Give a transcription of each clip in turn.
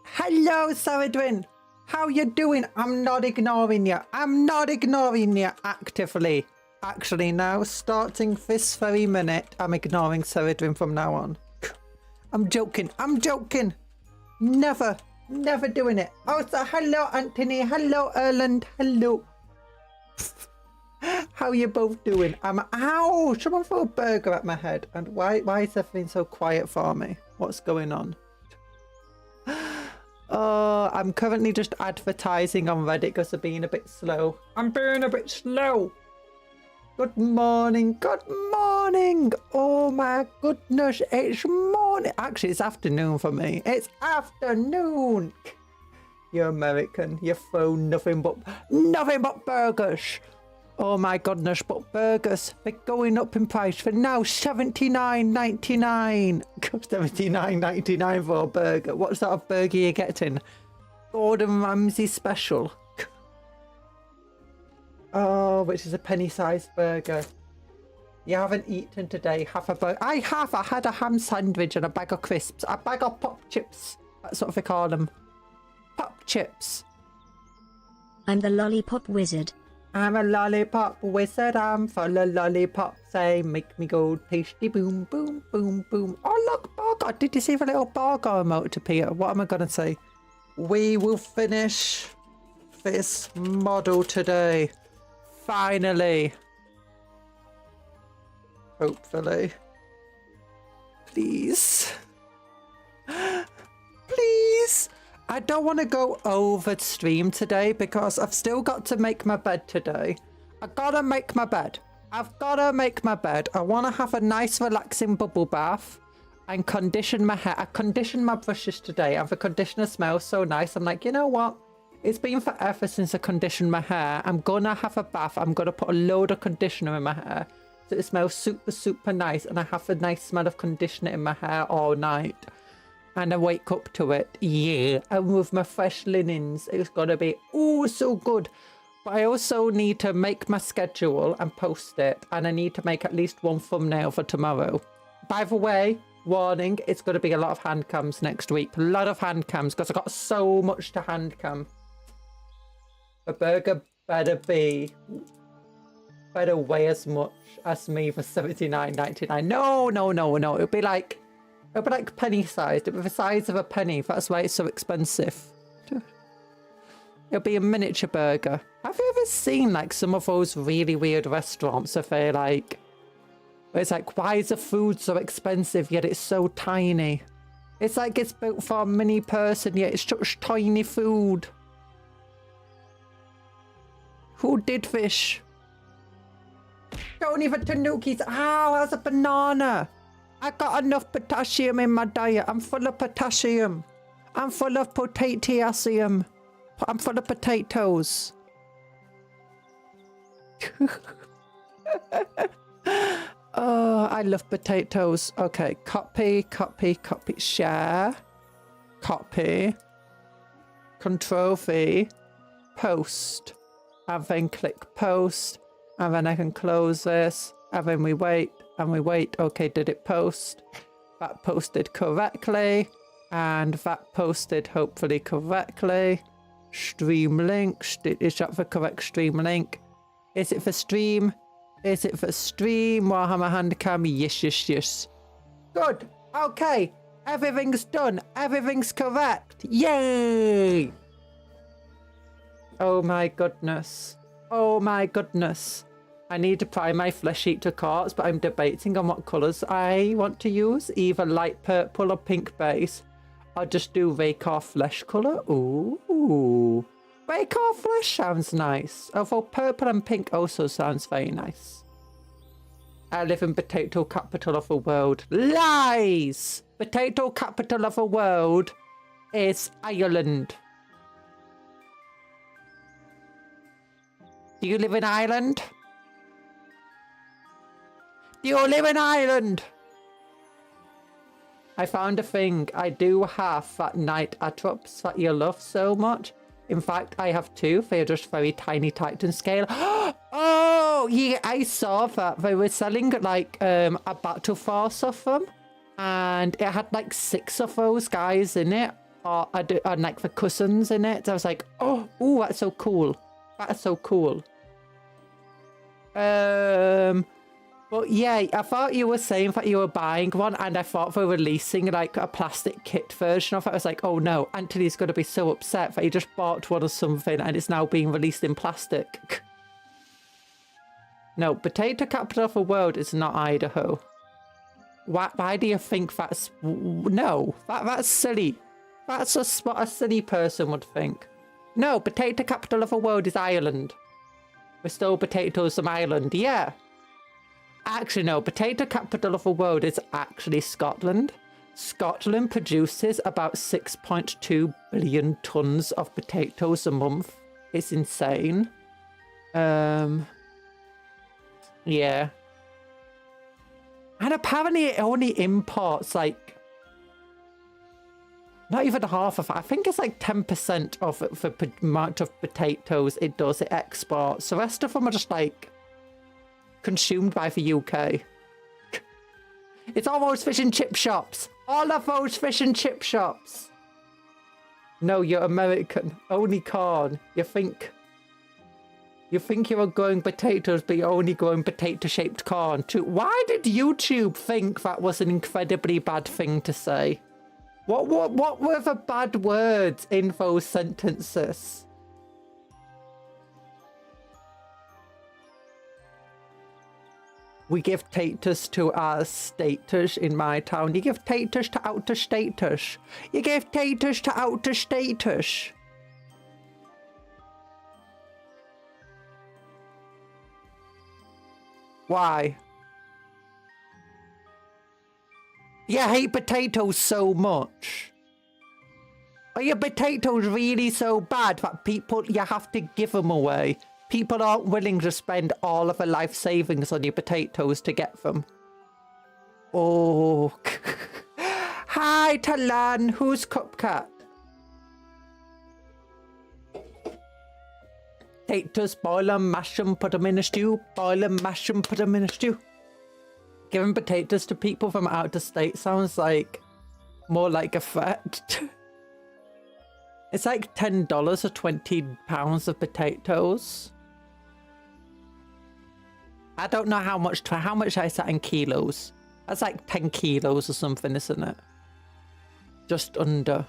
Hello, Saradwin. How you doing? I'm not ignoring you. I'm not ignoring you actively. Actually, now, starting this very minute, I'm ignoring Saradwin from now on. I'm joking. I'm joking. Never doing it. Oh, so hello, Anthony. Hello, Erland. Hello. How are you both doing? Ow! Someone threw a burger at my head. And why is everything so quiet for me? What's going on? Oh, I'm currently just advertising on Reddit because I'm being a bit slow. I'm being a bit slow. Good morning. Good morning. Oh my goodness. It's morning. Actually, it's afternoon for me. It's afternoon. You're American. You throw nothing but burgers. Oh my goodness, but burgers, they're going up in price for now, $79.99. $79.99 for a burger. What sort of burger are you getting? Gordon Ramsay special. Oh, which is a penny-sized burger. You haven't eaten today. Have a burger. I have. I had a ham sandwich and a bag of crisps. A bag of pop chips. That's what they call them. Pop chips. I'm the lollipop wizard. I'm a lollipop wizard, I'm full of lollipops, they make me go tasty boom, boom, boom, boom. Oh look, burger, did you see the little burger emote to Peter? What am I going to say? We will finish this model today. Finally. Hopefully. Please. Please. I don't want to go over stream today because I've still got to make my bed today. I gotta make my bed. I've gotta make my bed. I want to have a nice relaxing bubble bath and condition my hair. I conditioned my brushes today and the conditioner smells so nice. I'm like, you know what? It's been forever since I conditioned my hair. I'm gonna have a bath. I'm gonna put a load of conditioner in my hair so it smells super, super nice and I have a nice smell of conditioner in my hair all night. And I wake up to it, yeah. And with my fresh linens, it's gonna be, oh, so good. But I also need to make my schedule and post it. And I need to make at least one thumbnail for tomorrow. By the way, warning, it's gonna be a lot of hand cams next week. A lot of hand cams, because I've got so much to hand cam. The burger better weigh as much as me for $79.99. No. It'll be like penny-sized. It'll be the size of a penny. That's why it's so expensive. It'll be a miniature burger. Have you ever seen like some of those really weird restaurants if they're like... Where it's like, why is the food so expensive yet it's so tiny? It's like it's built for a mini person yet it's such tiny food. Who did fish? Don't even tanukis. Ow, that's a banana. I got enough potassium in my diet. I'm full of potassium. I'm full of potassium. I'm full of potatoes. Oh, I love potatoes. Okay, copy, share, copy, Control V, post, and then click post, and then I can close this, and then we wait. Okay, did it post? That posted correctly. And that posted hopefully correctly. Stream link. Is that the correct stream link? Is it for stream? Is it for stream? Warhammer Handcam? Yes. Good. Okay. Everything's done. Everything's correct. Yay! Oh my goodness. Oh my goodness. I need to prime my flesh eater carts, but I'm debating on what colours I want to use. Either light purple or pink base. Or just do Raker flesh colour. Ooh. Raker flesh sounds nice. Although purple and pink also sounds very nice. I live in potato capital of the world. Lies! Potato capital of the world is Ireland. Do you live in Ireland? Do you live in Ireland? I found a thing. I do have that night atrops that you love so much. In fact, I have two. They're just very tiny Titan scale. Oh, yeah, I saw that. They were selling like a battle force of them. And it had like 6 of those guys in it, and like the cousins in it. So I was like, oh, ooh, that's so cool. That's so cool. But yeah, I thought you were saying that you were buying one, and I thought they were releasing like a plastic kit version of it. I was like, oh no, Anthony's going to be so upset that he just bought one or something and it's now being released in plastic. No, potato capital of the world is not Idaho. Why do you think that's... No, that's silly. That's just what a silly person would think. No, potato capital of the world is Ireland. We stole potatoes from Ireland, yeah. Actually, no, potato capital of the world is actually Scotland. Scotland produces about 6.2 billion tons of potatoes a month. It's insane. Yeah. And apparently it only imports like... Not even half of it. I think it's like 10% of the amount of potatoes it does, it exports. The rest of them are just like... consumed by the UK. It's all those fish and chip shops. All of those fish and chip shops. No, you're American. Only corn. You think you're growing potatoes, but you're only growing potato-shaped corn too. Why did YouTube think that was an incredibly bad thing to say? What were the bad words in those sentences? We give taters to our staters in my town. You give taters to outer staters. You give taters to outer staters. Why? You hate potatoes so much. Are your potatoes really so bad that you have to give them away? People aren't willing to spend all of their life savings on your potatoes to get them. Oh. Hi, Talan. Who's Cupcake? Potatoes, boil them, mash them, put them in a stew. Boil them, mash them, put them in a stew. Giving potatoes to people from out of state sounds like more like a threat. It's like $10 or £20 of potatoes. I don't know how much I set in kilos. That's like 10 kilos or something, isn't it? Just under.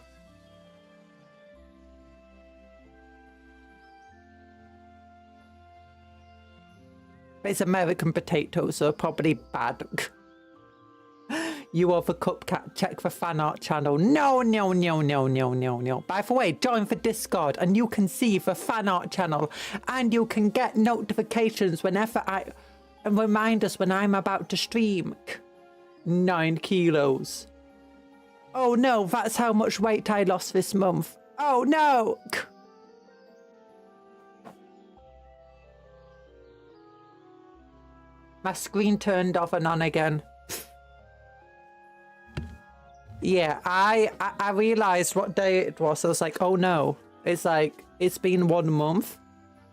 But it's American potatoes, so probably bad. You are the Cupcake. Check the fan art channel. No. By the way, join the Discord and you can see the fan art channel and you can get notifications whenever and remind us when I'm about to stream. 9 kilos. Oh no, that's how much weight I lost this month. Oh no. My screen turned off and on again. Yeah, I realized what day it was. I was like, oh no. It's like, it's been 1 month.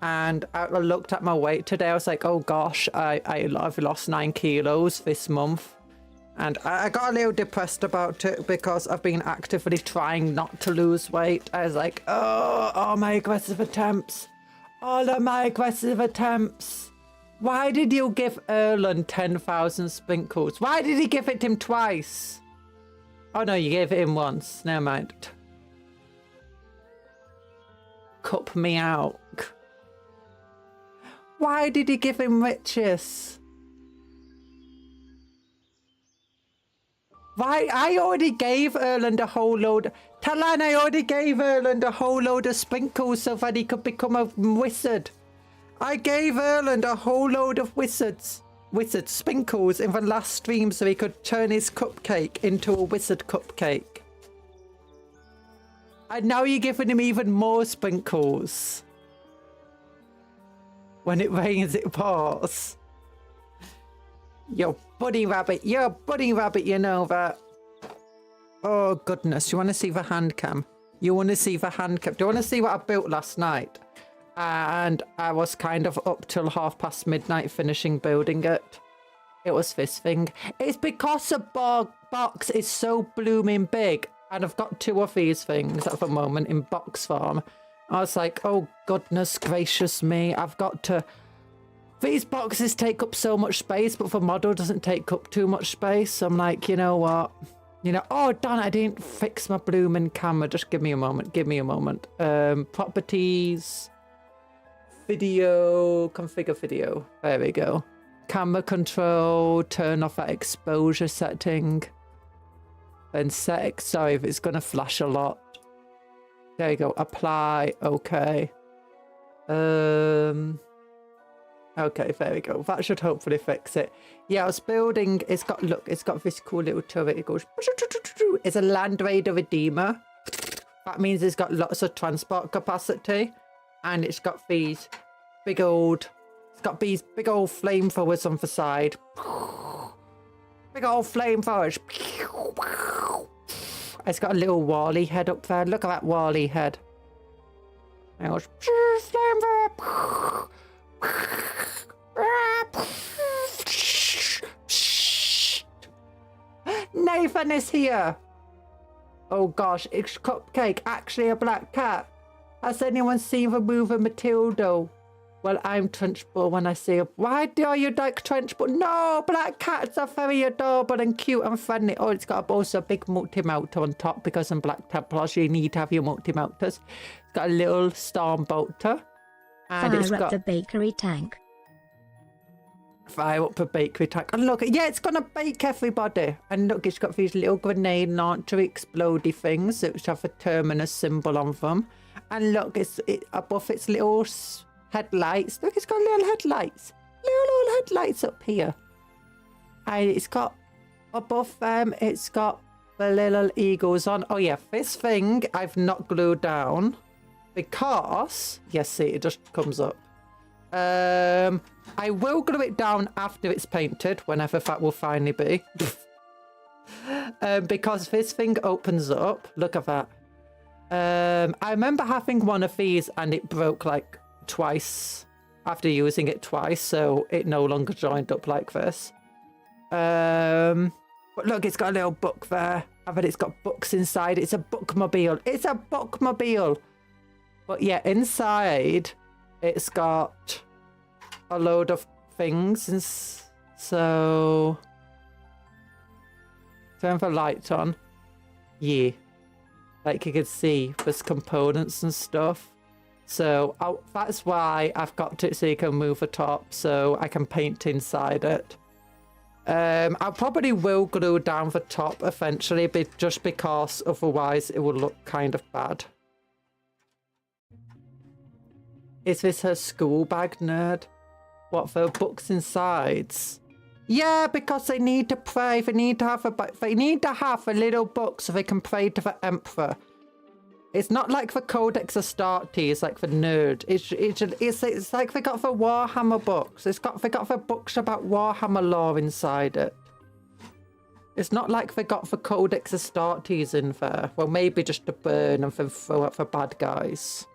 And I looked at my weight today. I was like, oh gosh, I've lost 9 kilos this month. And I got a little depressed about it because I've been actively trying not to lose weight. I was like, oh, all my aggressive attempts. All of my aggressive attempts. Why did you give Erlen 10,000 sprinkles? Why did he give it him twice? Oh no, you gave it him once. Never mind. Cup me out. Why did he give him riches? Why? I already gave Erland a whole load. Talan, I already gave Erland a whole load of sprinkles so that he could become a wizard. I gave Erland a whole load of wizard sprinkles in the last stream so he could turn his cupcake into a wizard cupcake. And now you're giving him even more sprinkles. When it rains, it pours. You're bunny rabbit, you know that. Oh goodness, you want to see the hand cam? You want to see the hand cam? Do you want to see what I built last night? And I was kind of up till midnight finishing building it. It was this thing. It's because the box is so blooming big, and I've got 2 of these things at the moment in box form. I was like, oh goodness gracious me, I've got to... These boxes take up so much space, but the model doesn't take up too much space. So I'm like, you know what? You know, oh darn it, I didn't fix my blooming camera. Just give me a moment, give me a moment. Properties, video, configure video. There we go. Camera control, turn off that exposure setting. Then set, sorry if it's gonna flash a lot. There you go, apply, okay. Okay, there we go. That should hopefully fix it. Yeah, I was building, it's got, look, it's got this cool little turret. It goes, it's a Land Raider Redeemer. That means it's got lots of transport capacity. And it's got these big old, it's got these big old flamethrowers on the side. Big old flamethrowers. It's got a little Wally head up there. Look at that Wally head. And it goes, flamethrower. Nathan is here. Oh gosh, it's Cupcake, actually a black cat. Has anyone seen the movie Matilda? Well, I'm Trunchbull when I see a... Why do you like Trunchbull? No, black cats are very adorable and cute and friendly. Oh, it's got also a big multi-melter on top because in Black Templars you need to have your multi-melters. It's got a little storm bolter. And it's got... the bakery tank. Fire up the bakery tank. And look, yeah, it's gonna bake everybody. And look, it's got these little grenade launcher explodey things which have a terminus symbol on them. And look, it's above its little headlights. Look, it's got little headlights. Little headlights up here. And it's got, above them, it's got the little eagles on. Oh yeah, this thing I've not glued down because, yes, see, it just comes up. I will glue it down after it's painted, whenever that will finally be. Because this thing opens up. Look at that. I remember having one of these and it broke like twice after using it twice, so it no longer joined up like this. But look, it's got a little book there. I bet it's got books inside. It's a bookmobile. It's a bookmobile. But yeah, inside it's got a load of things, and so turn the light on. Yeah, like you can see there's components and stuff. So that's why I've got it so you can move the top so I can paint inside it. I probably will glue down the top eventually, but just because otherwise it will look kind of bad. Is this her school bag, nerd? What, for books inside? Yeah, because they need to pray. They need to have a little book so they can pray to the Emperor. It's not like the Codex Astartes, like the nerd. It's like they got the Warhammer books. They got the books about Warhammer lore inside it. It's not like they got the Codex Astartes in there. Well, maybe just to burn and then throw at the bad guys.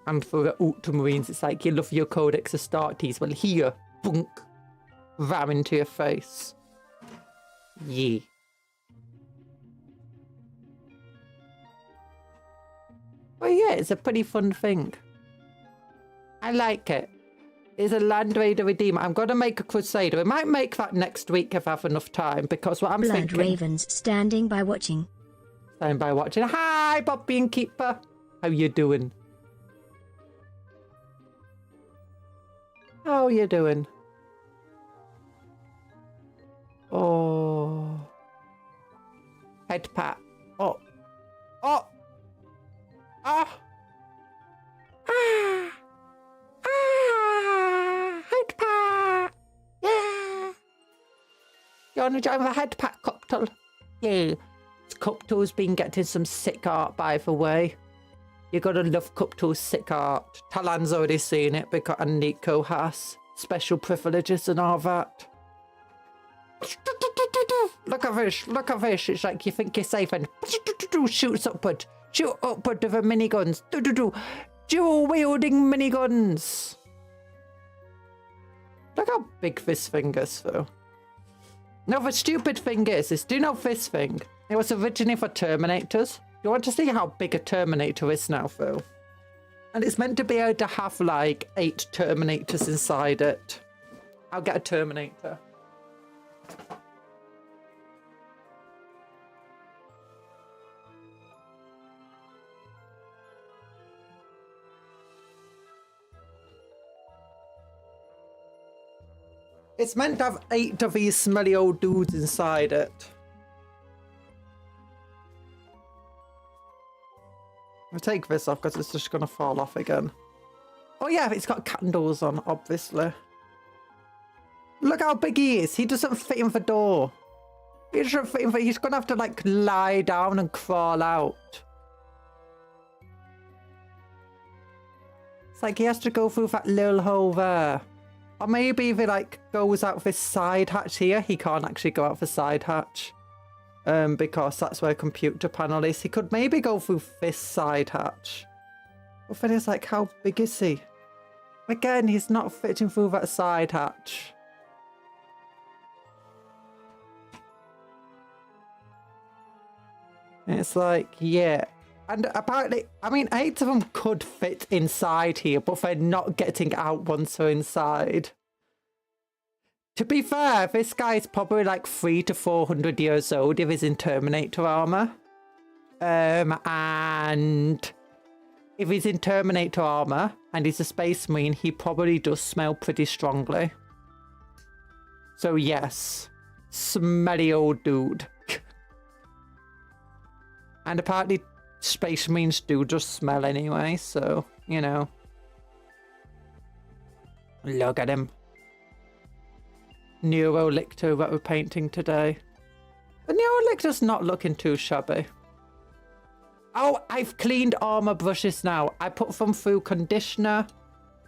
And for the Ultramarines, it's like, you love your Codex Astartes. Well, here, bunk, ram into your face. Yeah. Well, yeah, it's a pretty fun thing. I like it. It's a Land Raider Redeemer. I'm going to make a Crusader. I might make that next week if I have enough time, because what I'm Blood thinking... Ravens standing by watching. Standing by watching. Hi, Bobby and Keeper. How you doing? How you doing? Oh. Head pat. Oh. Oh. Ah. Ah. Ah. Head pat. Yeah. You want to join the head pat, Cuptle? Yeah. Cuptle's been getting some sick art, by the way. You gotta love Cuptle's sick art. Talan's already seen it because and Nico has special privileges and all that. Look at this, look at this. It's like you think you're safe and shoots upward. Shoot upward with the miniguns. Dual wielding miniguns. Look how big this thing is, though. No, the stupid thing is, do you know this thing? It was originally for Terminators. You want to see how big a Terminator is now, Phil? And it's meant to be able to have, like, 8 Terminators inside it. I'll get a Terminator. It's meant to have 8 of these smelly old dudes inside it. I'll take this off because it's just going to fall off again. Oh yeah, it's got candles on, obviously. Look how big he is. He doesn't fit in the door. He doesn't fit in the... He's going to have to, like, lie down and crawl out. It's like he has to go through that little hole there. Or maybe if he, like, goes out this side hatch here, he can't actually go out the side hatch. Because that's where computer panel is. He could maybe go through this side hatch. But then it's like, how big is he? Again, he's not fitting through that side hatch. And it's like, yeah. And apparently, I mean, 8 of them could fit inside here, but they're not getting out once they're inside. To be fair, this guy's probably like 300 to 400 years old if he's in Terminator armor. And if he's in Terminator armor and he's a space marine, he probably does smell pretty strongly. So yes, smelly old dude. And apparently space marines do just smell anyway, so, you know. Look at him. Neurolictor that we're painting today. The Neurolictor's not looking too shabby. Oh, I've cleaned all my brushes now. I put them through conditioner.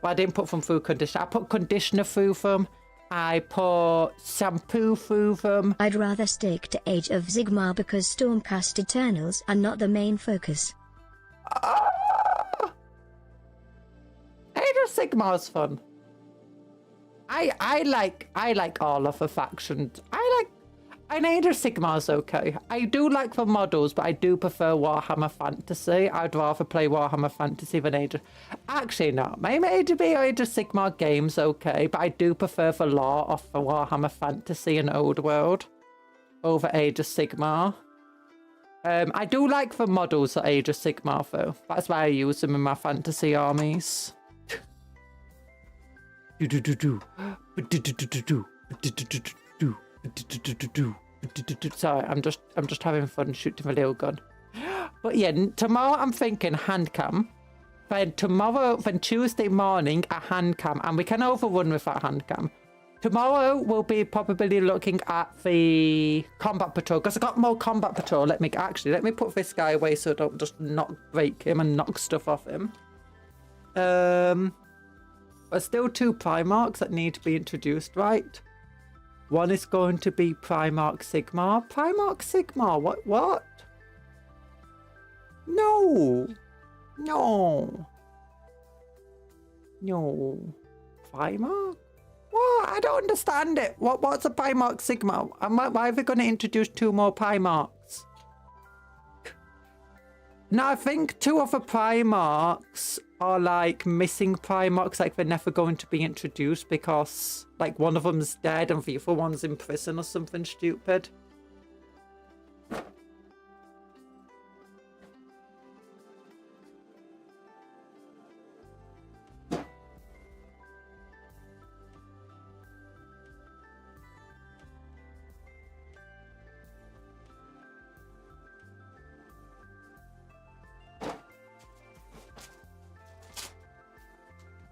Well, I didn't put them through conditioner. I put conditioner through them. I put shampoo through them. I'd rather stick to Age of Sigmar because Stormcast Eternals are not the main focus. Age of Sigmar's fun. I like all of the factions. And Age of Sigmar's okay. I do like the models, but I do prefer Warhammer Fantasy. I'd rather play Warhammer Fantasy than Age of... Actually, no. Maybe Age of Sigmar game's okay, but I do prefer the lore of the Warhammer Fantasy and Old World over Age of Sigmar. I do like the models of Age of Sigmar, though. That's why I use them in my fantasy armies. Sorry, I'm just having fun shooting the little gun. But yeah, tomorrow I'm thinking handcam. Then Tuesday morning a handcam, and we can overrun with that handcam. Tomorrow we'll be probably looking at the combat patrol, because I got more combat patrol. Let me put this guy away so I don't just break him and knock stuff off him. There's still 2 Primarchs that need to be introduced, right? One is going to be Primarch Sigmar. Primarch Sigmar, what? No. Primarch? What? I don't understand it. What's a Primarch Sigmar? Why are they going to introduce 2 more Primarchs? Now, I think 2 of the Primarchs are like missing Primarchs, like they're never going to be introduced because like one of them's dead and the other one's in prison or something stupid.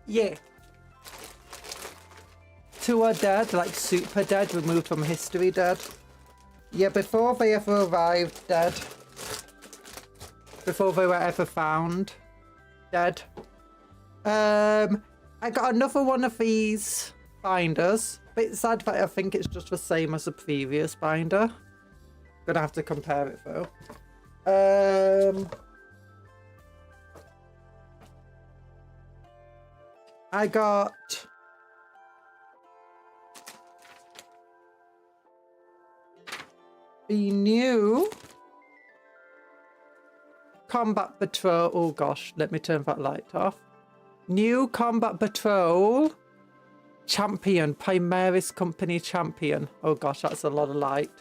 Yeah. 2 are dead, like super dead, removed from history dead. Yeah, before they ever arrived dead. Before they were ever found dead. I got another one of these binders. Bit sad that I think it's just the same as the previous binder. Gonna have to compare it though. I got the new Combat Patrol. Oh gosh, let me turn that light off. New Combat Patrol Champion, Primaris Company Champion. Oh gosh, that's a lot of light.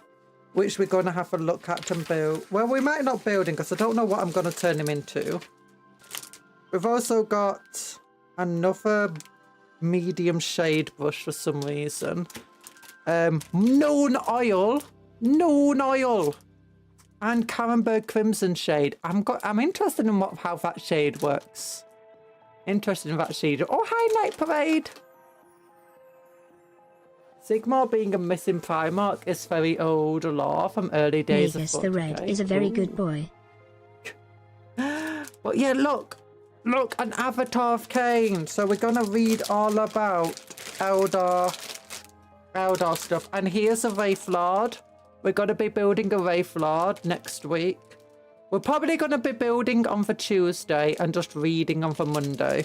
Which we're going to have a look at and build. Well, we might not build him because I don't know what I'm going to turn him into. We've also got another medium shade brush for some reason. Known oil. Known oil. And Caramberg Crimson shade. I'm interested in how that shade works. Interested in that shade. Oh, hi, Night Parade. Sigmar being a missing Primarch is very old lore from early days of the Red is a very good boy. But yeah, look, an avatar of Cain. So we're gonna read all about Eldar stuff. And here's a Wraith Lord. We're gonna be building a Wraith Lord next week. We're probably gonna be building on the Tuesday and just reading on the Monday.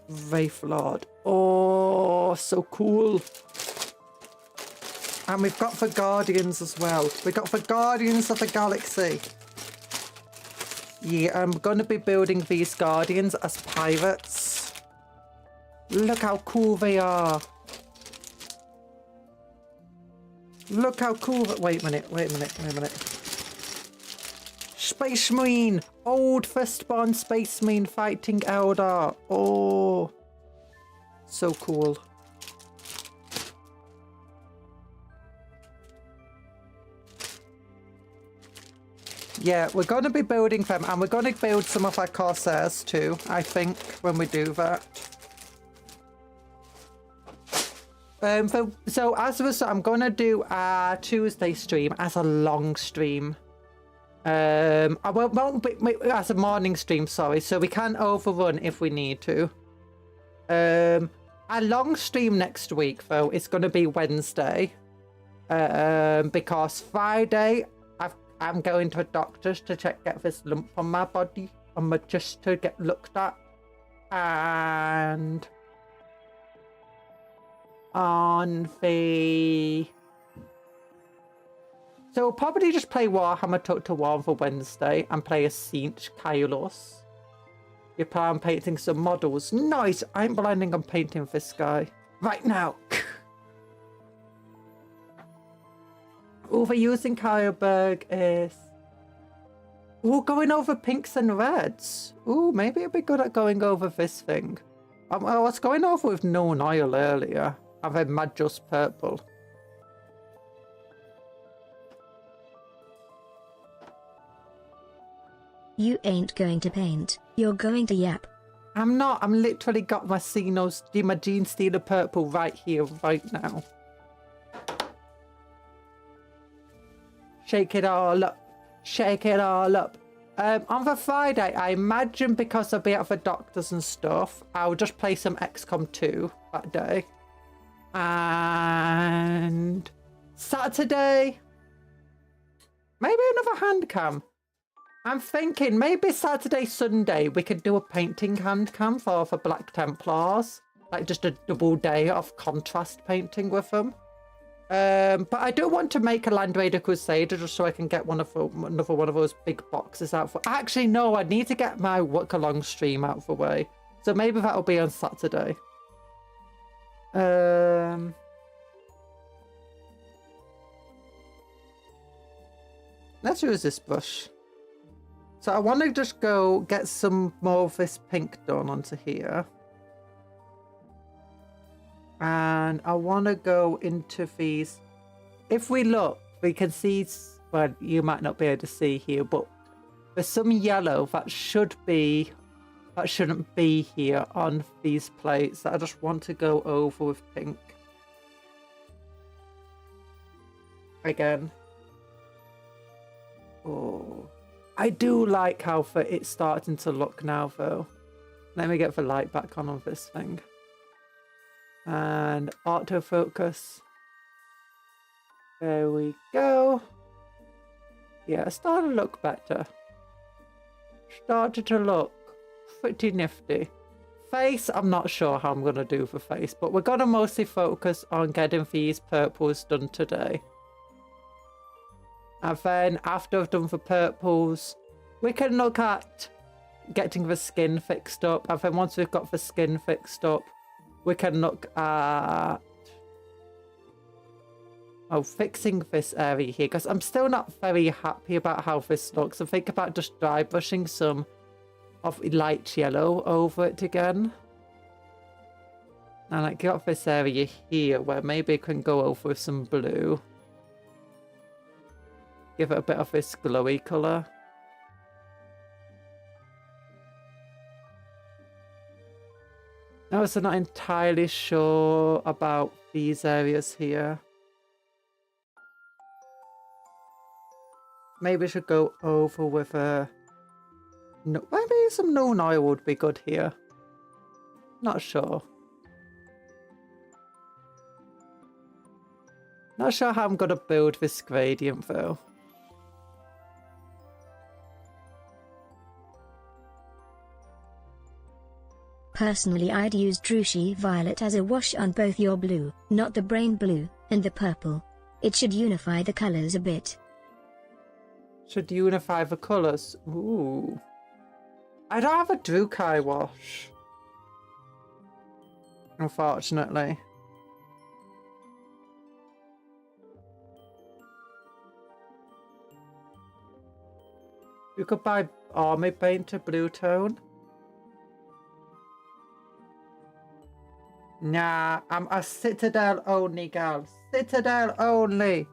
Wraith Lord. Oh, so cool. And we've got the Guardians as well. We've got the Guardians of the Galaxy. Yeah, I'm going to be building these Guardians as pirates. Look how cool they are. Look how cool. Wait a minute. Space Marine. Old firstborn Space Marine fighting Eldar. Oh. So cool. Yeah, we're going to be building them, and we're going to build some of our Corsairs too, I think, when we do that. So as a result, I'm going to do our Tuesday stream as a long stream. I won't be as a morning stream, sorry, so we can overrun if we need to. Our long stream next week, though, is going to be Wednesday. Because Friday, I'm going to a doctor's to get this lump on my body. Just to get looked at. And on the... So we'll probably just play Warhammer Total War for Wednesday and play a Siege Kairos. You plan on painting some models. Nice! I'm planning on painting this guy. Right now! Overusing Kyleberg is... Ooh, going over pinks and reds. Ooh, maybe it'd be good at going over this thing. I was going over with known oil earlier. I've had mad just purple. You ain't going to paint. You're going to yap. I'm not. I'm literally got my my Gene Stealer purple right here, right now. Shake it all up. Shake it all up. On the Friday, I imagine because I'll be out for doctors and stuff, I'll just play some XCOM 2 that day. And Saturday, maybe another Handcam. I'm thinking maybe Saturday, Sunday, we could do a painting Handcam for Black Templars. Like just a double day of contrast painting with them. But I do want to make a Land Raider Crusader just so I can get another one of those big boxes out for... Actually, no, I need to get my Work Along stream out of the way. So maybe that'll be on Saturday. Let's use this brush. So I want to just go get some more of this pink done onto here. And I want to go into these. If we look, we can see, well, you might not be able to see here, but there's some yellow that shouldn't be here on these plates that I just want to go over with pink. Again. Oh. I do like how it's starting to look now, though. Let me get the light back on this thing. And autofocus. There we go. Yeah, it's starting to look better. Started to look pretty nifty. Face, I'm not sure how I'm going to do for face, but we're going to mostly focus on getting these purples done today. And then after I've done the purples, we can look at getting the skin fixed up. And then once we've got the skin fixed up, we can look at fixing this area here, because I'm still not very happy about how this looks. I think about just dry brushing some of light yellow over it again. And like got this area here where maybe I can go over with some blue. Give it a bit of this glowy colour. I was not entirely sure about these areas here. Maybe I should go over with a... No, maybe some known oil would be good here. Not sure. Not sure how I'm going to build this gradient though. Personally, I'd use Drushi Violet as a wash on both your blue, not the brain blue, and the purple. It should unify the colors a bit. Should unify the colours. Ooh. I don't have a Drukai wash. Unfortunately. You could buy army paint to blue tone. Nah, I'm a Citadel only gal. Citadel only.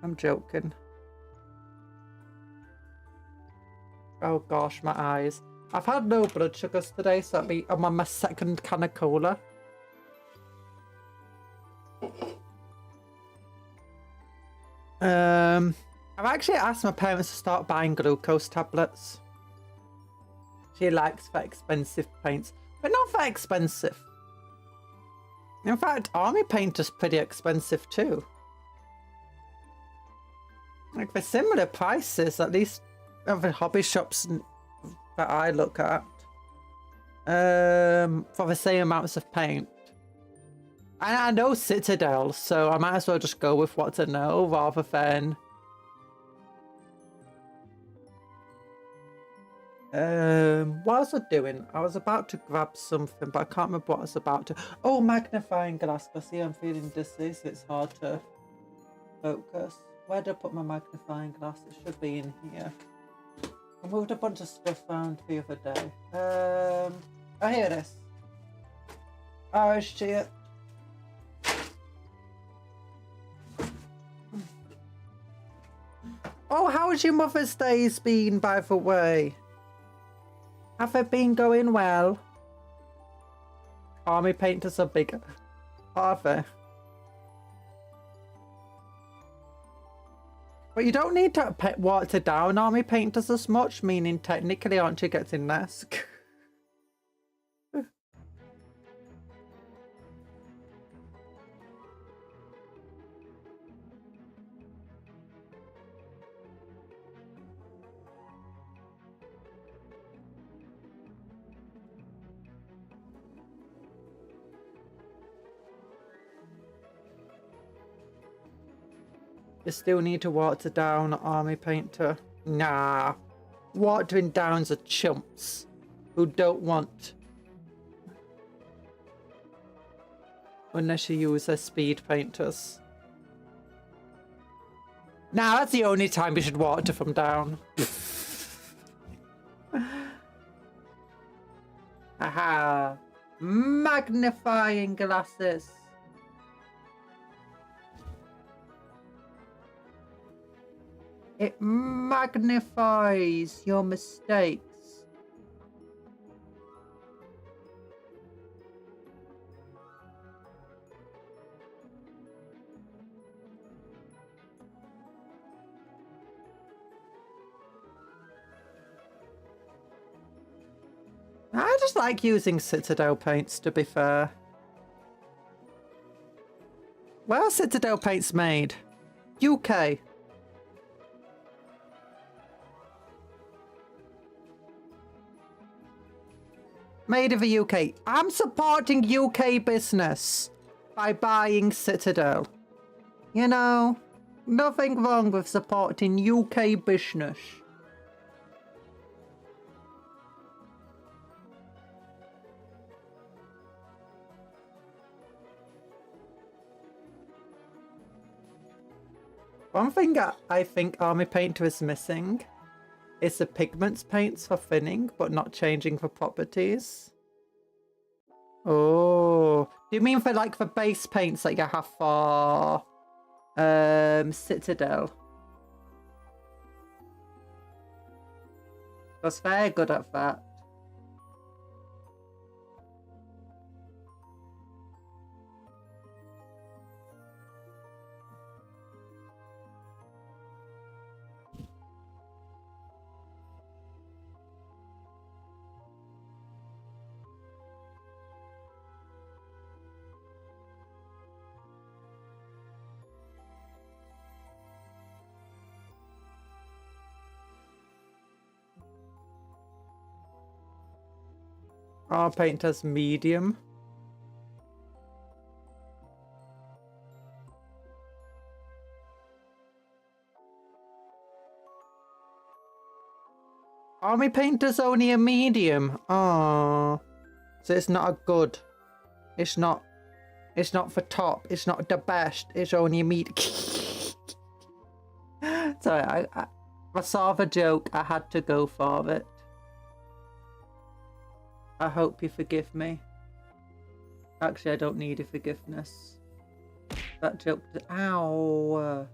I'm joking. Oh gosh, my eyes. I've had no blood sugars today, so I'm on my second can of cola. I've actually asked my parents to start buying glucose tablets. She likes the expensive paints, but not that expensive. In fact, army paint is pretty expensive too. Like for similar prices, at least of the hobby shops that I look at, for the same amounts of paint. And I know Citadel, so I might as well just go with what I know rather than what was I doing? I was about to grab something, but I can't remember what I was about to. Oh, magnifying glass. Because see, I'm feeling dizzy, so it's hard to focus. Where did I put my magnifying glass? It should be in here. I moved a bunch of stuff around the other day. Oh, here it is. Oh, shit. Oh, how's your Mother's Day's been, by the way? Have they been going well? Army painters are bigger. Are they? But you don't need to water down army painters as much, meaning technically aren't you getting less? You still need to water down army painter. Nah. Watering downs are chumps who don't want. Unless you use their speed painters. Nah, that's the only time you should water them down. Aha. Magnifying glasses. It magnifies your mistakes. I just like using Citadel paints, to be fair. Where are Citadel paints made? UK. Made in the UK. I'm supporting UK business by buying Citadel. You know, Nothing wrong with supporting UK business. One thing I think Army Painter is missing is the pigments paints for thinning, but not changing the properties. Oh, do you mean for like the base paints that you have for Citadel? Because they're good at that. Our painter's medium. Army Painter's only a medium. Oh, so it's not a good. It's not for top. It's not the best. It's only a medium. Sorry, I saw the joke. I had to go for it. I hope you forgive me. Actually, I don't need your forgiveness. That joke... Ow.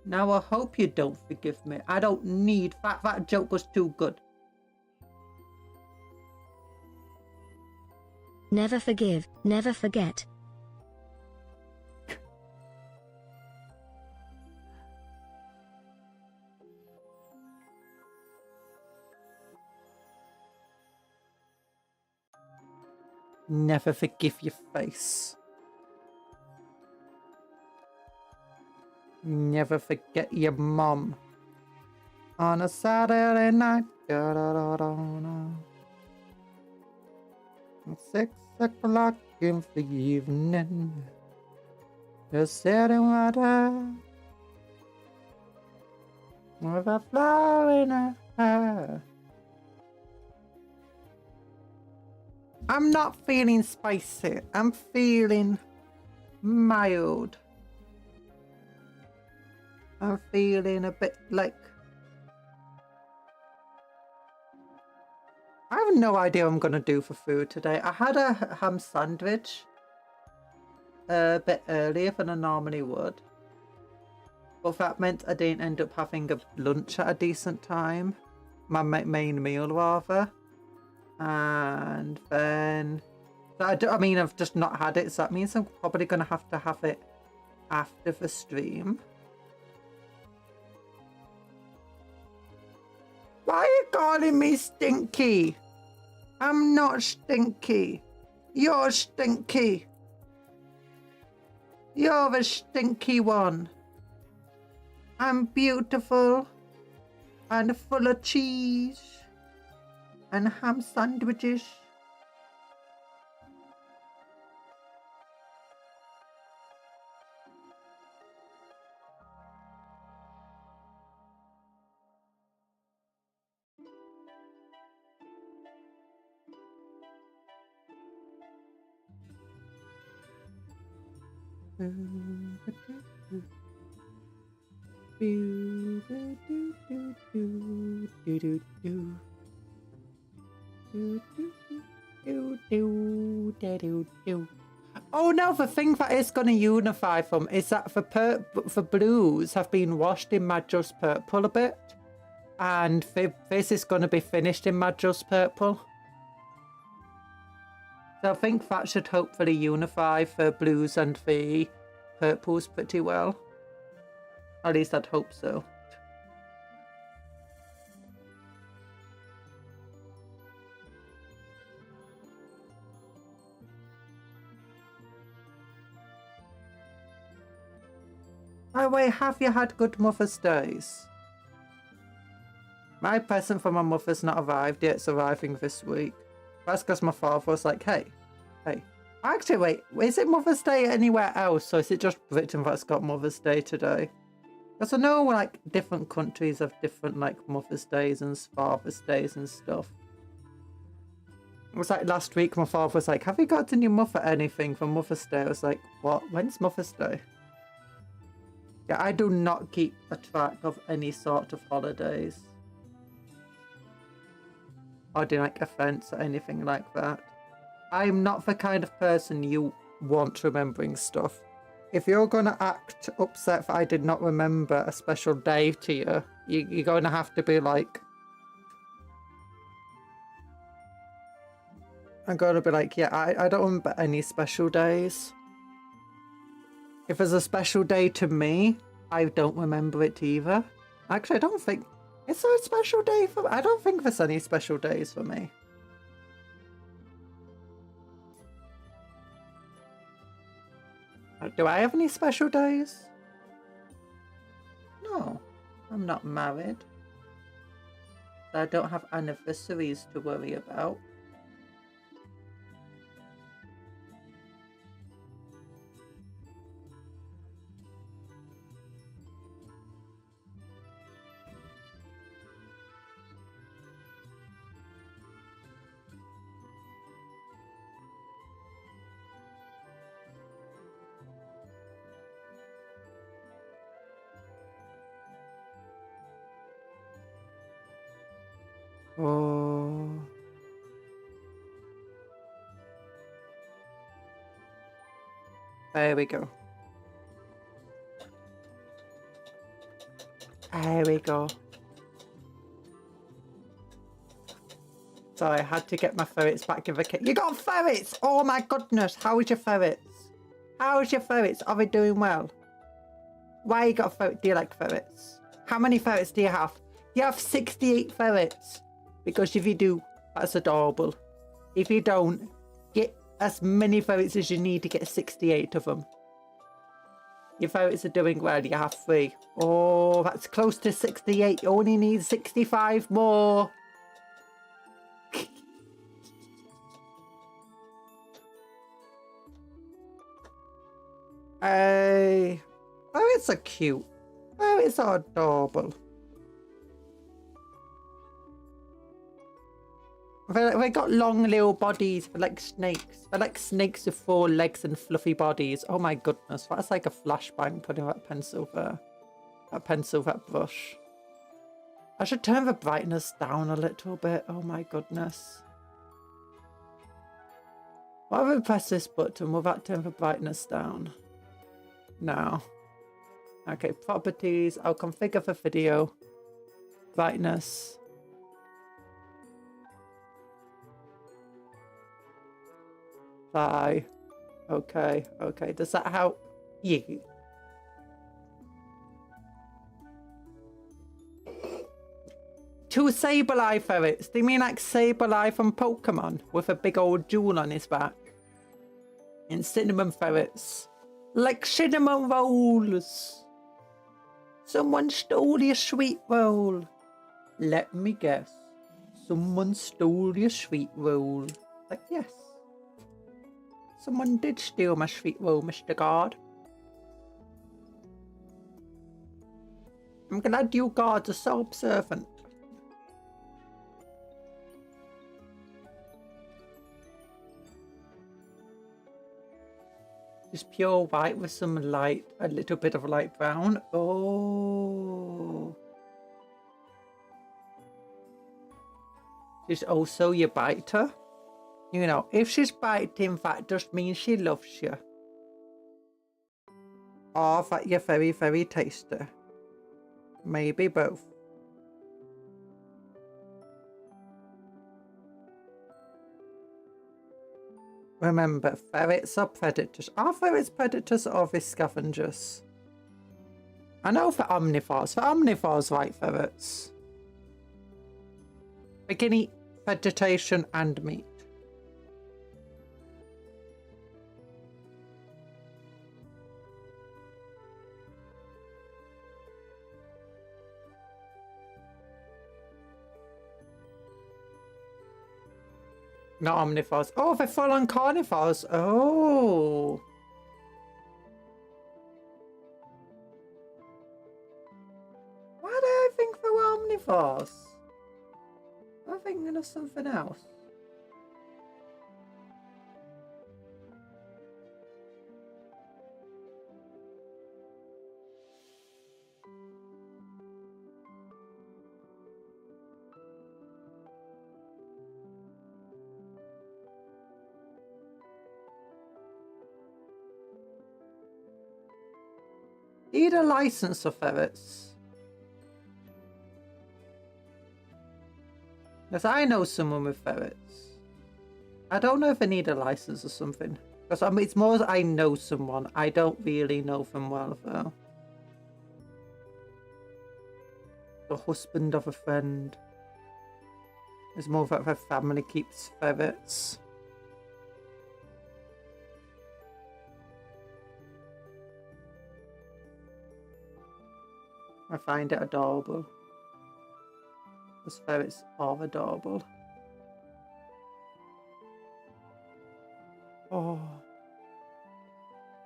Now I hope you don't forgive me. I don't need... That joke was too good. Never forgive, never forget. Never forgive your face. Never forget your mum. On a Saturday night. Da, da, da, da, da. 6 o'clock in the evening. Just sitting water. With a flower in her hair. I'm not feeling spicy. I'm feeling mild. I'm feeling a bit like... I have no idea what I'm going to do for food today. I had a ham sandwich a bit earlier than I normally would. But that meant I didn't end up having a lunch at a decent time. My main meal, rather. And then... I mean, I've just not had it, so that means I'm probably going to have it after the stream. Why are you calling me stinky? I'm not stinky. You're stinky. You're the stinky one. I'm beautiful and full of cheese and ham sandwiches. Oh no, the thing that is going to unify them is that the blues have been washed in Madras purple a bit, and this is going to be finished in Madras purple. So I think that should hopefully unify the blues and the purples pretty well. At least I'd hope so. By the way, have you had good Mother's Days? My present for my mother's not arrived yet, it's arriving this week. That's because my father was like, hey. Actually, wait, is it Mother's Day anywhere else? Or is it just Britain that's got Mother's Day today? Because I know like different countries have different like Mother's Days and Father's Days and stuff. It was like last week my father was like, have you gotten your mother anything for Mother's Day? I was like, what? When's Mother's Day? Yeah, I do not keep a track of any sort of holidays. Or do like events or anything like that. I'm not the kind of person you want remembering stuff. If you're going to act upset that I did not remember a special day to you, you're going to have to be like... I'm going to be like, yeah, I don't remember any special days. If there's a special day to me, I don't remember it either. Actually, I don't think... Is there a special day for... I don't think there's any special days for me. Do I have any special days? No, I'm not married. I don't have anniversaries to worry about. Oh. There we go. There we go. Sorry, I had to get my ferrets back in the kit. You got ferrets! Oh my goodness, how is your ferrets? How is your ferrets? Are they doing well? Why you got ferrets? Do you like ferrets? How many ferrets do you have? You have 68 ferrets. Because if you do, that's adorable. If you don't, get as many ferrets as you need to get 68 of them. Your ferrets are doing well, you have 3. Oh, that's close to 68. You only need 65 more. Hey. Ferrets are cute. Ferrets are adorable. They got long little bodies. They're like snakes. They're like snakes with 4 legs and fluffy bodies. Oh my goodness. That's like a flashbang putting that pencil there. That brush. I should turn the brightness down a little bit. Oh my goodness. Why would I press this button? Will that turn the brightness down? No. Okay, properties. I'll configure the video. Brightness. Okay, okay. Does that help you? Two Sableye ferrets. Do you mean like Sableye from Pokemon with a big old jewel on his back? And cinnamon ferrets. Like cinnamon rolls. Someone stole your sweet roll. Let me guess. Someone stole your sweet roll. Like, yes. Someone did steal my sweet roll, Mr. Guard. I'm glad you guards are so observant. Just pure white with some light, a little bit of light brown. Oh. She's also your biter. You know, if she's biting, that just means she loves you. Or that you're very, very tasty. Maybe both. Remember, ferrets are predators. Are ferrets predators or are they scavengers? I know for omnivores. For omnivores, like ferrets. They can eat vegetation and meat. Not omnivores. Oh, they're full on carnivores. Oh. metaphors. I'm thinking of something else. Need a license for ferrets. Because I know someone with ferrets. I don't know if I need a license or something. Because I mean, it's more as I know someone. I don't really know them well though. The husband of a friend. It's more that her family keeps ferrets. I find it adorable. Those ferrets are adorable. Oh.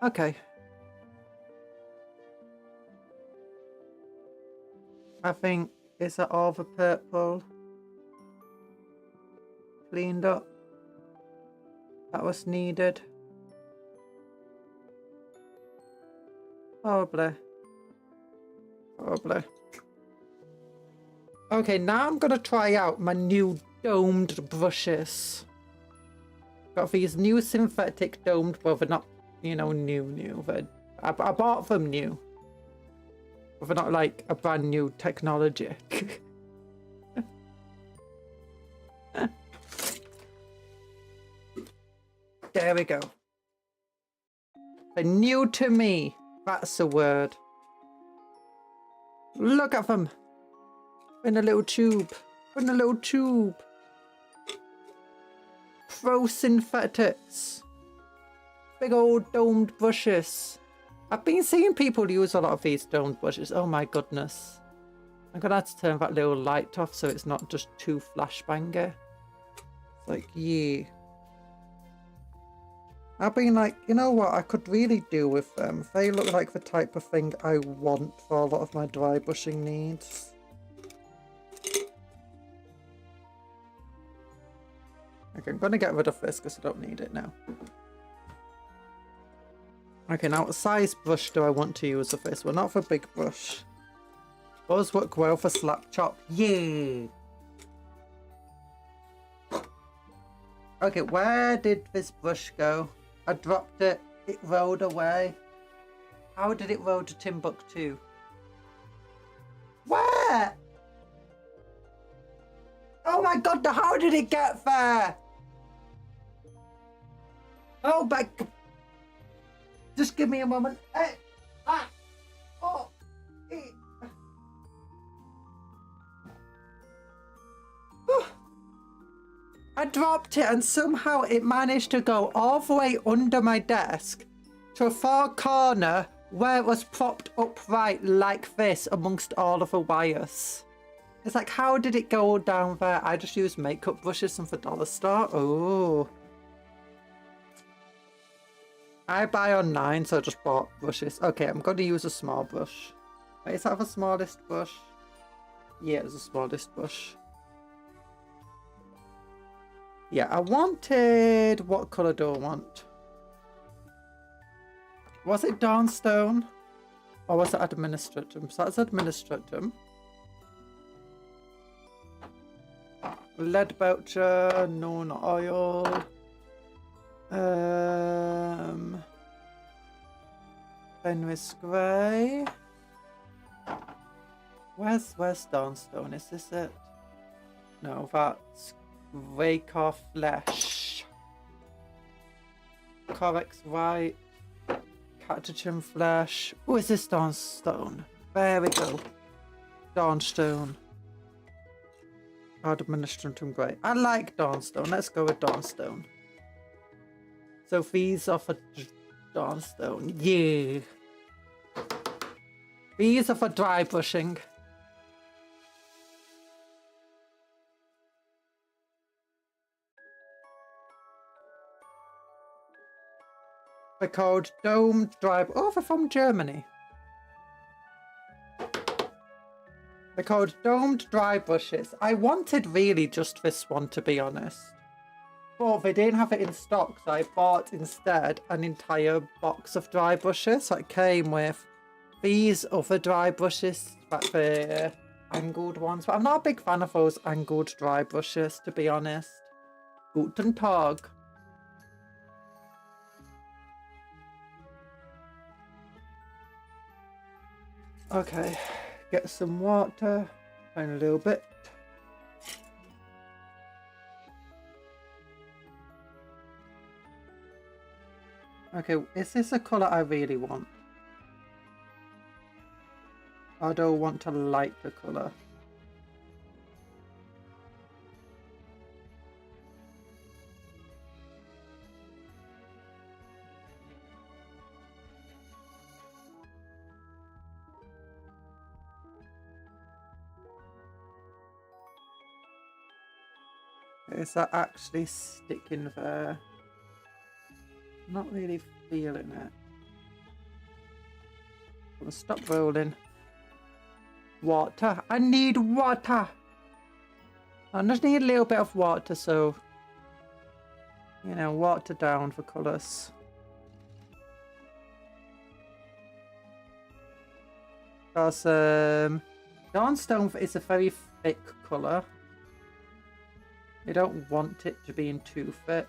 Okay. I think it's all the purple cleaned up. That was needed. Probably. Okay, now I'm gonna try out my new domed brushes. Got these new synthetic domed, well, they're not, you know, new. I bought them new. But they're not like a brand new technology. There we go. They're new to me. That's the word. Look at them. In a little tube. Pro synthetics. Big old domed brushes. I've been seeing people use a lot of these domed brushes. Oh my goodness. I'm gonna have to turn that little light off so it's not just too flashbanger. It's like, yeah. I've been like, you know what, I could really do with them. They look like the type of thing I want for a lot of my dry brushing needs. Okay, I'm going to get rid of this because I don't need it now. Okay, now what size brush do I want to use with this? Well, not for big brush. Those work well for slap chop. Yeah! Okay, where did this brush go? I dropped it. It rolled away. How did it roll to Timbuktu? Where? Oh my god, how did it get there? Oh my god. Just give me a moment. Hey. Ah. Oh. Hey. I dropped it and somehow it managed to go all the way under my desk to a far corner where it was propped upright like this amongst all of the wires. It's like, how did it go down there? I just used makeup brushes from the dollar store. Oh. I buy online, so I just bought brushes. Okay, I'm going to use a small brush. Wait, is that the smallest brush? Yeah, it's the smallest brush. Yeah, I wanted... What colour do I want? Was it Dawnstone? Or was it Administratum? So that's Administratum. Lead Belcher, no, not oil. Fenris Grey. Where's Dawnstone? Is this it? No, that's Raker Flesh. Corex White. Catechin Flesh. Oh, is this Dawnstone? There we go. Dawnstone. Administratum Grey. I like Dawnstone. Let's go with Dawnstone. So these are for Dawnstone. Yeah. These are for dry brushing. They're called Domed Dry... Oh, they're from Germany. They're called domed dry brushes. I wanted really just this one, to be honest. But they didn't have it in stock, so I bought instead an entire box of dry brushes. So it came with these other dry brushes, like the angled ones. But I'm not a big fan of those angled dry brushes, to be honest. Guten Tag. Okay, get some water, and a little bit. Okay, is this a colour I really want? I don't want to light the colour. Is that actually sticking there? Not really feeling it. I'm gonna stop rolling. Water. I need water. I just need a little bit of water, so you know, water down for colours. Because Dawnstone is a very thick colour. You don't want it to be in too thick.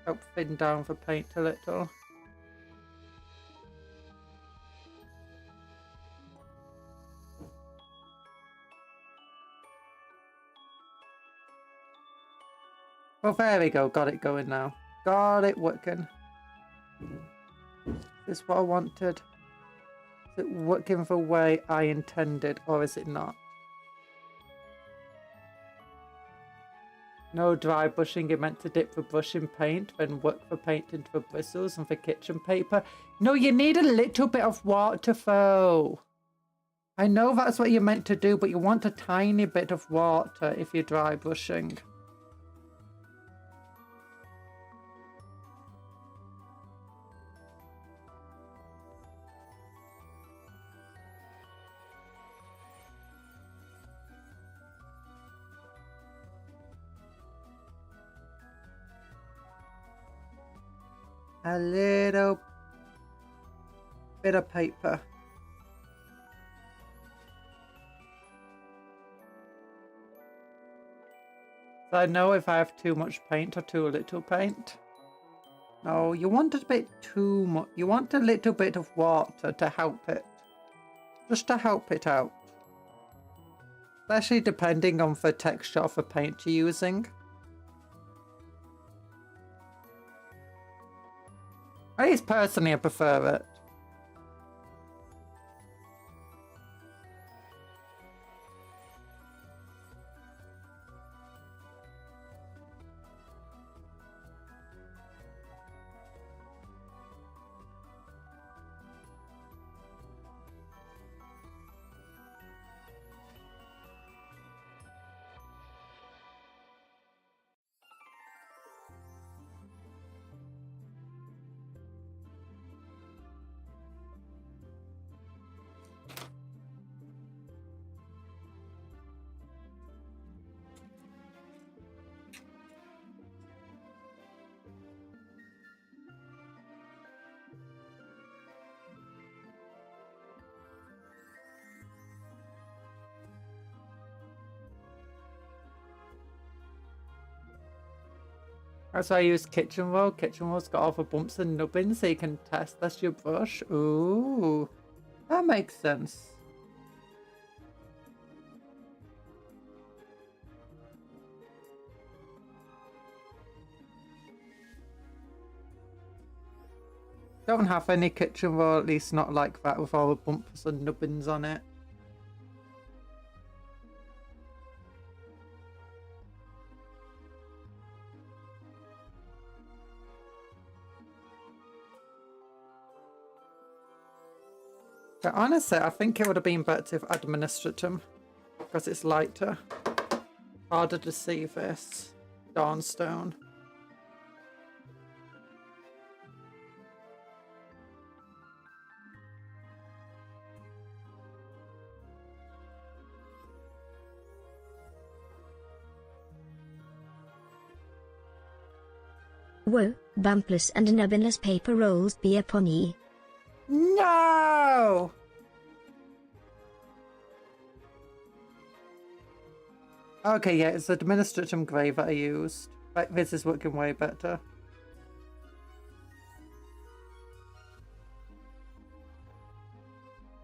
Help thin down the paint a little. Well, there we go. Got it going now. Got it working. Is this what I wanted? Is it working the way I intended, or is it not? No dry brushing, you're meant to dip the brush in paint, then work the paint into the bristles and the kitchen paper. No, you need a little bit of water though. I know that's what you're meant to do, but you want a tiny bit of water if you're dry brushing. A little bit of paper. So I know if I have too much paint or too little paint. No, you want a bit too much. You want a little bit of water to help it. Just to help it out. Especially depending on the texture of the paint you're using. At least personally I prefer it. That's why I use kitchen roll. Kitchen roll's got all the bumps and nubbins so you can test your brush. Ooh, that makes sense. Don't have any kitchen roll, at least not like that with all the bumps and nubbins on it. But honestly, I think it would have been better if Administratum, because it's lighter. Harder to see this. Dawnstone. Woe, bumpless and nubbinless paper rolls be upon ye. No! Okay, yeah, it's Administratum Grey that I used. Right, this is working way better.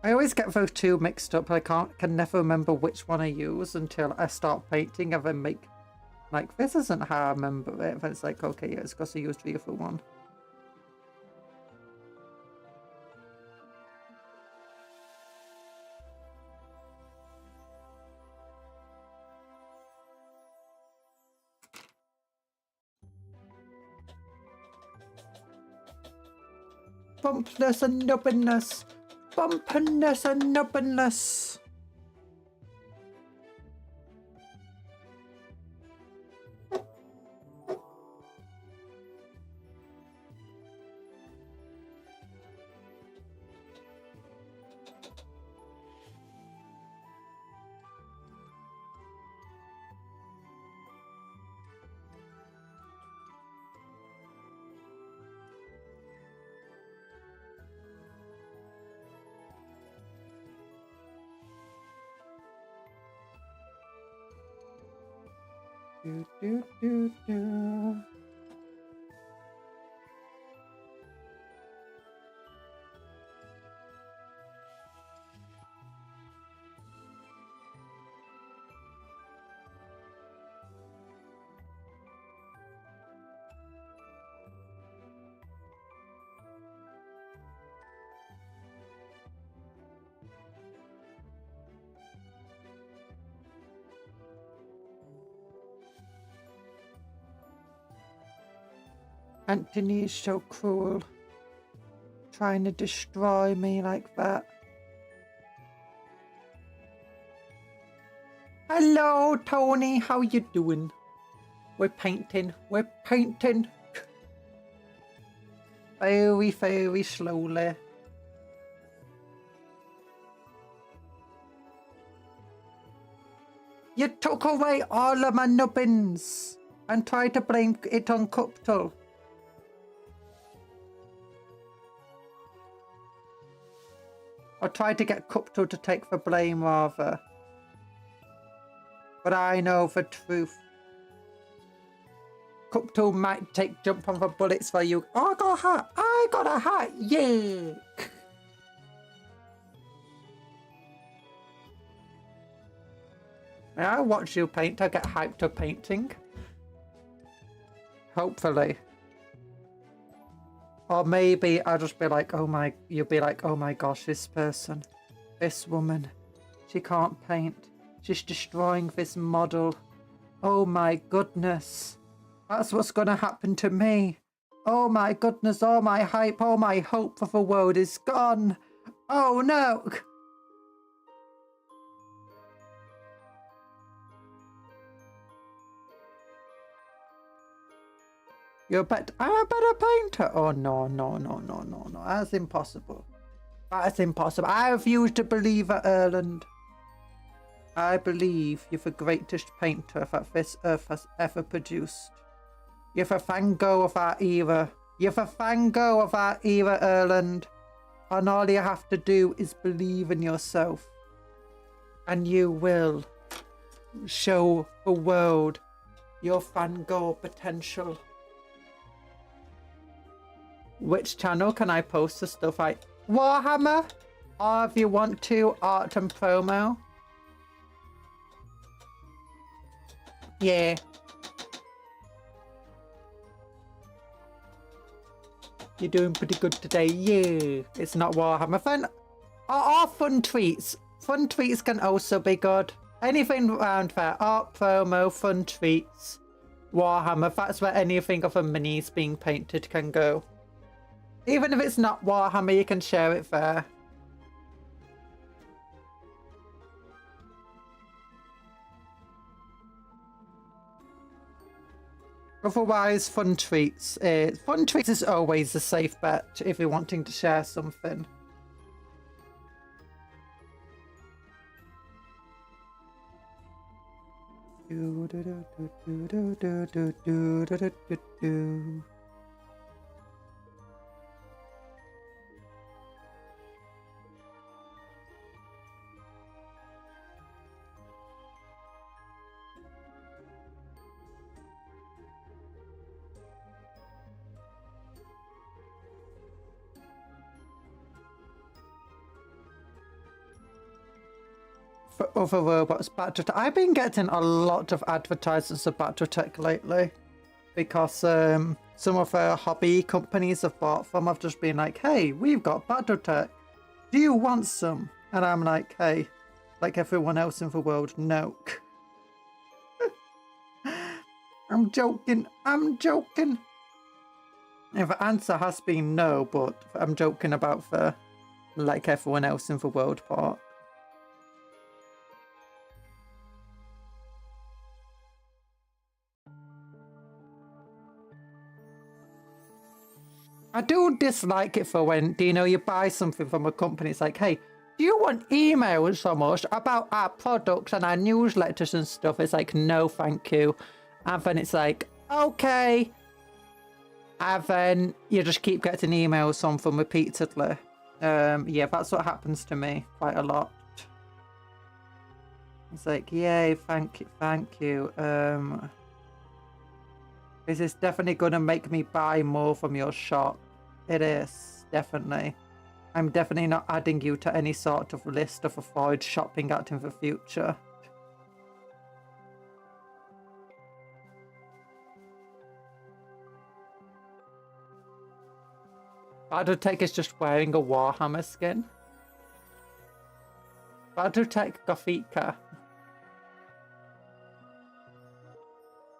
I always get those two mixed up. I can never remember which one I use until I start painting and then make... Like, this isn't how I remember it. But it's like, okay, yeah, it's because I used the other one. Bumpness and nubbiness. Bumpiness and nubbiness. Do, do, do, do. Anthony is so cruel. Trying to destroy me like that. Hello, Tony. How you doing? We're painting. We're painting. Very, very slowly. You took away all of my nubbins and tried to blame it on Cuptle. Or tried to get Cuptle to take the blame, rather. But I know the truth. Cuptle might jump on the bullets for you. Oh, I got a hat! I got a hat! Yeah! I watch you paint. I get hyped up painting. Hopefully. Or maybe I'll just be like, oh my, you'll be like, oh my gosh, this person, this woman, she can't paint. She's destroying this model. Oh my goodness. That's what's going to happen to me. Oh my goodness, all my hype, all my hope for the world is gone. Oh no. I'm a better painter. Oh, no, no, no, no, no, no. That's impossible. That's impossible. I refuse to believe it, Erland. I believe you're the greatest painter that this earth has ever produced. You're the Van Gogh of our era. You're the Van Gogh of our era, Erland. And all you have to do is believe in yourself. And you will show the world your Van Gogh potential. Which channel can I post the stuff like Warhammer? Or if you want to, art and promo. Yeah. You're doing pretty good today. Yeah. It's not Warhammer. Fun. Or fun tweets. Fun tweets can also be good. Anything around there. Art promo, fun tweets, Warhammer. That's where anything of a minis being painted can go. Even if it's not Warhammer, you can share it there. Otherwise, fun tweets. Fun tweets is always a safe bet if you're wanting to share something. for other robots, Battletech. I've been getting a lot of advertisements of Battletech lately because some of our hobby companies have bought from. I've just been like, hey, we've got Battletech. Do you want some? And I'm like, hey, like everyone else in the world, no. I'm joking. I'm joking. And the answer has been no, but I'm joking about the like everyone else in the world part. I do dislike it for when, you know, you buy something from a company, it's like, hey, do you want emails from us about our products and our newsletters and stuff? It's like, no, thank you. And then it's like, okay. And then you just keep getting emails from them repeatedly. Yeah, that's what happens to me quite a lot. It's like, yay, thank you, thank you. This is definitely going to make me buy more from your shop. It is, definitely. I'm definitely not adding you to any sort of list of avoid shopping at in the future. Battletech is just wearing a Warhammer skin. Battletech Gothica.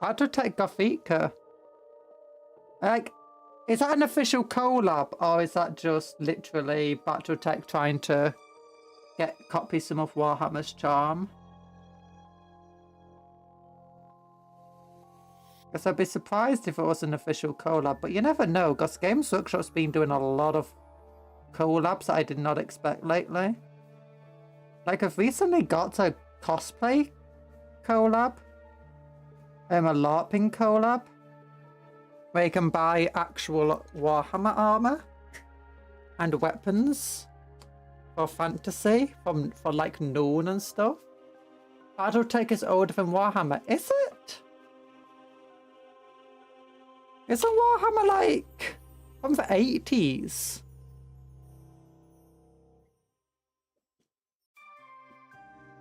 Battletech Gothica. Like, is that an official collab, or is that just literally Battletech trying to copy some of Warhammer's charm? Because I'd be surprised if it was an official collab, but you never know, because Games Workshop's been doing a lot of collabs that I did not expect lately. Like, I've recently got a cosplay collab, a LARPing collab, where you can buy actual Warhammer armor and weapons for fantasy, for like Noon and stuff. Battletech is older than Warhammer, is it? Isn't Warhammer like from the 80s?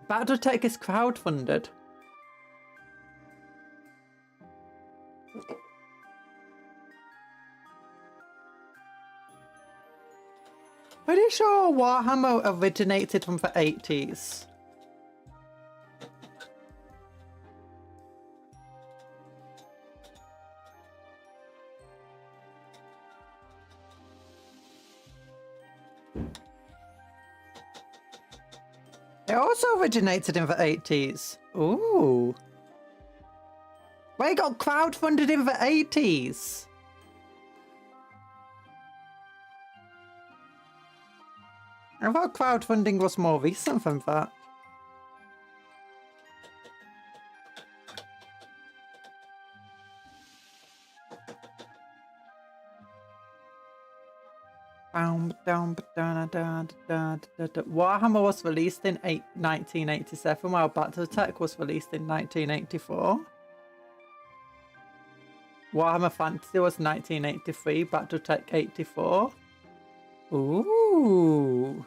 Battletech is crowdfunded. Pretty sure Warhammer originated from the 80s. It also originated in the 80s. Ooh. Well, it got crowdfunded in the 80s. I thought crowdfunding was more recent than that. Warhammer was released in 1987, while Battletech was released in 1984. Warhammer Fantasy was 1983, Battletech 84. Ooh.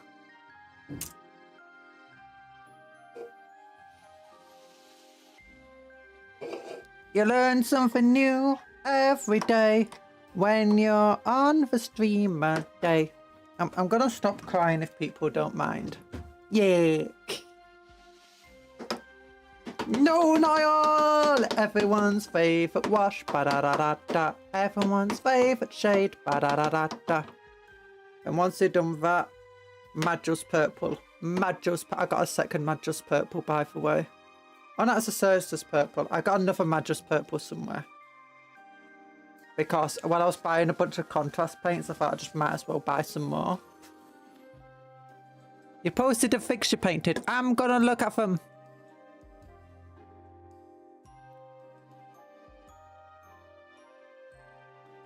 You learn something new every day when you're on the streamer day. I'm gonna stop crying if people don't mind. Yeah. No, Niall! Everyone's favourite wash. Ba-da-da-da-da. Everyone's favourite shade. Ba-da-da-da-da. And once they've done that, Madras Purple. I got a second Madras Purple, by the way. Oh, no, it's a Thursday's Purple. I got another Madras Purple somewhere. Because while I was buying a bunch of contrast paints, I thought I just might as well buy some more. You posted a fixture painted. I'm gonna look at them.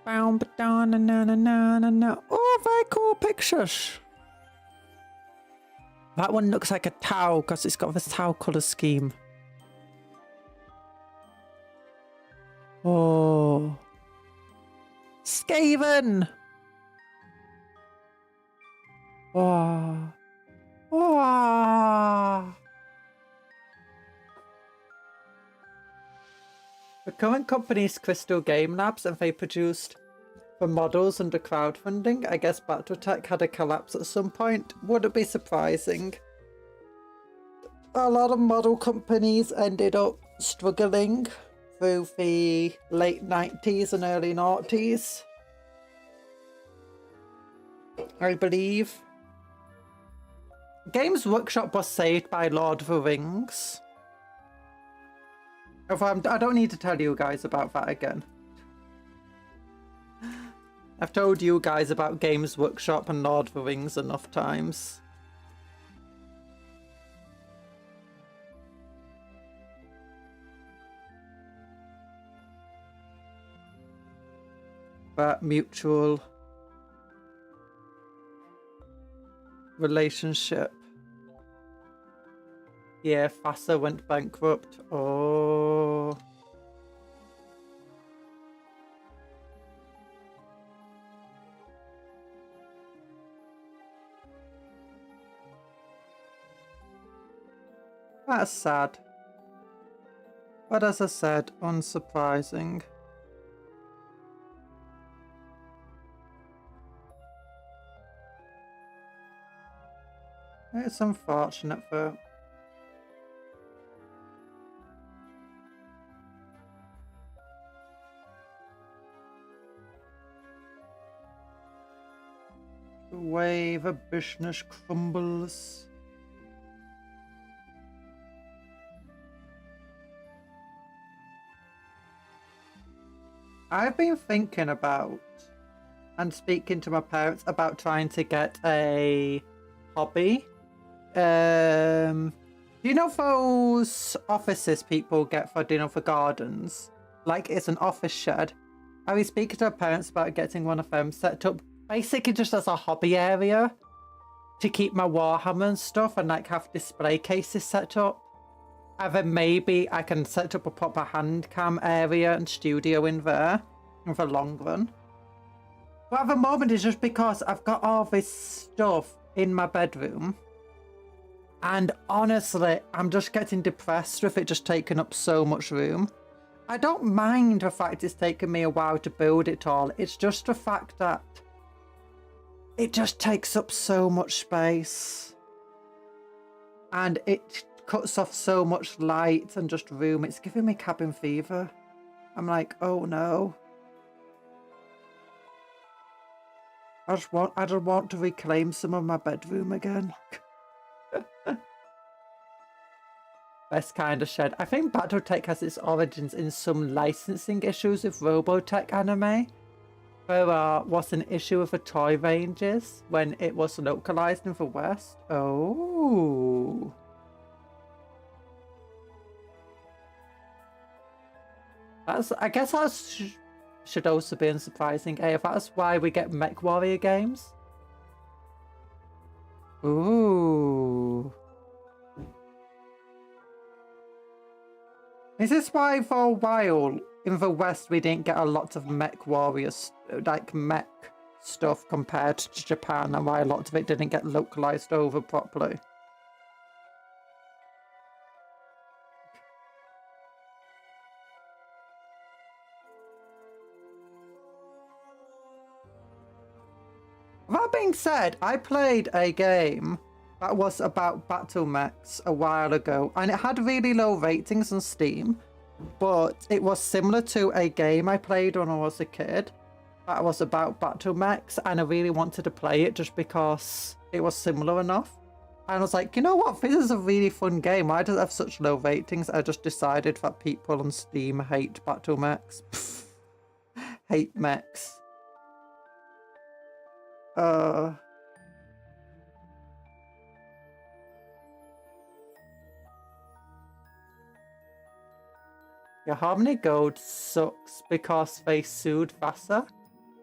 Oh, very cool pictures. That one looks like a towel because it's got this towel colour scheme. Oh. Skaven! Wow. Wow. current company is Crystal Game Labs, and they produced for models under crowdfunding. I guess Battletech had a collapse at some point. Wouldn't be surprising. A lot of model companies ended up struggling through the late 90s and early noughties, I believe. Games Workshop was saved by Lord of the Rings. I don't need to tell you guys about that again. I've told you guys about Games Workshop and Lord of the Rings enough times. That mutual relationship. Yeah, FASA went bankrupt. Oh. That's sad. But as I said, unsurprising. It's unfortunate though. The way the business crumbles. I've been thinking about and speaking to my parents about trying to get a hobby. Do you know those offices people get for dinner for gardens? Like it's an office shed. I was speaking to my parents about getting one of them set up basically just as a hobby area to keep my Warhammer and stuff, and like have display cases set up. And then maybe I can set up a proper Handcam area and studio in there in the long run. But at the moment it's just because I've got all this stuff in my bedroom. And honestly, I'm just getting depressed with it just taking up so much room. I don't mind the fact it's taken me a while to build it all. It's just the fact that it just takes up so much space. And it cuts off so much light and just room. It's giving me cabin fever. I'm like, oh no. I just want to reclaim some of my bedroom again. Best kind of shed. I think Battletech has its origins in some licensing issues with Robotech anime. There was an issue with the toy ranges when it was localized in the West. Oh. I guess that should also be unsurprising. If that's why we get Mech Warrior games. Ooh. Is this why for a while in the West we didn't get a lot of Mech Warriors, like mech stuff compared to Japan, and why a lot of it didn't get localized over properly? That being said, I played a game that was about battle mechs a while ago, and it had really low ratings on Steam, but it was similar to a game I played when I was a kid that was about battle mechs, and I really wanted to play it just because it was similar enough. And I was like, you know what, this is a really fun game. Why does it have such low ratings? I just decided that people on Steam hate battle mechs. Hate mechs. Yeah, Harmony Gold sucks because they sued Vasa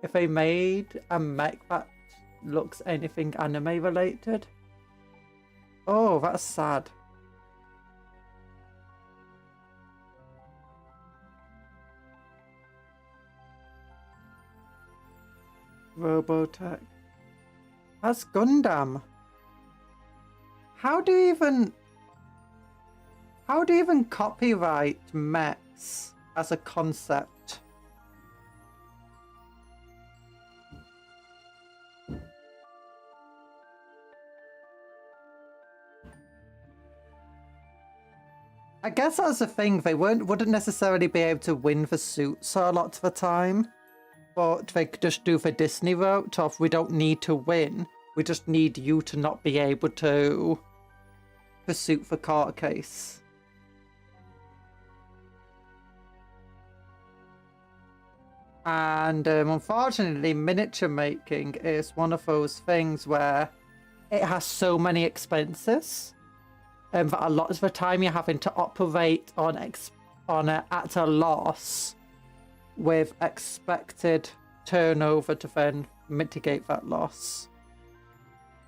if they made a mech that looks anything anime related. Oh, that's sad. Robotech. That's Gundam. How do you even copyright mechs as a concept. I guess that's the thing, they wouldn't necessarily be able to win the suits a lot of the time, but they could just do the Disney route of we don't need to win, we just need you to not be able to pursuit the court case. And unfortunately, miniature making is one of those things where it has so many expenses. That a lot of the time you're having to operate at a loss with expected turnover to then mitigate that loss.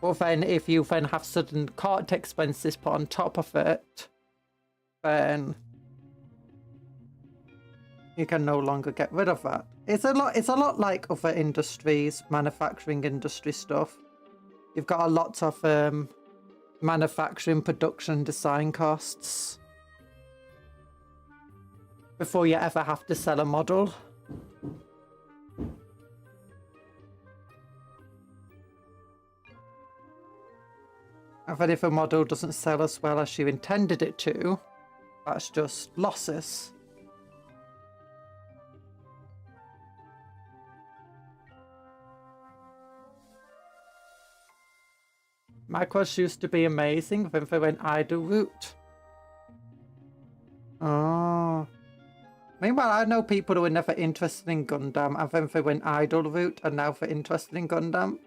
But then if you then have sudden court expenses put on top of it, then you can no longer get rid of that. It's a lot like other industries, manufacturing industry stuff. You've got a lot of manufacturing, production, design costs before you ever have to sell a model. And then if a model doesn't sell as well as you intended it to, that's just losses. Macros used to be amazing, then they went idle route. Oh. Meanwhile, I know people who were never interested in Gundam, and then they went idle route, and now they're interested in Gundam.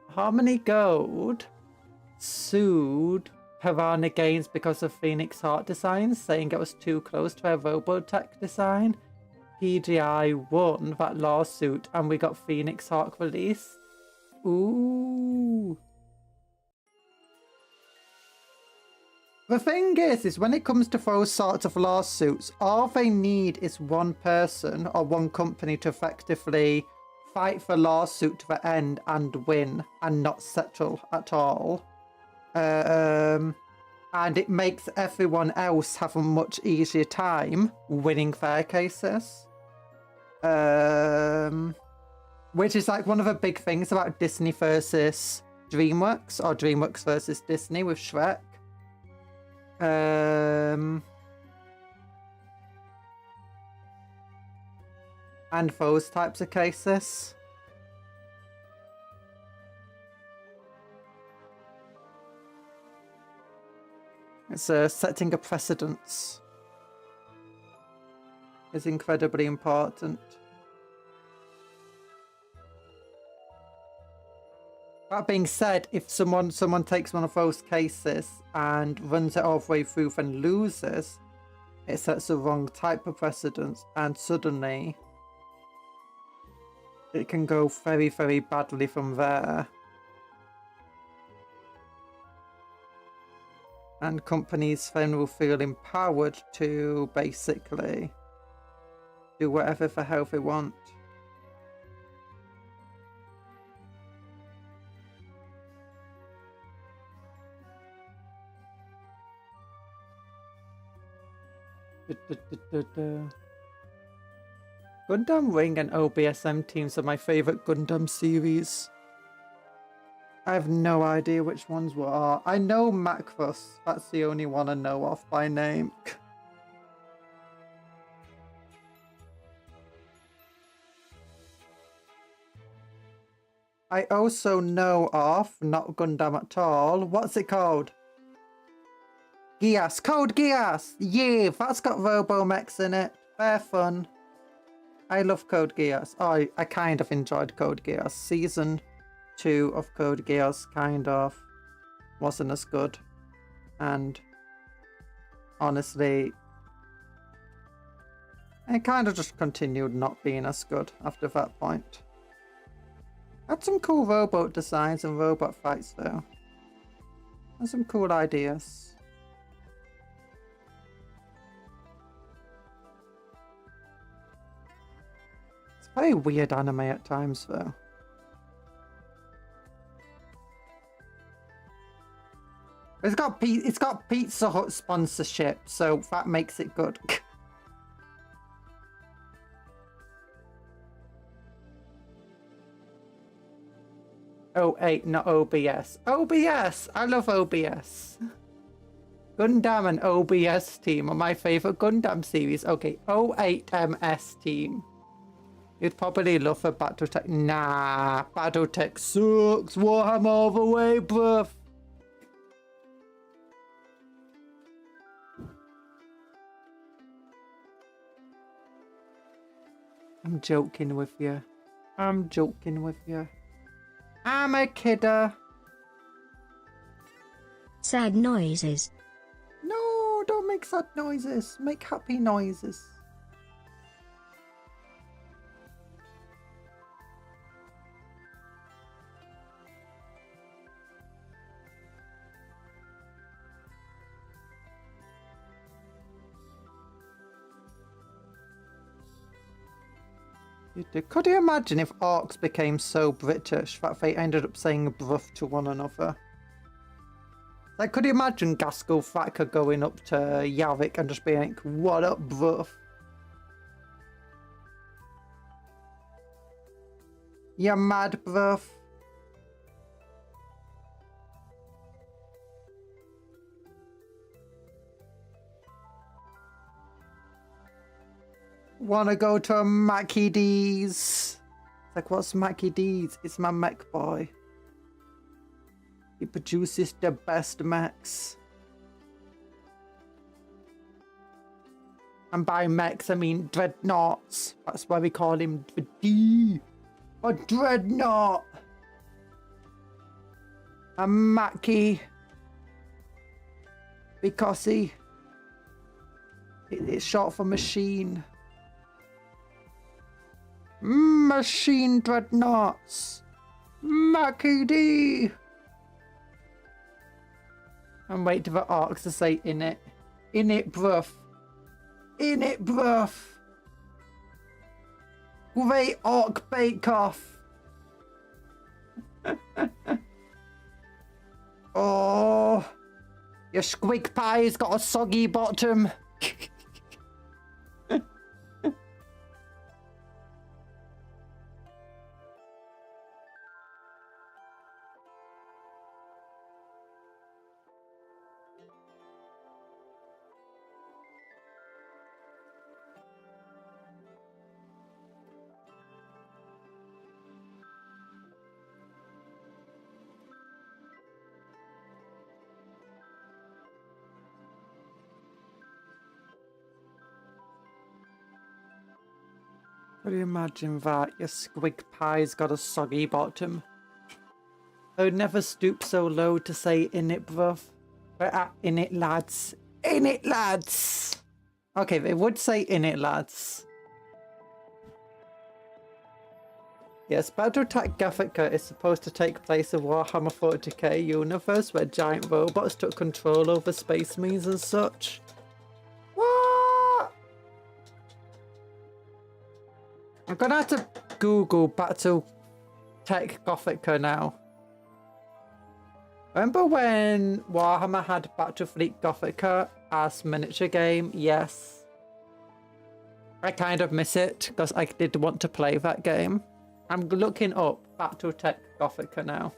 Harmony Gold sued Piranha Games because of Phoenix Heart designs, saying it was too close to their Robotech design. PGI won that lawsuit and we got Phoenix Heart released. Ooh. The thing is when it comes to those sorts of lawsuits, all they need is one person or one company to effectively fight the lawsuit to the end and win and not settle at all. And it makes everyone else have a much easier time winning their cases. Which is like one of the big things about Disney versus DreamWorks, or DreamWorks versus Disney with Shrek. And those types of cases. It's setting a precedence is incredibly important. That being said, if someone takes one of those cases and runs it all the way through and loses, it sets the wrong type of precedence, and suddenly it can go very, very badly from there. And companies then will feel empowered to basically do whatever the hell they want. Gundam Wing and OBSM teams are my favourite Gundam series. I have no idea which ones what are. I know Macross. That's the only one I know of by name. I also know of, not Gundam at all, what's it called? Geass. Code Geass! Yeah, that's got Robomechs in it. They're fun. I love Code Geass. Oh, I kind of enjoyed Code Geass. Season 2 of Code Geass kind of wasn't as good, and honestly it kind of just continued not being as good after that point. Had some cool robot designs and robot fights though, and some cool ideas. It's Very weird anime at times, though. It's got Pizza Hut sponsorship, so that makes it good. Oh, not OBS. OBS! I love OBS. Gundam and OBS team are my favorite Gundam series. Okay, 08MS team. You'd probably love a Battletech. Nah, Battletech sucks. Warhammer all the way, bruv. I'm joking with you. I'm joking with you. I'm a kidder. Sad noises. No, don't make sad noises. Make happy noises. Could you imagine if orcs became so British that they ended up saying bruv to one another? Like, could you imagine Gaskell Thacker going up to Yavik and just being like, what up, bruv? You mad, bruv? Wanna go to Mackie D's? It's like, what's Mackie D's? It's my mech boy. He produces the best mechs. And by mechs, I mean dreadnoughts. That's why we call him the D. A dreadnought. A Mackie. Because it's short for machine. Machine dreadnoughts. Mackie D. And wait for the orcs to say in it. In it, bruv. In it, bruv. Great orc bake-off. Oh. Your squig pie's got a soggy bottom. Could you imagine that? Your squig pie's got a soggy bottom. I would never stoop so low to say in it, bruv. We're at in it, lads. In it, lads! Okay, they would say in it, lads. Yes, Battletech Gothica is supposed to take place in Warhammer 40k universe where giant robots took control over space marines and such. What? I'm gonna have to Google Battletech Gothica now. Remember when Warhammer had Battlefleet Gothica as miniature game? Yes. I kind of miss it because I did want to play that game. I'm looking up Battletech Gothica now.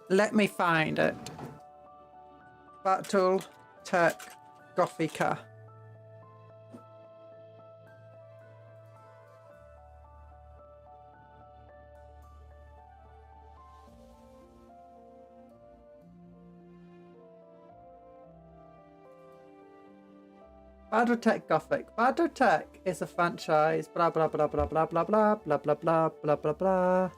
Let me find it. Battletech Gothica. Battletech Gothic. Battletech is a franchise. Blah blah blah blah blah blah blah blah blah blah blah blah blah.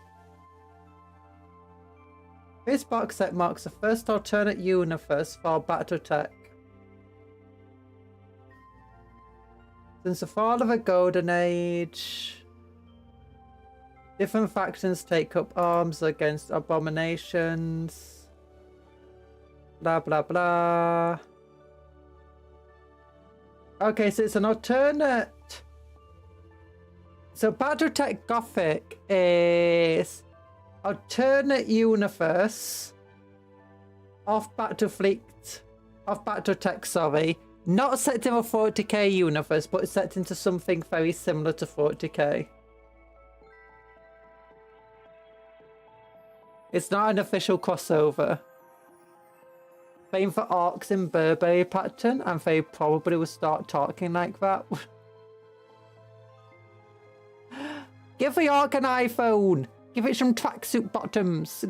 This box set marks the first alternate universe for Battletech. Since the fall of the Golden Age, different factions take up arms against abominations. Blah blah blah. Okay, so it's an alternate So Battletech Gothic is alternate universe of Battletech, sorry. Not set in a 40k universe, but set into something very similar to 40k. It's not an official crossover. Same for orcs in Burberry pattern, and they probably will start talking like that. Give the orc an iPhone! Give it some tracksuit bottoms!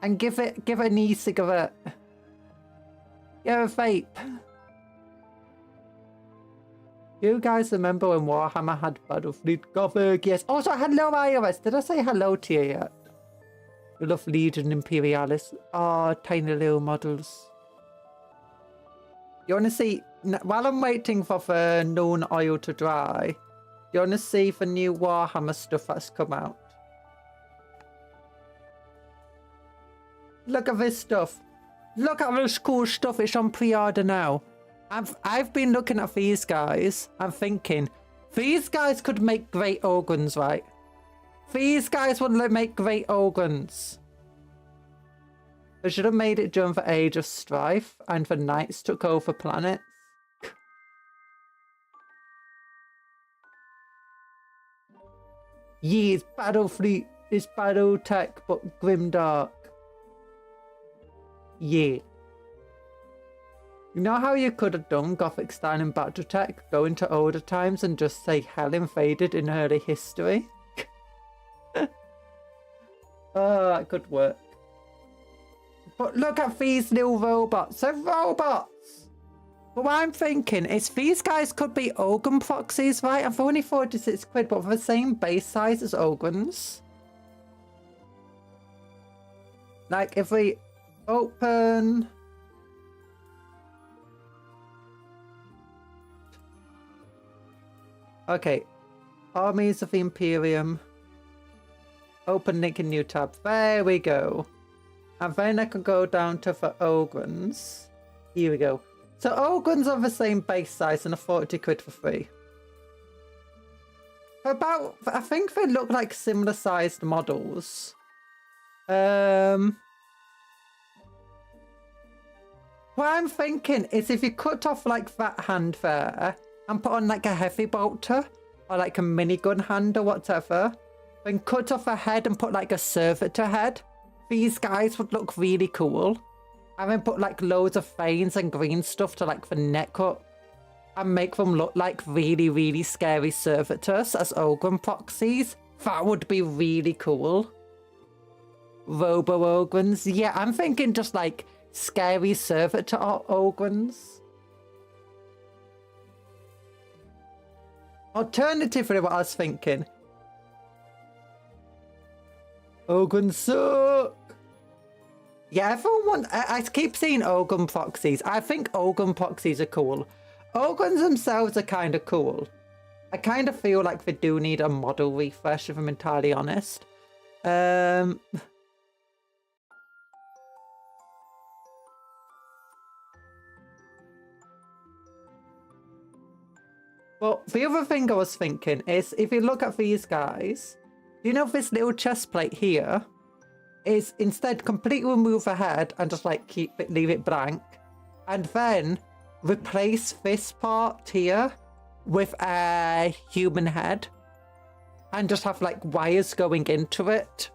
And give it an e-cigarette. Give it a vape. You guys remember when Warhammer had Battlefleet Gothic? Yes. Also, hello iOS. Did I say hello to you yet? You love Legion Imperialis. Oh, tiny little models. You want to see, while I'm waiting for the known oil to dry, you want to see the new Warhammer stuff that's come out? Look at this stuff. Look at this cool stuff. It's on pre-order now. I've been looking at these guys and thinking, these guys could make great organs, right? These guys would make great organs. They should have made it during the Age of Strife and the Knights took over planets. Yeet, Battlefleet is Battletech, but grimdark. Yeah. You know how you could have done Gothic style in Battletech, go into older times and just say hell invaded in early history? Oh, that could work. But look at these little robots. They're robots! But what I'm thinking is these guys could be organ proxies, right? I've only 46 quid, but for the same base size as organs. Like if we open... Okay, Armies of the Imperium. Open link in new tab. There we go. And then I can go down to the organs. Here we go. So organs are the same base size and are 40 quid for free. About, I think they look like similar sized models. What I'm thinking is if you cut off like that hand there and put on like a heavy bolter or like a minigun hand or whatever, then cut off a head and put like a servitor head, these guys would look really cool. And then put like loads of veins and green stuff to like the neck up and make them look like really, really scary servitors as organ proxies. That would be really cool. Robo-organs. Yeah, I'm thinking just like scary servitor organs. Alternatively, what I was thinking. Organs suck. Yeah, everyone wants... I keep seeing organ proxies. I think organ proxies are cool. Organs themselves are kind of cool. I kind of feel like they do need a model refresh, if I'm entirely honest. Well, the other thing I was thinking is, if you look at these guys, you know this little chest plate here is instead completely remove the head and just like leave it blank, and then replace this part here with a human head and just have like wires going into it.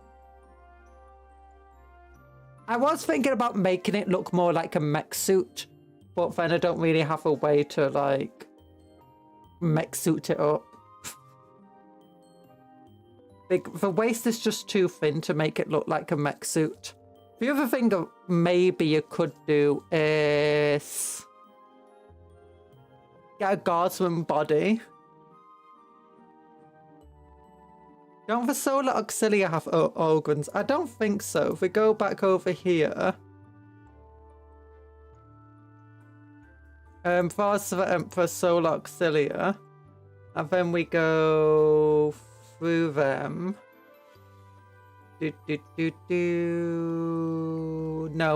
I was thinking about making it look more like a mech suit, but then I don't really have a way to like mech suit it up. Like, the waist is just too thin to make it look like a mech suit. The other thing that maybe you could do is get a guardsman body. Don't the Solar Auxilia have organs? I don't think so. If we go back over here. Fast for the Emperor Solar Auxilia. And then we go through them. No,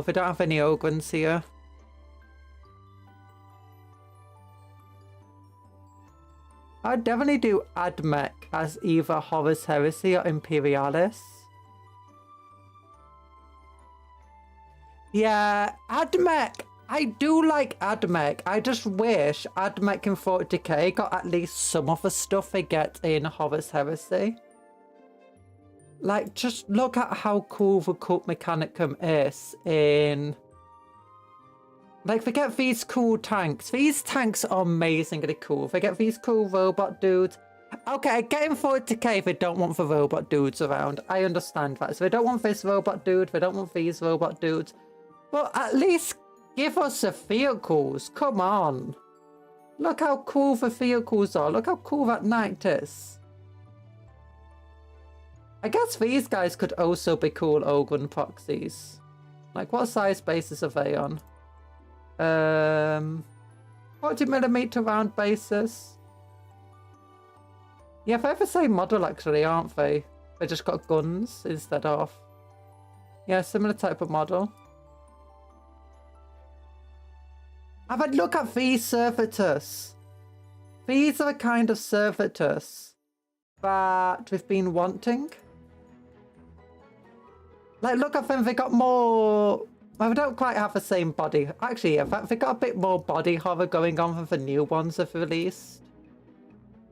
they don't have any organs here. I'd definitely do Admech as either Horus Heresy or Imperialis. Yeah, Admech. I do like Admech. I just wish Admech in 40k got at least some of the stuff they get in Horus Heresy. Like, just look at how cool the Cult Mechanicum is in... Like, they get these cool tanks. These tanks are amazingly cool. They get these cool robot dudes. Okay, getting 40k, they don't want the robot dudes around. I understand that. So they don't want this robot dude. They don't want these robot dudes. But at least give us the vehicles. Come on. Look how cool the vehicles are. Look how cool that knight is. I guess these guys could also be cool Ogun proxies. Like, what size bases are they on? 40mm round bases. Yeah, they're the same model actually, aren't they? They just got guns instead of... Yeah, similar type of model. But look at these servitors. These are the kind of servitors that we've been wanting. Like, look at them, they got more... Well, they don't quite have the same body. Actually, in fact, they got a bit more body horror going on than the new ones they've released.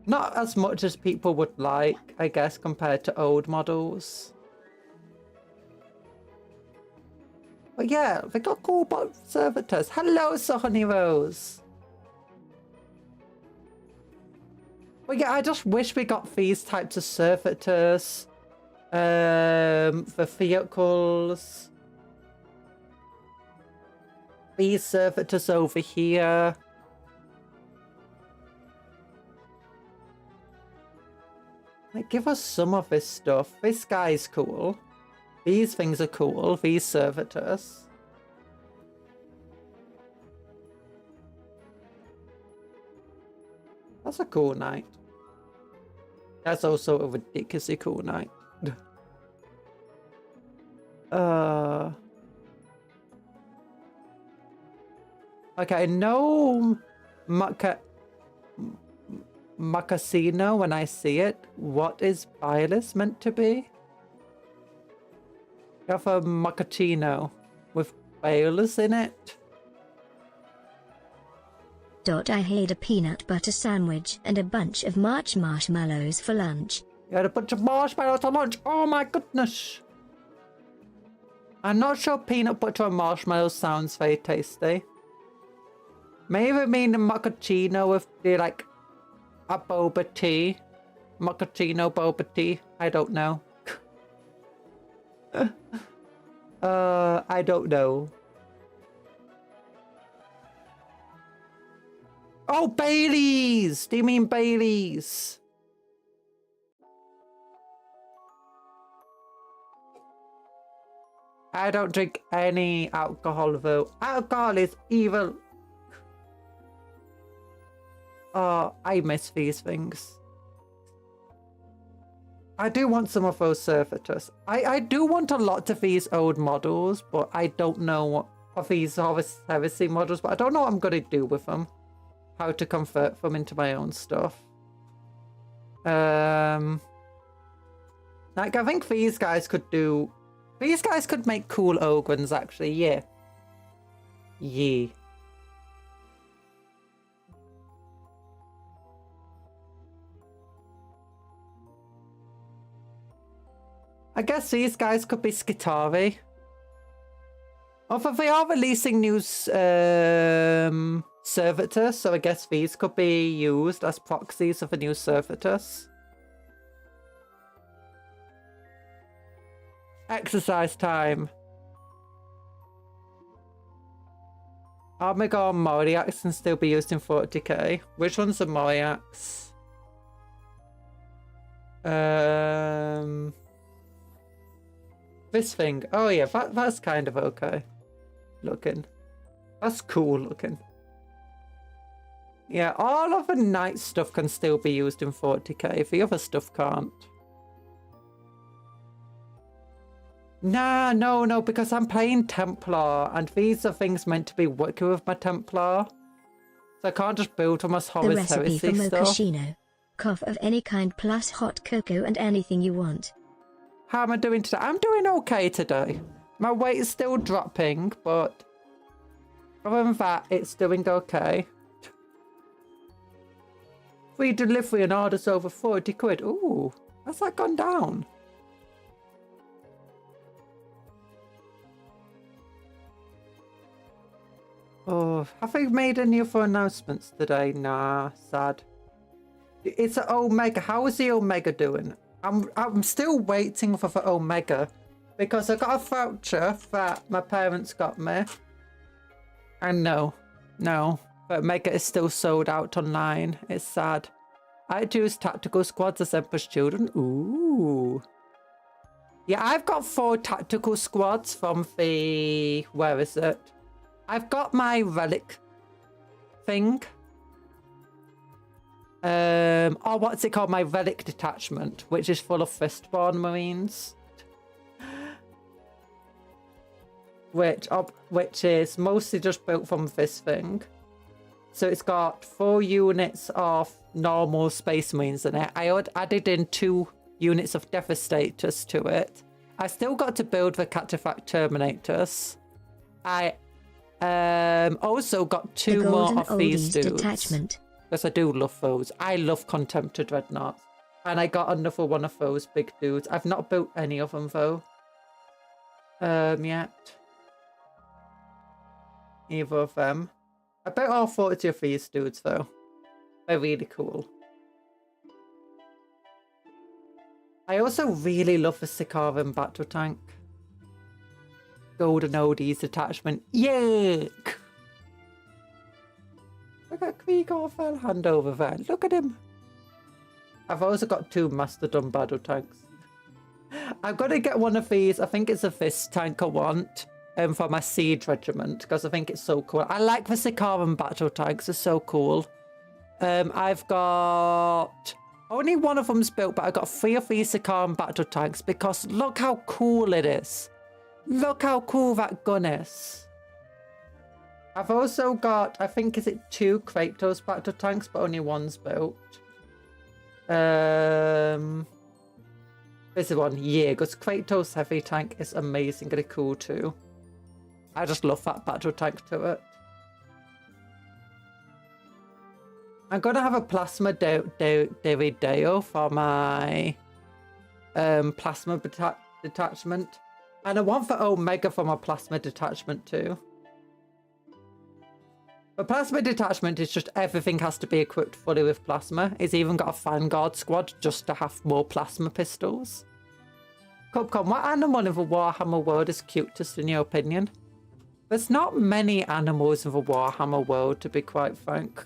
Not as much as people would like, I guess, compared to old models. But yeah, they got cool servitors. Hello, Honey Rose. But yeah, I just wish we got these types of servitors. The vehicles. These servitors over here. Like, give us some of this stuff. This guy's cool. These things are cool. These servitors. That's a cool knight. That's also a ridiculously cool knight. Okay, no Macasino when I see it. What is Bylus meant to be? You have a Macachino with Bylus in it. I had a peanut butter sandwich and a bunch of marshmallows for lunch. You had a bunch of marshmallows for lunch. Oh my goodness. I'm not sure peanut butter and marshmallows sounds very tasty. Maybe mean a macchiato with the, like, a boba tea. Macchiato boba tea. I don't know. I don't know. Oh, Baileys! Do you mean Baileys? I don't drink any alcohol though. Alcohol is evil. Oh, I miss these things. I do want some of those servitors. I do want a lot of these old models, but I don't know what of these Heresy models, but I don't know what I'm going to do with them. How to convert them into my own stuff. Like, I think these guys could do... These guys could make cool Ogres, actually, yeah. Yeah. I guess these guys could be Skitarii. Although they are releasing new servitors, so I guess these could be used as proxies of the new servitors. Exercise time. Omega Moriax can still be used in 40k. Which one's the Moriax? This thing. Oh yeah, that's kind of okay looking. That's cool looking. Yeah, all of the knight stuff can still be used in 40k. The other stuff can't. Nah, no, because I'm playing Templar, and these are things meant to be working with my Templar. So I can't just build them as Horus Heresy stuff. The recipe for Mochaccino. cough of any kind plus hot cocoa and anything you want. How am I doing today? I'm doing okay today. My weight is still dropping, but other than that, it's doing okay. Free delivery and orders over 40 quid. Ooh, has that gone down? Oh, have they made any other announcements today? Nah, sad. It's an Omega. How is the Omega doing? I'm still waiting for the Omega because I got a voucher that my parents got me. And no, the Omega is still sold out online. It's sad. I choose tactical squads as Emperor's Children. Ooh. Yeah, I've got 4 tactical squads from the... Where is it? I've got my relic thing. Oh, what's it called? My relic detachment, which is full of Fistborn Marines. Which is mostly just built from this thing. So it's got 4 units of normal Space Marines in it. I added in 2 units of Devastators to it. I still got to build the Catifact Terminators. I also got 2 more of these dudes. Detachment. Because I do love those. I love Contempted Dreadnoughts. And I got another one of those big dudes. I've not built any of them though. Yet. Either of them. I built all 40 of these dudes though. They're really cool. I also really love the Sikaran battle tank. Golden Oldies attachment. Yuck! Look at Kriegor Fellhand over there. Look at him. I've also got 2 Mastodon battle tanks. I've got to get one of these. I think it's a Fist tank I want. For my Siege Regiment. Because I think it's so cool. I like the Sikaran battle tanks. They're so cool. I've got... Only one of them's built, but I got 3 of these Sikaran battle tanks. Because look how cool it is. Look how cool that gun is. I've also got, I think, is it 2 Kratos battle tanks, but only one's built. This is one, yeah, because Kratos heavy tank is amazingly cool too. I just love that battle tank to it. I'm gonna have a plasma Derideo for my plasma detachment. And I want the Omega for my plasma detachment too. The plasma detachment is just everything has to be equipped fully with plasma. It's even got a Vanguard squad just to have more plasma pistols. Cupcake, what animal in the Warhammer world is cutest in your opinion? There's not many animals in the Warhammer world, to be quite frank.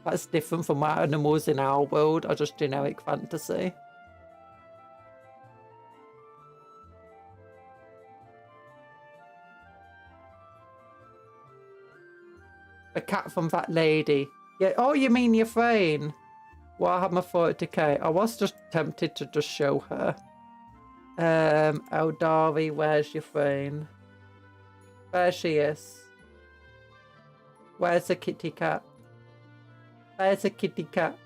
That's different from what animals in our world are just generic fantasy. A cat from that lady. Yeah. Oh, you mean your Frane? Warhammer 40k. I was just tempted to just show her. Eldari, where's your Frane? There she is. Where's the kitty cat? There's a kitty cat.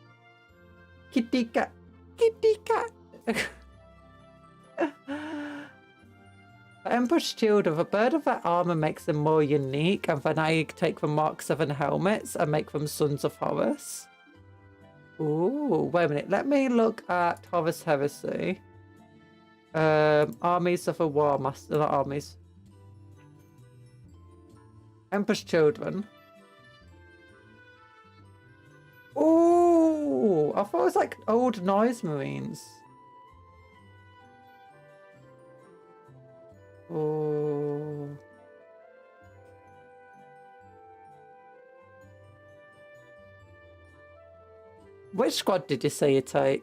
Kitty cat. Kitty cat. Emperor's Children, the bird of that armor makes them more unique, and then I take the Mark 7 helmets and make them Sons of Horus. Ooh, wait a minute. Let me look at Horus Heresy. Armies of a War Master, not armies. Emperor's Children. Ooh, I thought it was like old Noise Marines. Oh. Which squad did you say you take?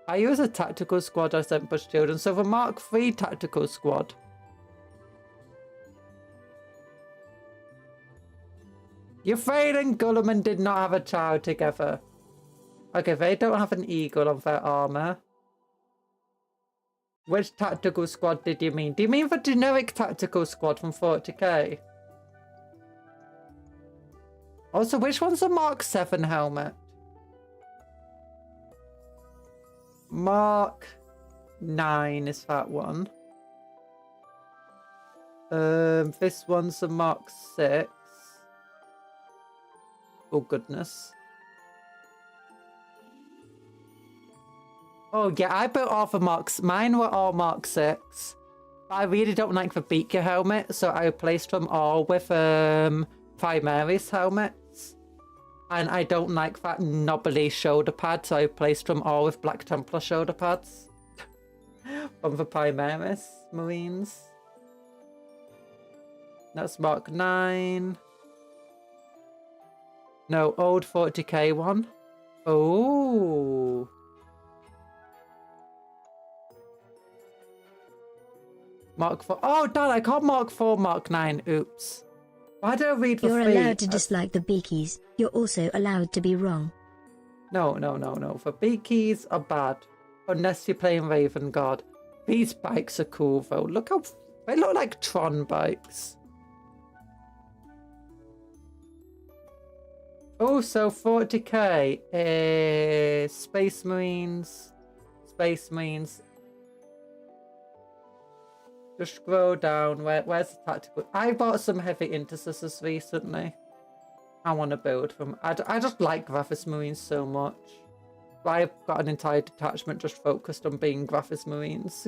I use a tactical squad as Emperor's Children, so the Mark III tactical squad. Euphraid and Gulliman did not have a child together. Okay, they don't have an eagle on their armor. Which tactical squad did you mean? Do you mean the generic tactical squad from 40k? Also, which one's a Mark 7 helmet? Mark 9 is that one. This one's a Mark 6. Oh, goodness. Oh, yeah, I built all the Marks. Mine were all Mark 6. But I really don't like the beaker helmet, so I replaced them all with Primaris helmets. And I don't like that knobbly shoulder pad, so I replaced them all with Black Templar shoulder pads. From the Primaris Marines. That's Mark 9. No, old 40k one. Oh. Mark 4. Oh, Dad, I called Mark 4 Mark 9. Oops. Why did I read the You're three? allowed to dislike the beakies. You're also allowed to be wrong. No. The beakies are bad. Unless you're playing Raven God. These bikes are cool, though. Look how... They look like Tron bikes. Also, 40k is Space Marines. Just scroll down. Where's the tactical? I bought some heavy intercessors recently. I want to build them. I just like Graphis Marines so much. I've got an entire detachment just focused on being Graphis Marines.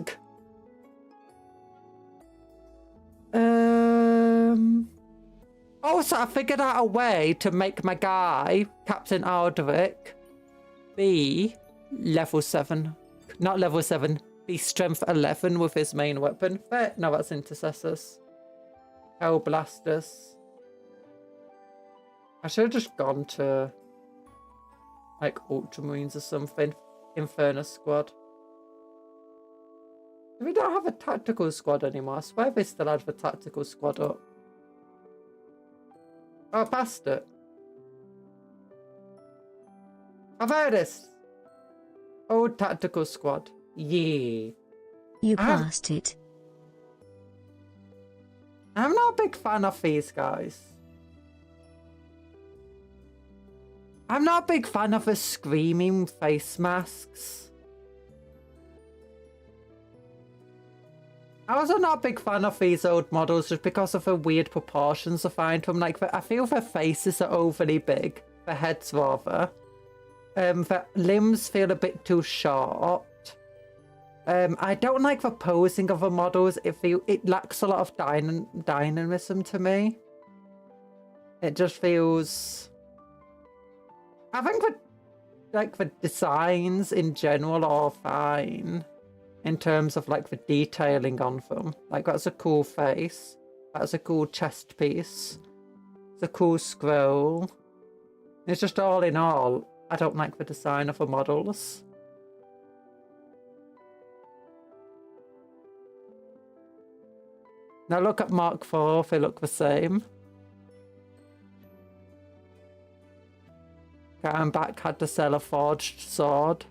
Also, I figured out a way to make my guy, Captain Aldrich, be level 7. Not level 7. Be strength 11 with his main weapon. But no, that's intercessors. Hell blasters. I should have just gone to like Ultramarines or something. Inferno squad. We don't have a tactical squad anymore. I swear they still had the tactical squad up. Oh, I passed it. I've heard this. Old tactical squad. Yeah. You passed it. I'm not a big fan of these guys. I'm not a big fan of the screaming face masks. I also not a big fan of these old models just because of the weird proportions I find them. Like, I feel their faces are overly big. Their heads rather. Their limbs feel a bit too short. I don't like the posing of the models. It lacks a lot of dynamism to me. It just feels... I think the designs in general are fine. In terms of like the detailing on them. Like, that's a cool face. That's a cool chest piece. It's a cool scroll. It's just all in all, I don't like the design of the models. Now look at Mark 4, they look the same. Going back, had to sell a forged sword.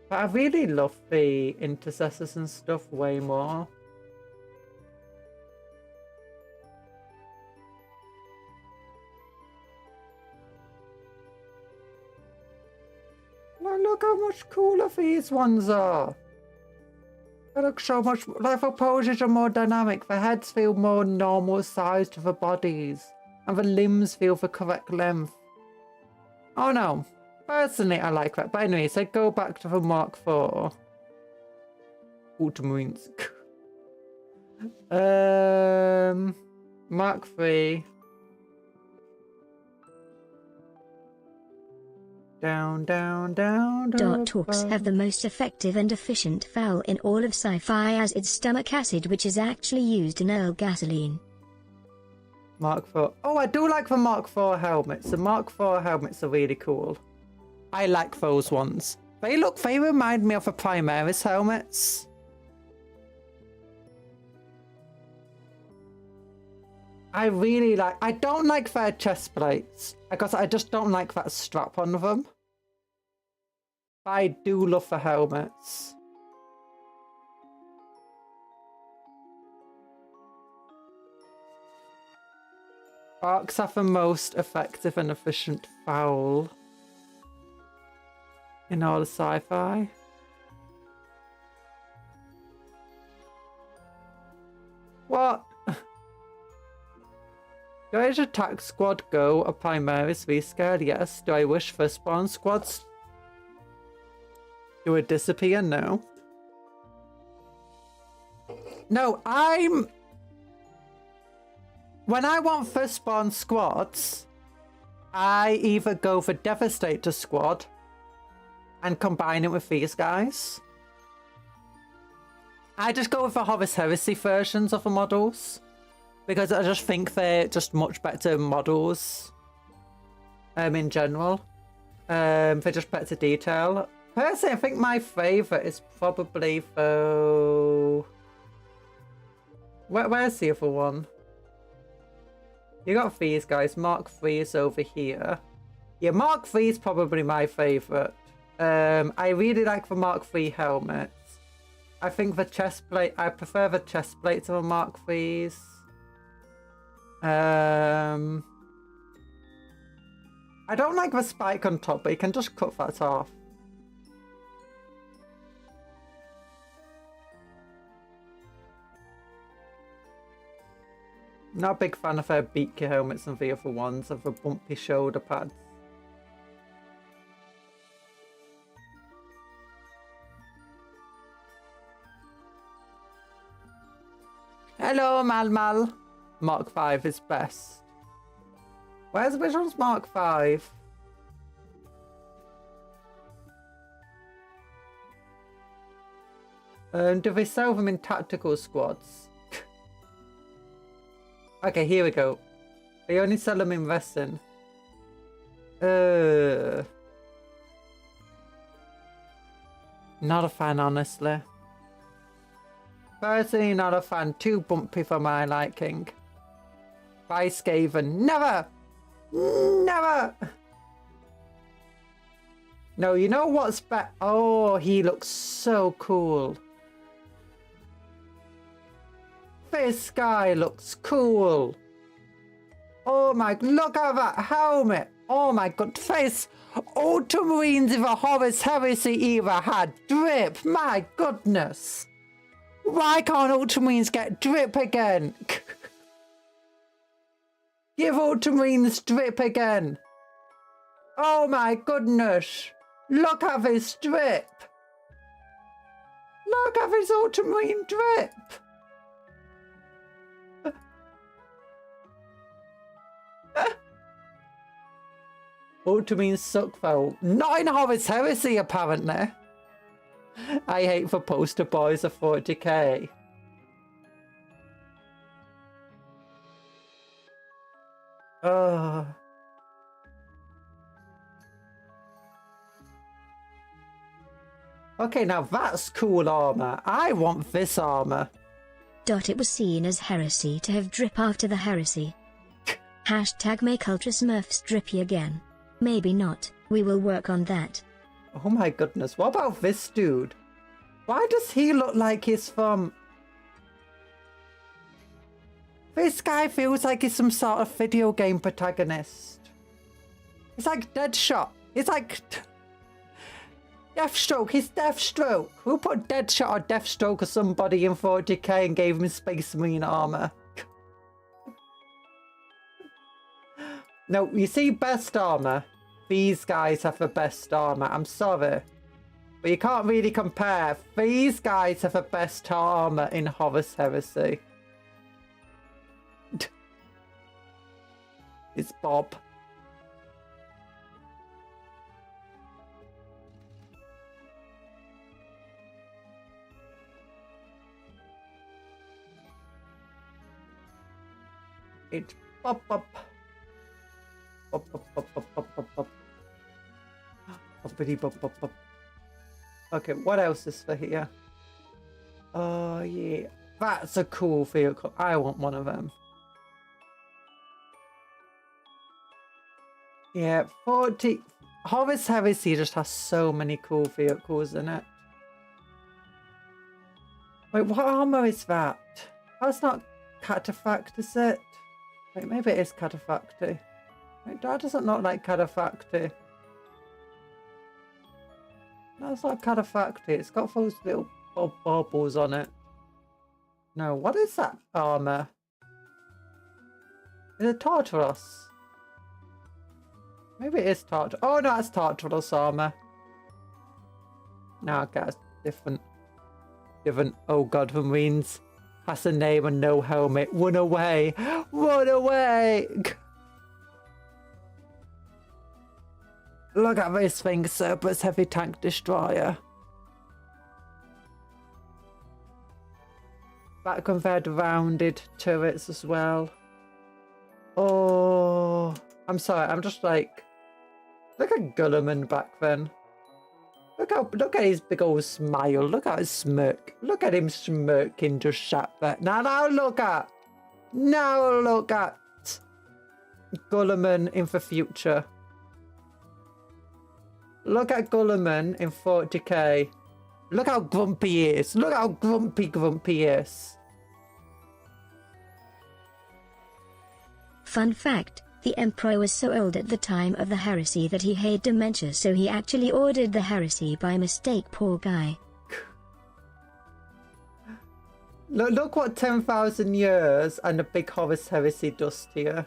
But I really love the intercessors and stuff way more. Now look how much cooler these ones are. They look so much, like the poses are more dynamic, the heads feel more normal size to the bodies, and the limbs feel the correct length. Oh no. Personally, I like that. But anyways, I go back to the Mark 4. Ultramarines. Mark 3. Down. Dart Talks have the most effective and efficient foul in all of sci-fi as its stomach acid, which is actually used in Earl gasoline. Mark 4. Oh, I do like the Mark 4 helmets. The Mark 4 helmets are really cool. I like those ones. They remind me of the Primaris helmets. I really like, I don't like their chest plates because I just don't like that strap on them. But I do love the helmets. Arcs have the most effective and efficient foul in all the sci-fi. What? Do I attack squad go or Primaris rescale? Yes. Do I wish for spawn squads? Do it disappear? No. No, when I want first spawn squads, I either go for Devastator squad and combine it with these guys. I just go with the Horus Heresy versions of the models because I just think they're just much better models in general. They're just better detail. Personally, I think my favourite is probably though... Where's the other one? You got these guys. Mark 3 is over here. Yeah, Mark 3 is probably my favourite. I really like the Mark 3 helmets. I think the chest plate... I prefer the chest plates of the Mark 3s. I don't like the spike on top, but you can just cut that off. Not a big fan of their beaky helmets and the other ones, of the bumpy shoulder pads. Hello, Mal. Mark 5 is best. Which one's Mark 5? Do they sell them in tactical squads? Okay, here we go. They only sell them in resin. Not a fan, honestly. Personally, not a fan. Too bumpy for my liking. By Skaven. Never! Never! No, you know what's better? Oh, he looks so cool. This guy looks cool. Oh my, look at that helmet. Oh my god, face. Ultramarines in the Horus Heresy era had drip. My goodness. Why can't Ultramarines get drip again? Give Ultramarines drip again. Oh my goodness. Look at this drip. Look at this Ultramarine drip. Ultramarines suck though. Not in Horus Heresy, apparently. I hate the poster boys of 40k. Oh. Okay, now that's cool armor. I want this armor. It was seen as heresy to have drip after the heresy. Hashtag make Ultra Smurfs drippy again. Maybe not. We will work on that. Oh my goodness. What about this dude? Why does he look like he's from... This guy feels like he's some sort of video game protagonist. He's like Deadshot. He's like... Deathstroke. He's Deathstroke. Who put Deadshot or Deathstroke or somebody in 40k and gave him Space Marine armor? No, you see best armor? These guys have the best armor. I'm sorry. But you can't really compare. These guys have the best armor in Horus Heresy. It's Bob. It's Bob. Okay, what else is for here? Oh yeah, that's a cool vehicle. I want one of them. Yeah, 40... Horus Heresy just has so many cool vehicles in it. Wait, what armor is that? That's not Catafact, is it? Wait, maybe it is Cataphracti. Wait, that doesn't look like Cataphracti. No, it's not Cataphracti. It's got those little baubles on it. No, what is that armor? Is it Tartarus? Maybe it is Tartarus. Oh, no, it's Tartarus armor. No, okay, it's different. Oh god, the Marines has a name and no helmet. Run away! Run away! Look at this thing, Cerberus heavy tank destroyer. That compared to rounded turrets as well. Oh, I'm sorry. I'm just like, look at Gulliman back then. Look at his big old smile. Look at his smirk. Look at him smirking just sat there. Now look at Gulliman in the future. Look at Gulliman in 40k. Look how grumpy he is. Look how grumpy he is. Fun fact, the Emperor was so old at the time of the heresy that he had dementia, so he actually ordered the heresy by mistake, poor guy. Look what 10,000 years and a big Horus heresy does to you.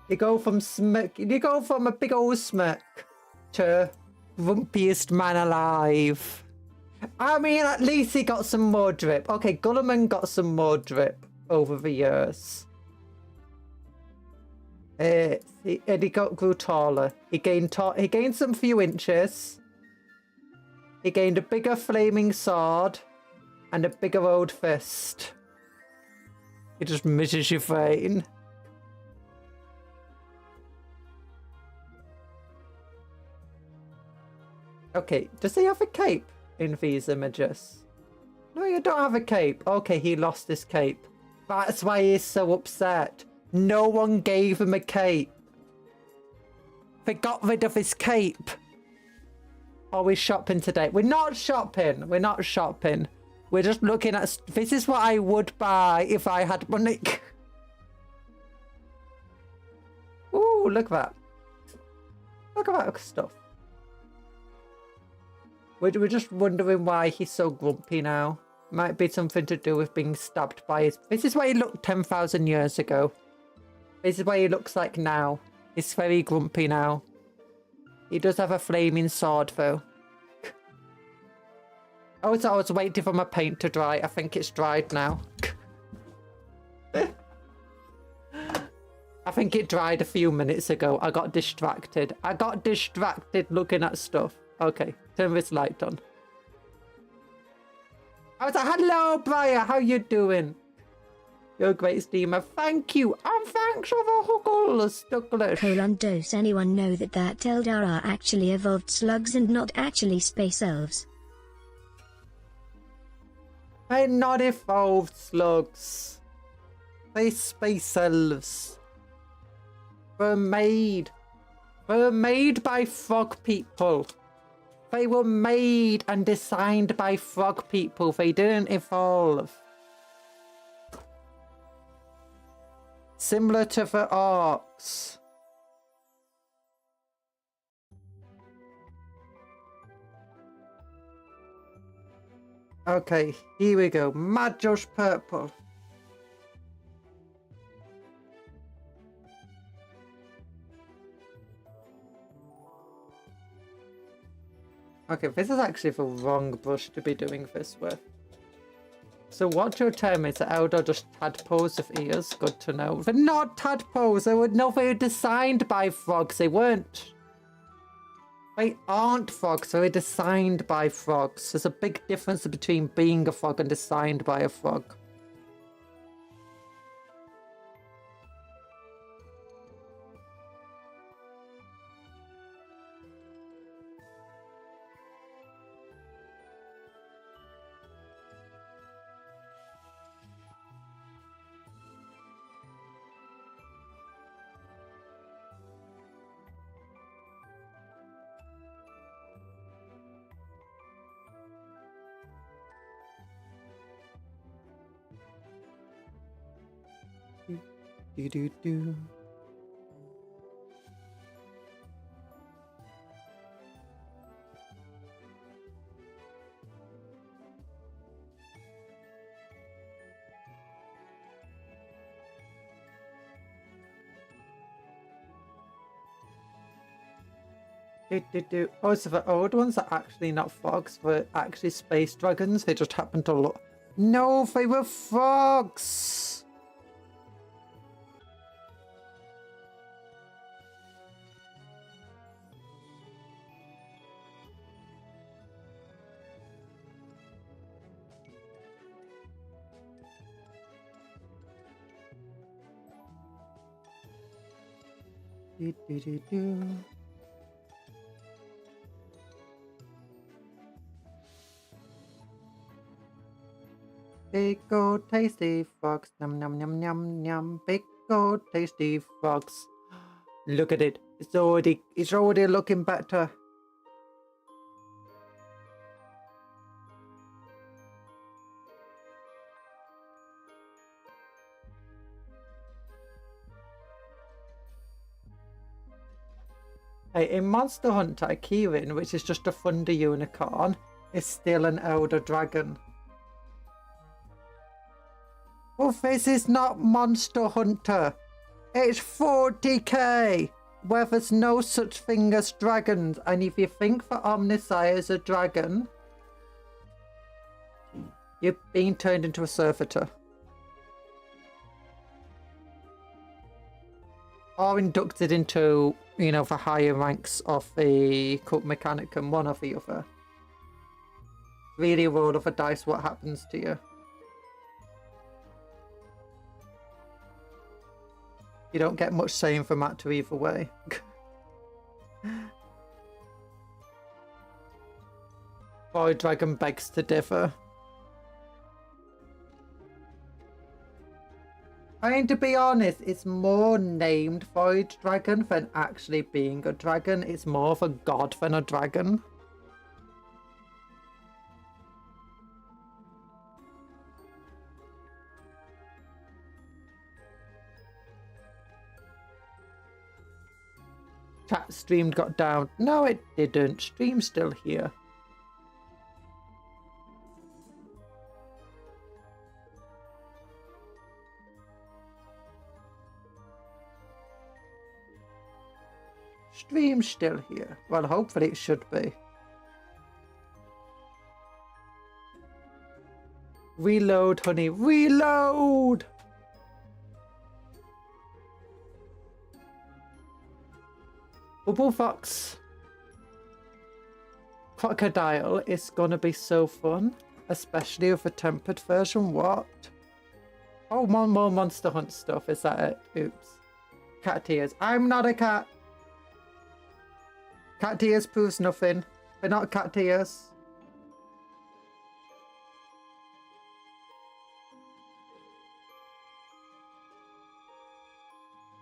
You go from a big old smirk to grumpiest man alive. I mean, at least he got some more drip. Okay, Gulliman got some more drip over the years. And he grew taller. He gained some few inches. He gained a bigger flaming sword and a bigger old fist. He just misses your brain. Okay, does he have a cape in these images? No, you don't have a cape. Okay, he lost his cape. That's why he's so upset. No one gave him a cape. They got rid of his cape. Are we shopping today? We're not shopping. We're not shopping. We're just looking at... This is what I would buy if I had money. Ooh, look at that. Look at that stuff. We're just wondering why he's so grumpy now. Might be something to do with being stabbed by his... This is what he looked 10,000 years ago. This is what he looks like now. He's very grumpy now. He does have a flaming sword, though. Oh, so I was waiting for my paint to dry. I think it's dried now. I think it dried a few minutes ago. I got distracted. Looking at stuff. Okay, turn this light on. I was like, hello, Briar. How you doing? You're a great steamer. Thank you. And thanks for the huggles, Douglas. Does anyone know that Eldar are actually evolved slugs and not actually space elves? They're not evolved slugs. They're space elves. They're made by frog people. They were made and designed by frog people. They didn't evolve. Similar to the orcs. Okay, here we go. Mad Josh Purple. Okay, this is actually the wrong brush to be doing this with. So what you're telling me is that Eldar just tadpoles with ears? Good to know. They're not tadpoles. They were designed by frogs. They weren't. They aren't frogs. They were designed by frogs. There's a big difference between being a frog and designed by a frog. Do do do. Oh, so the old ones are actually not frogs, they're actually space dragons. They just happen to look. No, they were frogs! Do do do do. Big old tasty frogs, num num num num num. Big old tasty frogs. Look at it. It's already looking better. Hey, in Monster Hunter, Kirin, which is just a thunder unicorn, is still an elder dragon. Well, this is not Monster Hunter. It's 40k, where there's no such thing as dragons. And if you think that Omniscire is a dragon, you're being turned into a servitor. Or inducted into, you know, the higher ranks of the Cult Mechanicum, one or the other. Really roll of a dice what happens to you. You don't get much saying from that to either way. Void Dragon begs to differ. I mean, to be honest, it's more named Void Dragon than actually being a dragon. It's more of a god than a dragon. Chat stream got down. No, it didn't. Stream's still here. Stream's still here. Well, hopefully it should be. Reload, honey. Reload! Bubble Fox Crocodile is gonna be so fun, especially with a tempered version. What? Oh, more Monster Hunt stuff. Is that it? Oops. Cat tears. I'm not a cat. Cat tears proves nothing. They're not cat tears.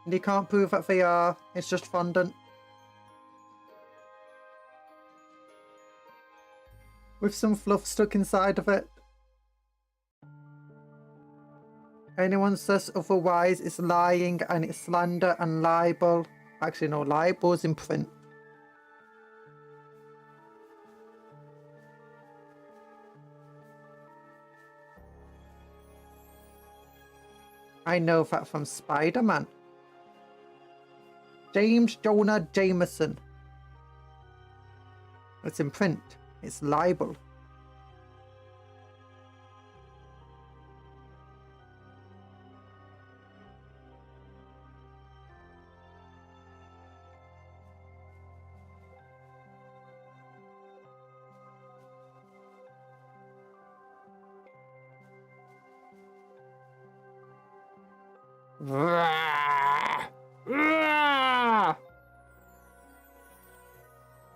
And you can't prove that they are. It's just fondant. With some fluff stuck inside of it. Anyone says otherwise is lying, and it's slander and libel. Actually, no, libel's in print. I know that from Spider-Man. James Jonah Jameson. It's in print. It's libel.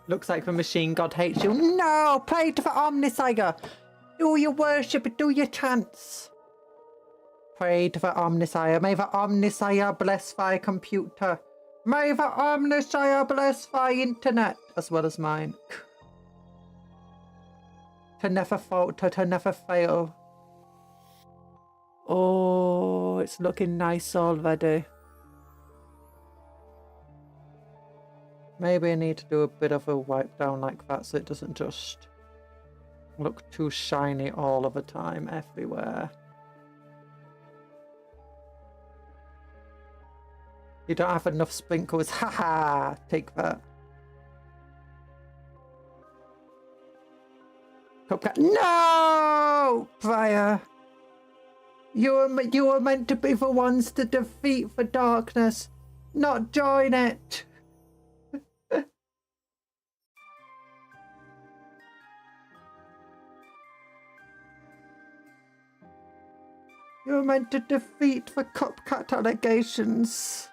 Looks like the machine god hates you. No! Pray to the Omniscire! Do your worship, do your chants! Pray to the Omniscire. May the Omniscire bless thy computer. May the Omniscire bless thy internet, as well as mine. To never falter, to never fail. Oh, it's looking nice already. Maybe I need to do a bit of a wipe down like that so it doesn't just look too shiny all of the time everywhere. You don't have enough sprinkles. Haha! Take that. Cupcake. No! Fire! You were meant to be the ones to defeat the darkness, not join it! You were meant to defeat the Cupcake allegations.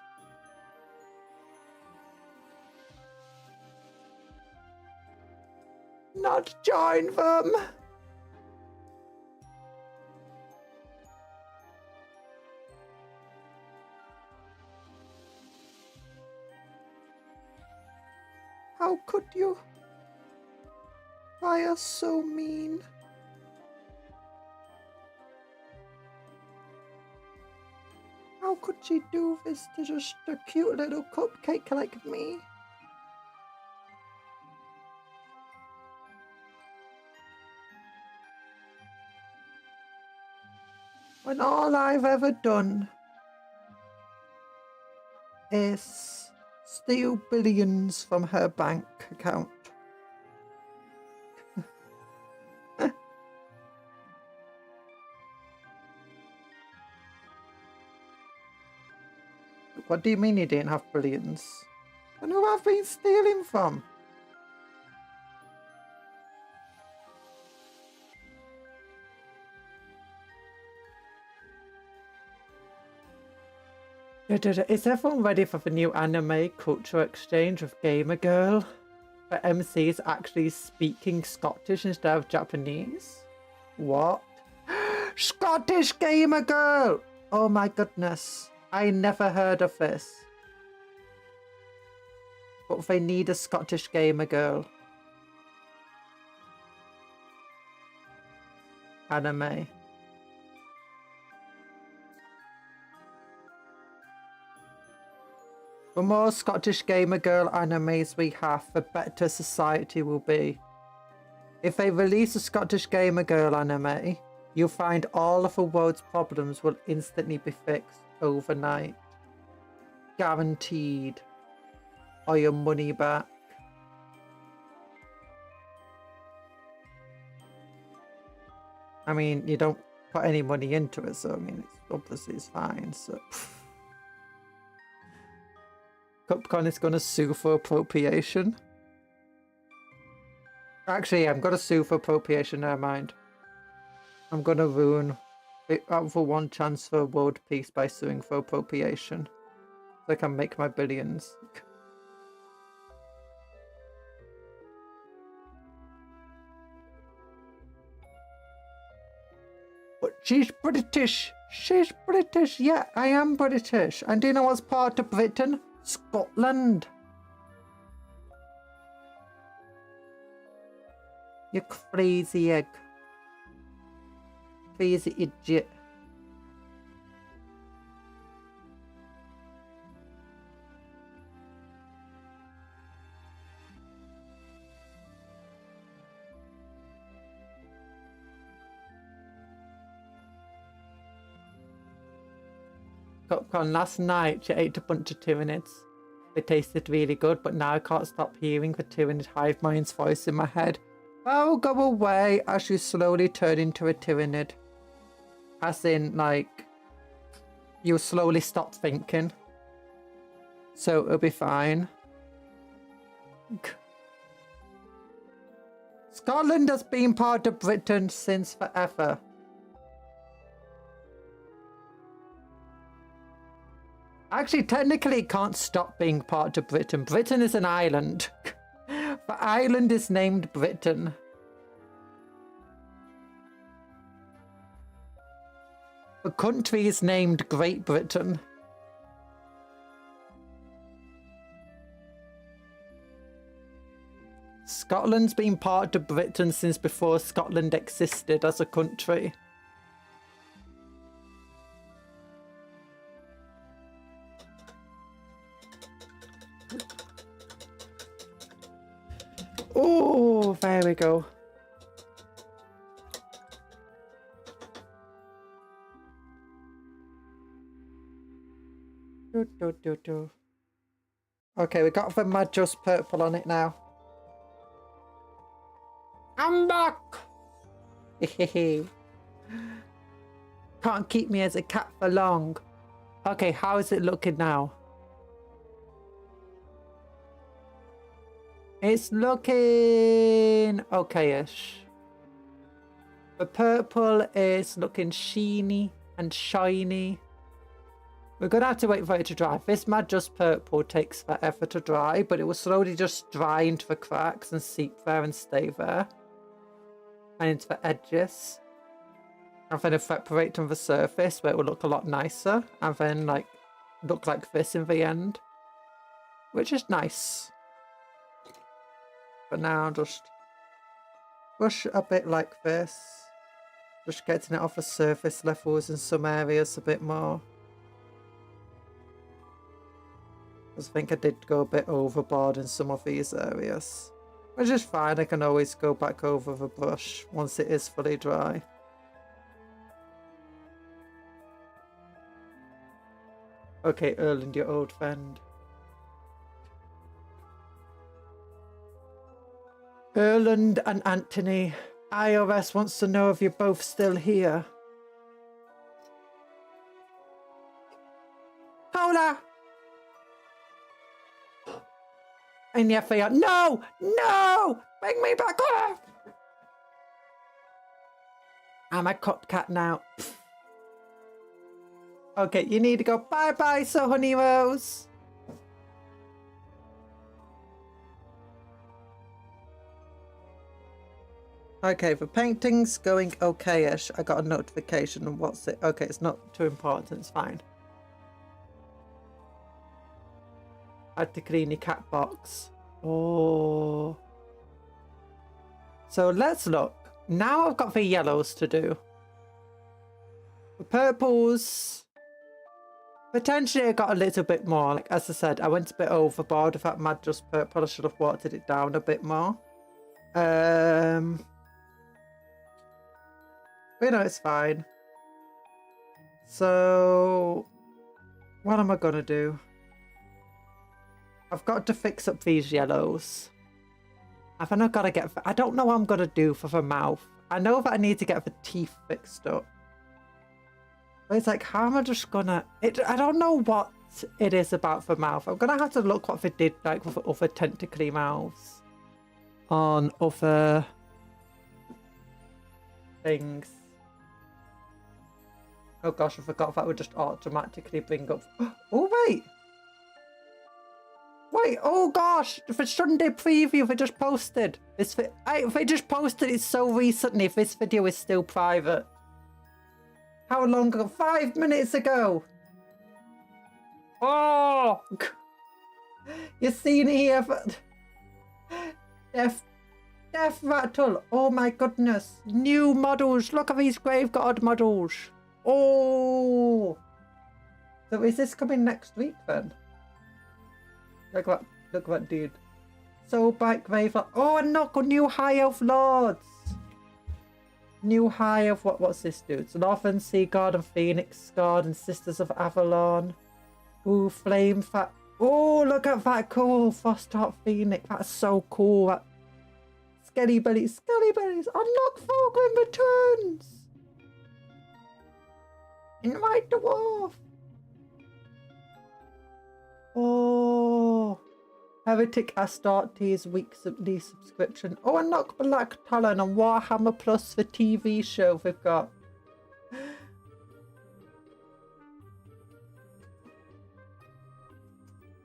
Not join them! How could you? Why are so mean? How could she do this to just a cute little cupcake like me? When all I've ever done is steal billions from her bank account. What do you mean you didn't have billions? And who have been stealing from? Is everyone ready for the new anime culture exchange with Gamer Girl? The MC is actually speaking Scottish instead of Japanese? What? Scottish Gamer Girl! Oh my goodness. I never heard of this. But they need a Scottish Gamer Girl. Anime. The more Scottish Gamer Girl animes we have, the better society will be. If they release a Scottish Gamer Girl anime, you'll find all of the world's problems will instantly be fixed overnight. Guaranteed. Or your money back. I mean, you don't put any money into it, so I mean, obviously it's fine, so... Cupcon is going to sue for appropriation. Actually, I'm going to sue for appropriation, never mind. I'm going to ruin it for one chance for world peace by suing for appropriation. So I can make my billions. But she's British. She's British. Yeah, I am British. And do you know what's part of Britain? Scotland. You crazy egg. Crazy idiot. Cupcake, last night she ate a bunch of Tyranids. They tasted really good, but now I can't stop hearing the Tyranid hive mind's voice in my head. Oh, go away as you slowly turn into a Tyranid. As in, like, you slowly stop thinking. So it'll be fine. Scotland has been part of Britain since forever. Actually, technically, it can't stop being part of Britain. Britain is an island. The island is named Britain. The country is named Great Britain. Scotland's been part of Britain since before Scotland existed as a country. there we go. Okay, we got the Mad Just Purple on it now. I'm back! Can't keep me as a cat for long. Okay, how is it looking now? It's looking okay-ish. The purple is looking sheeny and shiny. We're going to have to wait for it to dry. This Mad Just Purple takes forever to dry, but it will slowly just dry into the cracks and seep there and stay there. And into the edges. And then it'll separate from the surface where it will look a lot nicer. And then like look like this in the end. Which is nice. But now just brush a bit like this. Just getting it off the surface levels in some areas a bit more. I think I did go a bit overboard in some of these areas. Which is fine, I can always go back over the brush once it is fully dry. Okay, Erland, your old friend. Erland and Anthony, IRS wants to know if you're both still here. Hola! And yes, they are. No! No! Bring me back off! I'm a cupcat now. Okay, you need to go. Bye-bye, so honey rose. Okay, the painting's going okay-ish. I got a notification and what's it? Okay, it's not too important, it's fine. I had to clean your cat box. Oh. So let's look. Now I've got the yellows to do. The purples. Potentially I got a little bit more. Like as I said, I went a bit overboard with that Mad Just Purple. I should have watered it down a bit more. You know, it's fine. So what am I gonna do? I've got to fix up these yellows. I've not got to get... I don't know what I'm going to do for the mouth. I know that I need to get the teeth fixed up. But it's like, how am I just going to... I don't know what it is about the mouth. I'm going to have to look what they did like with other tentacly mouths. On other... things. Oh gosh, I forgot that would just automatically bring up... Oh, wait! Wait, oh gosh, the Sunday preview they just posted. They just posted it so recently, if this video is still private. How long ago? 5 minutes ago. Oh! You're seeing here. Death Rattle. Oh my goodness. New models. Look at these Grave God models. Oh! So is this coming next week then? Look what dude. So bike Grave. Oh, and look, new High Elf Lords. New High Elf, what's this dude? It's Northern Sea God and Phoenix God and Sisters of Avalon. Ooh, Flame Fat. Oh, look at that cool Frostheart Phoenix. That's so cool. That... Skelly Bellies. Unlock Fulgrim returns. Invite the Dwarf. Oh, Heretic Astartes weekly subscription. Oh, unlock Black Talon and Warhammer Plus the TV show we've got.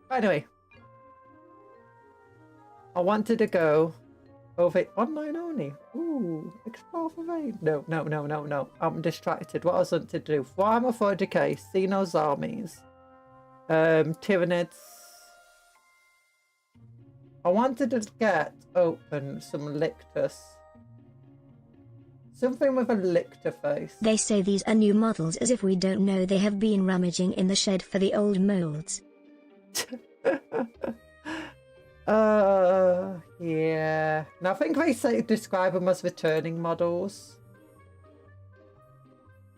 Anyway, I wanted to go over it online only. Ooh, explore the rain. No. I'm distracted. What else want to do? Warhammer 40k, Xenos armies. Tyranids. I wanted to get open some Lictus. Something with a lictor face. They say these are new models, as if we don't know they have been rummaging in the shed for the old molds. Yeah. Now I think they say describe them as returning models.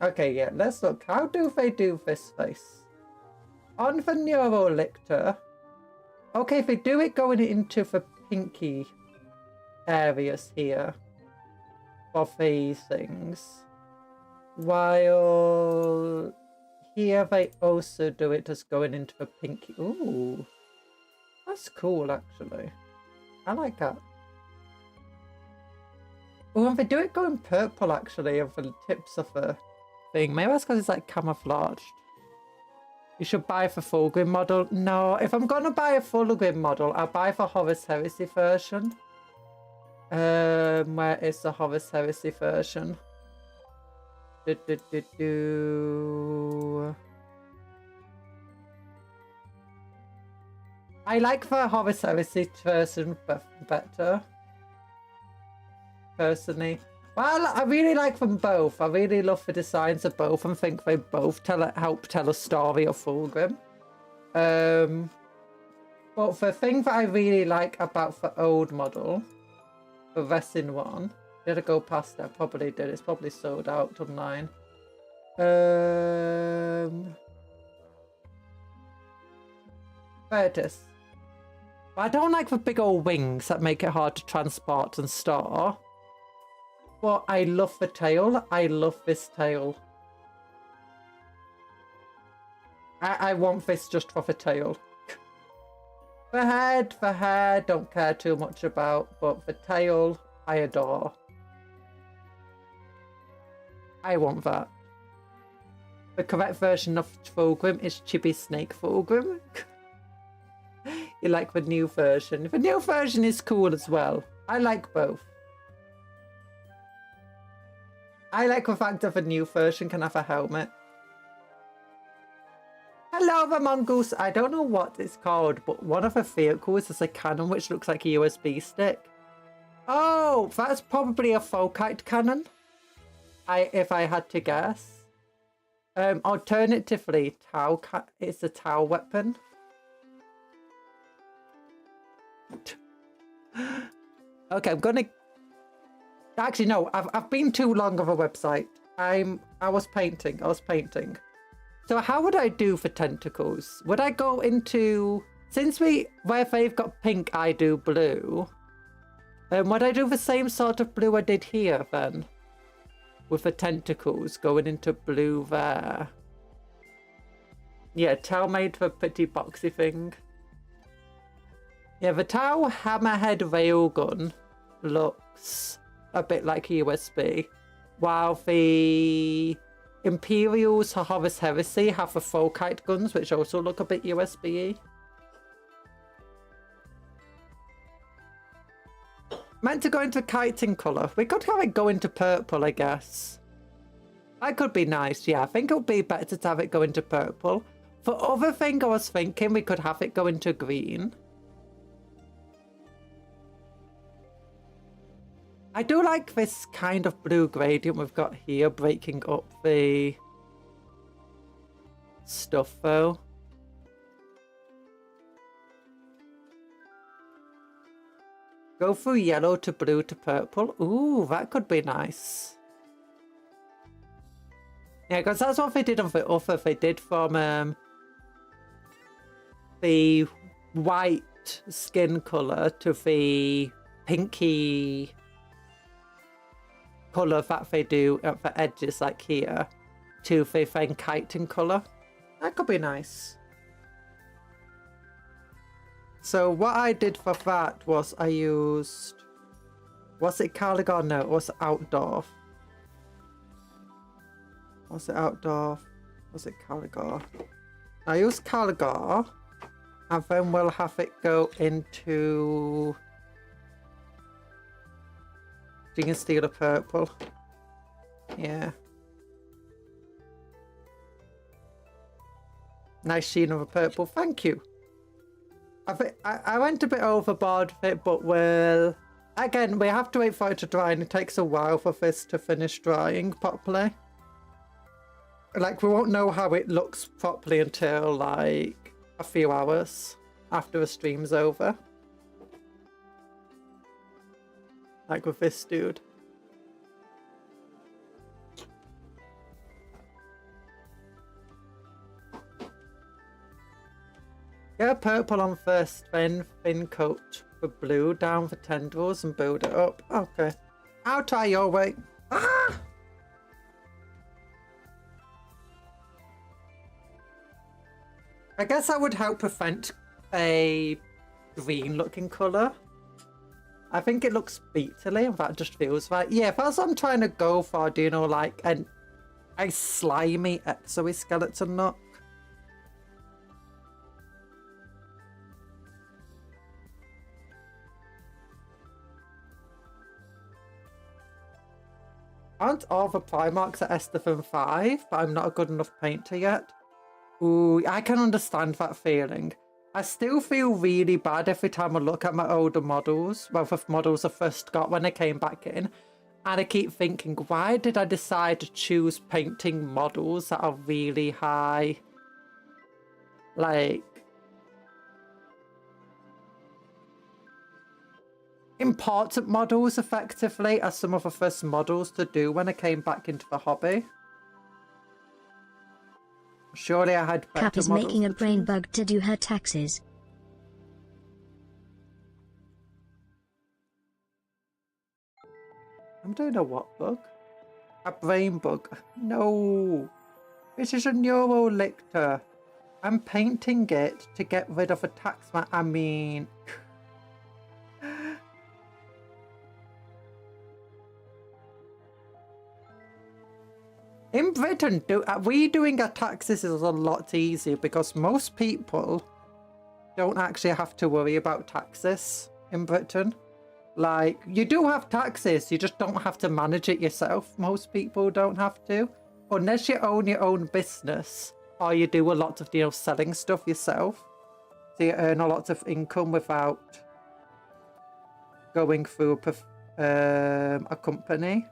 Okay, yeah, let's look. How do they do this face? On the Neurolictor. Okay, they do it going into the pinky areas here of these things. While here they also do it as going into the pinky. Ooh. That's cool, actually. I like that. Oh, and they do it going purple, actually, of the tips of the thing. Maybe that's because it's like camouflaged. You should buy the full grid model. No, if I'm going to buy a full grid model, I'll buy the Horus Heresy version. Where is the Horus Heresy version? I like the Horus Heresy version better. Personally. Well, I really like them both. I really love the designs of both and think they both help tell a story of Fulgrim. But the thing that I really like about the old model, the resin one, did I go past that? Probably did. It's probably sold out online. There it is. But I don't like the big old wings that make it hard to transport and store. But I love the tail. I love this tail. I want this just for the tail. The hair, don't care too much about. But the tail, I adore. I want that. The correct version of Fulgrim is Chibi Snake Fulgrim. You like the new version. The new version is cool as well. I like both. I like the fact that the new version can have a helmet. Hello, the mongoose. I don't know what it's called, but one of the vehicles is a cannon which looks like a USB stick. Oh, that's probably a Folkite cannon. If I had to guess. Alternatively, it's a Tau weapon. Okay, I'm gonna. Actually, no. I've been too long of a website. I was painting. So how would I do for tentacles? Would I go into where they've got pink, I do blue. Would I do the same sort of blue I did here then? With the tentacles going into blue there. Yeah, Tau made the pretty boxy thing. Yeah, the Tau hammerhead railgun looks a bit like a USB, while the Imperials Horus Heresy have the Folkite guns, which also look a bit USB-y. Meant to go into kiting colour. We could have it go into purple, I guess. That could be nice, yeah. I think it would be better to have it go into purple. For other thing I was thinking, we could have it go into green. I do like this kind of blue gradient we've got here, breaking up the stuff though. Go through yellow to blue to purple. Ooh, that could be nice. Yeah, because that's what they did on the other. They did from the white skin colour to the pinky colour that they do at the edges, like here, to the fine chitin colour. That could be nice. So what I did for that was I used, was it Caligar? No, it was Outdoor. Was it Outdoor? Was it Caligar? I used Caligar, and then we'll have it go into Green Steel of Purple. Yeah. Nice sheen of a purple. Thank you. I went a bit overboard with it, but again, we have to wait for it to dry, and it takes a while for this to finish drying properly. Like, we won't know how it looks properly until, like, a few hours after the stream's over. Like with this dude. Get purple on first, then thin coat with blue down for tendrils and build it up. Okay. I'll try your way. Ah! I guess that would help prevent a green looking colour. I think it looks beetly and that just feels right. Yeah, if that's what I'm trying to go for, do you know, like a slimy exoskeleton look. Aren't all the Primarchs at Estefan 5, but I'm not a good enough painter yet? Ooh, I can understand that feeling. I still feel really bad every time I look at my older models, well, the models I first got when I came back in, and I keep thinking, why did I decide to choose painting models that are really high? Like, important models, effectively, are some of the first models to do when I came back into the hobby. Surely I had better Cap is models making a to brain choose. bug to do her taxes. I'm doing a what bug? A brain bug? No! This is a neurolictor. I'm painting it to get rid of a tax man. I mean... In Britain, redoing a taxes is a lot easier because most people don't actually have to worry about taxes in Britain. Like, you do have taxes, you just don't have to manage it yourself. Most people don't have to. Unless you own your own business or you do a lot of, you know, selling stuff yourself. So you earn a lot of income without going through a company.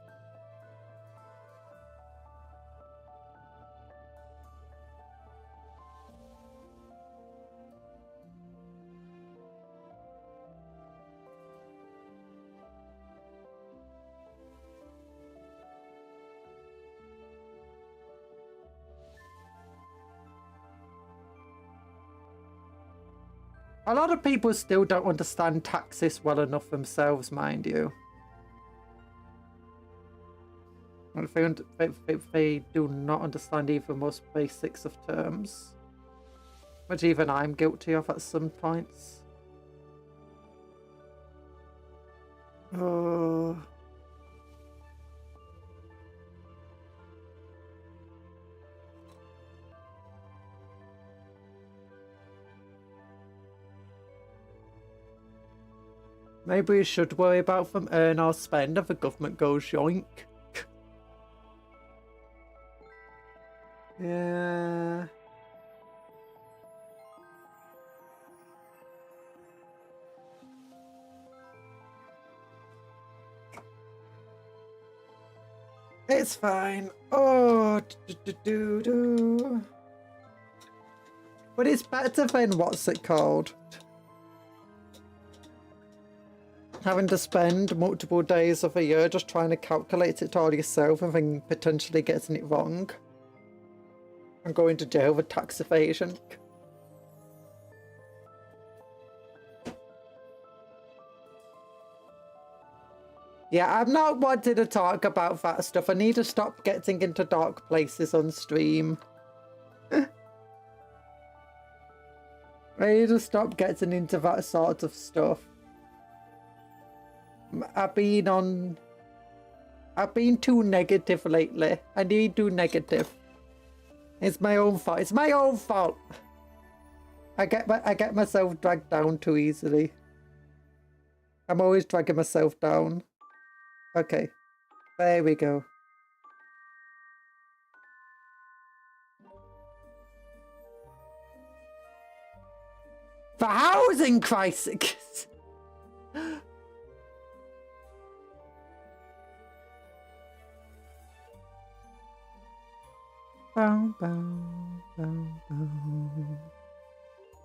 A lot of people still don't understand taxes well enough themselves, mind you. They do not understand even the most basics of terms. Which even I'm guilty of at some points. Oh... Maybe we should worry about from earn or spend if the government goes yoink. Yeah. It's fine. Oh, but it's better than what's it called? Having to spend multiple days of a year just trying to calculate it all yourself and then potentially getting it wrong. And going to jail for tax evasion. Yeah, I'm not wanting to talk about that stuff. I need to stop getting into dark places on stream. I need to stop getting into that sort of stuff. I've been too negative lately. I need to negative. It's my own fault. It's my own fault. I get myself dragged down too easily. I'm always dragging myself down. Okay. There we go. The housing crisis. Bow, bow, bow, bow.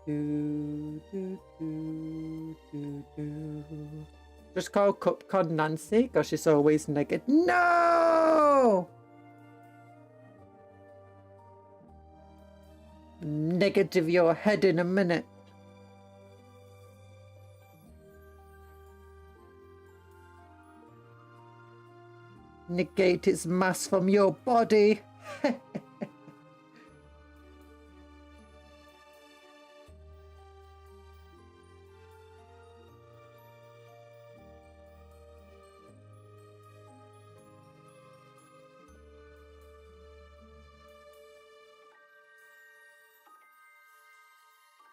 Do, do, do, do, do. Just call Cupcake Nancy because she's always negative. No! Negative your head in a minute. Negate its mass from your body.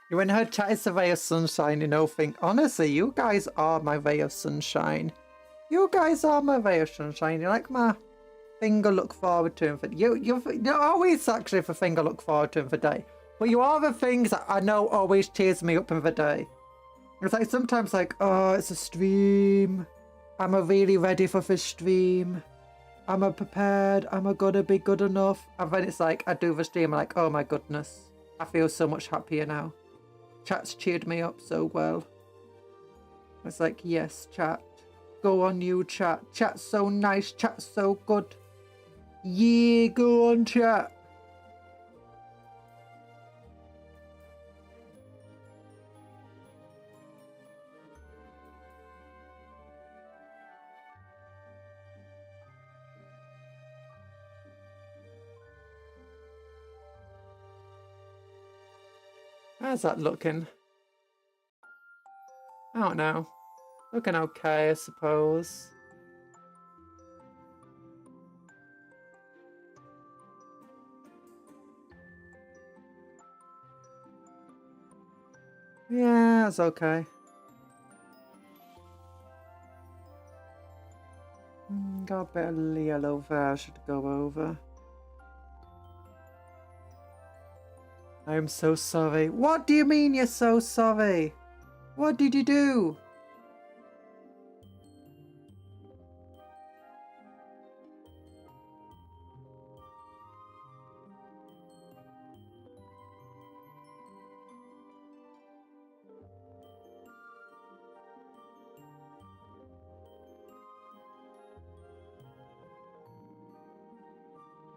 When her chat is a ray of sunshine, you know, think, honestly, you guys are my ray of sunshine. You guys are my ray of sunshine. You're like my thing I look forward to. You're always actually the thing I look forward to in the day. But you are the things that I know always cheers me up in the day. It's like sometimes like, oh, it's a stream. Am I really ready for this stream? Am I prepared? Am I gonna be good enough? And then it's like, I do the stream, I'm like, oh my goodness. I feel so much happier now. Chat's cheered me up so well. It's like, yes, chat. Go on, you chat. Chat's so nice. Chat's so good. Yeah, go on, chat. How's that looking? I don't know. Looking okay, I suppose. Yeah, it's okay. Got a bit of yellow there I should go over. I'm so sorry. What do you mean you're so sorry? What did you do?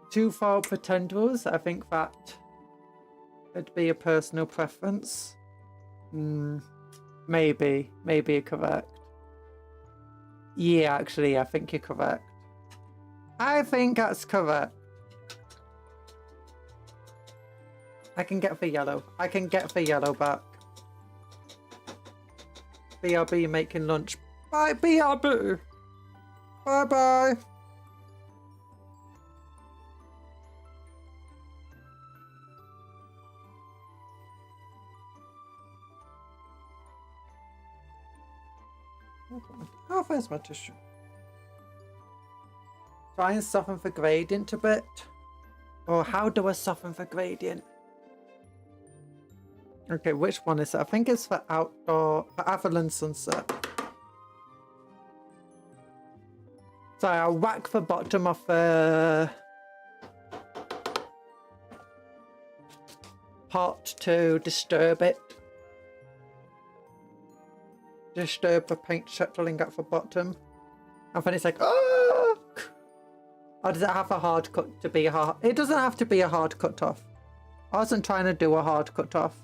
Too far for tendrils? I think that would be a personal preference. Maybe you're correct. Yeah, actually, I think you're correct. I think that's correct. I can get the yellow. I can get the yellow back. BRB making lunch. Bye, BRB. Bye-bye. Oh, where's my tissue? Try and soften the gradient a bit. Or how do I soften the gradient? Okay, which one is it? I think it's for outdoor, for Avalon Sunset. So I'll whack the bottom of the pot to disturb it. Disturb the paint settling at the bottom. And then it's like, oh! Or does it have a hard cut to be a hard? It doesn't have to be a hard cut off. I wasn't trying to do a hard cut off.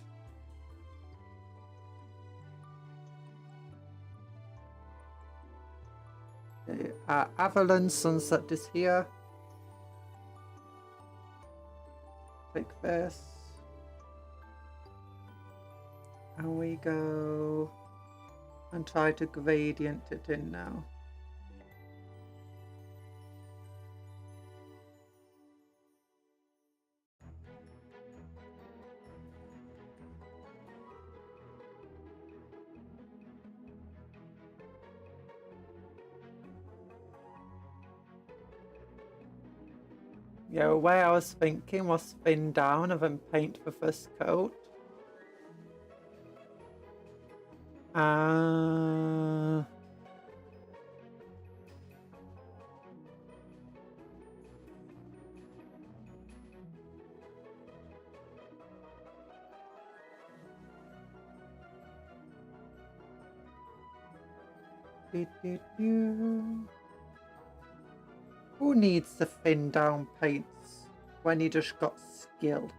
Avalon Sunset is here. Click this. And we go and try to gradient it in now. Yeah, the way I was thinking was thin down and then paint the first coat. Who needs to thin down paints when you just got skill?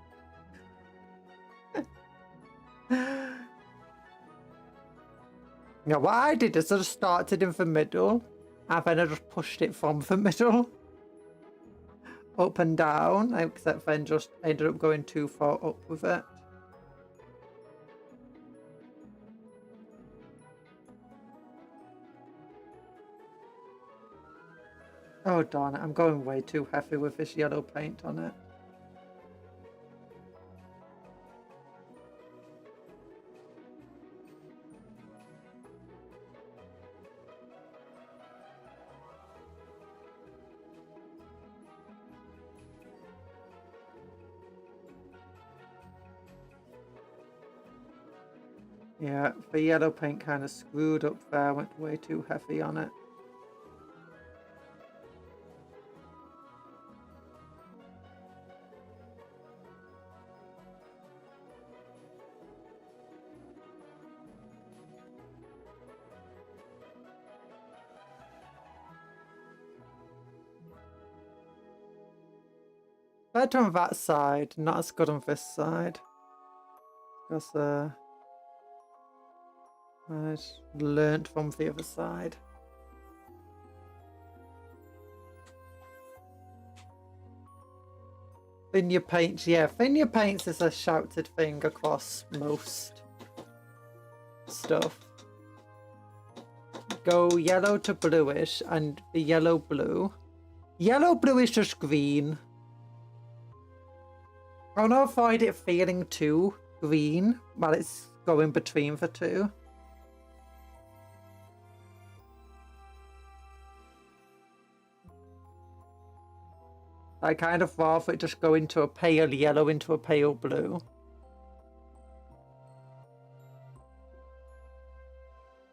Now, what I did is I just started in the middle, and then I just pushed it from the middle up and down, except then just ended up going too far up with it. Oh darn it, I'm going way too heavy with this yellow paint on it. Yeah, the yellow paint kind of screwed up there, went way too heavy on it. Better on that side, not as good on this side. Because I learnt from the other side. Thin your paints, yeah, thin your paints is a shouted thing across most stuff. Go yellow to bluish and the yellow blue. Yellow blue is just green. I want to avoid it feeling too green while it's going between the two. I kind of rather it just go into a pale yellow into a pale blue.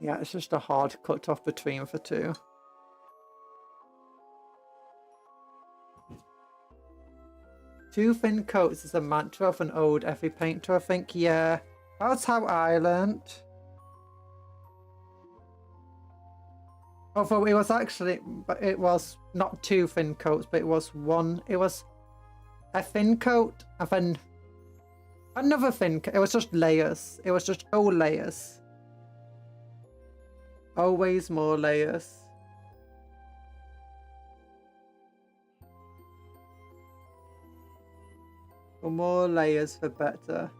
Yeah, it's just a hard cut off between the two. Two thin coats is a mantra of an old Effie painter, I think. Yeah, that's how I learnt. Although it was actually, but it was not two thin coats, but it was one. It was a thin coat and then another thin coat. It was just layers. It was just all layers. Always more layers. The more layers, the better.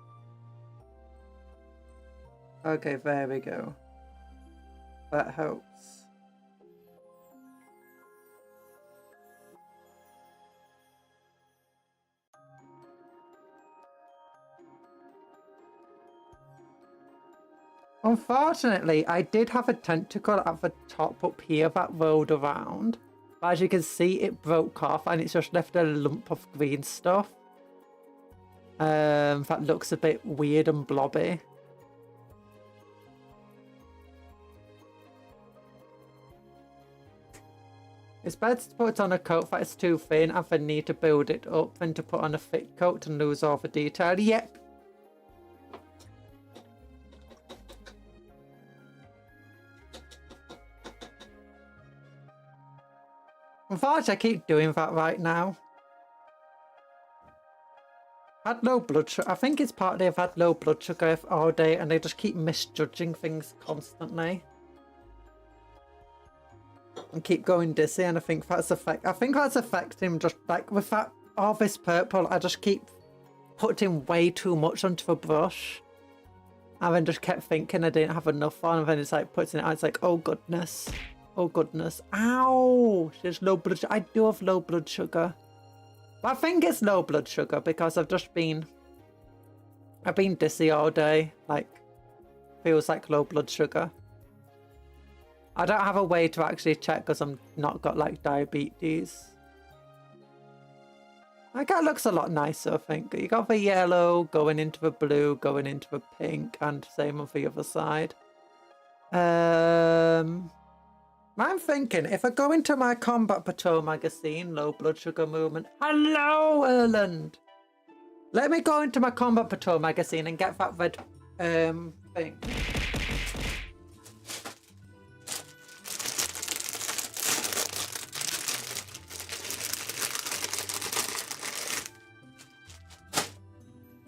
Okay, there we go. That helps. Unfortunately, I did have a tentacle at the top up here that rolled around. But as you can see, it broke off and it's just left a lump of green stuff. That looks a bit weird and blobby. It's better to put on a coat that is too thin and then need to build it up than to put on a thick coat and lose all the detail. Yep. Unfortunately, I keep doing that right now. Had low blood sugar. I think it's partly I've had low blood sugar all day and I just keep misjudging things constantly. And keep going dizzy, and I think that's affecting just like with that all this purple, I just keep putting way too much onto the brush. And then just kept thinking I didn't have enough on, and then it's like putting it on, it's like, oh goodness. Oh goodness. Ow! There's low blood sugar. I do have low blood sugar. I think it's low blood sugar because I've been dizzy all day. Like, feels like low blood sugar. I don't have a way to actually check because I'm not got like diabetes. Like, that looks a lot nicer, I think. You got the yellow going into the blue, going into the pink, and same on the other side. I'm thinking, if I go into my Combat Patrol magazine, low blood sugar movement. Hello, Erland! Let me go into my Combat Patrol magazine and get that red thing.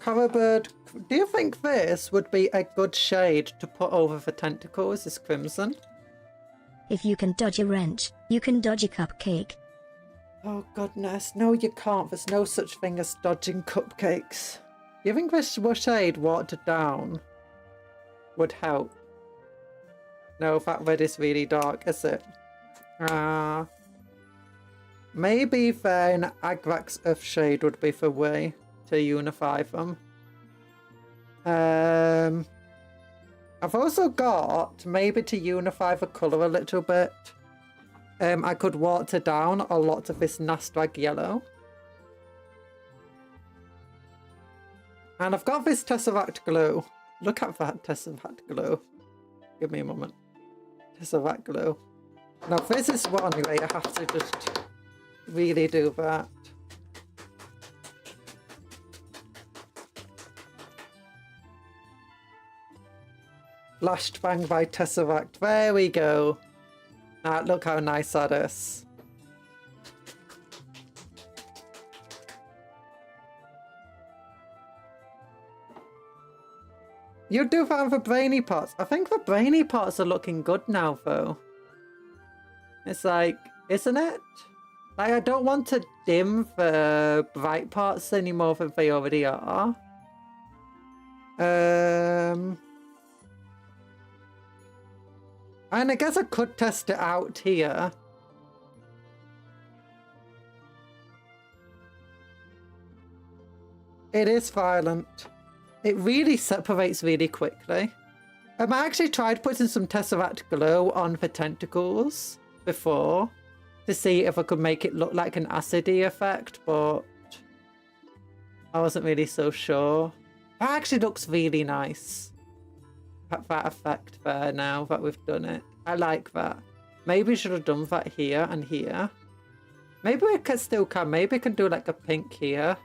Carabird, do you think this would be a good shade to put over the tentacles, this crimson? If you can dodge a wrench, you can dodge a cupcake. Oh goodness, no you can't. There's no such thing as dodging cupcakes. Do you think this shade watered down would help? No, that red is really dark, is it? Maybe then Agrac's Earth Shade would be the way to unify them. I've also got, maybe to unify the colour a little bit, I could water down a lot of this Nastrag yellow. And I've got this Tesseract glue. Look at that Tesseract glue. Give me a moment. Tesseract glue. Now this is one where you have to just really do that. Flashbang by Tesseract. There we go. Ah, look how nice that is. You do that on the brainy parts. I think the brainy parts are looking good now, though. It's like, isn't it? Like, I don't want to dim the bright parts any more than they already are. And I guess I could test it out here. It is violent. It really separates really quickly. I actually tried putting some Tesseract glow on the tentacles before to see if I could make it look like an acidy effect, but I wasn't really so sure. That actually looks really nice. That effect there now that we've done it. I like that. Maybe we should have done that here and here. Maybe we can still can. Maybe we can do like a pink here.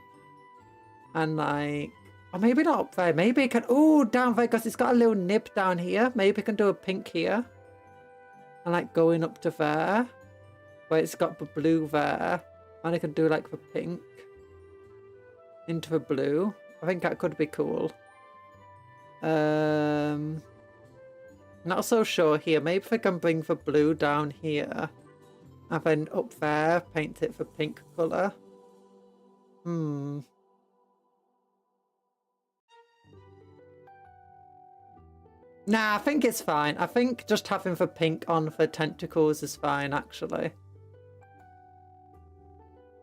And like, or maybe not up there. Maybe it can, oh, down there, because it's got a little nib down here. Maybe we can do a pink here. And like going up to there, where it's got the blue there. And I can do like the pink into the blue. I think that could be cool. Not so sure here. Maybe if I can bring the blue down here. And then up there, paint it the pink colour. Nah, I think it's fine. I think just having the pink on the tentacles is fine, actually.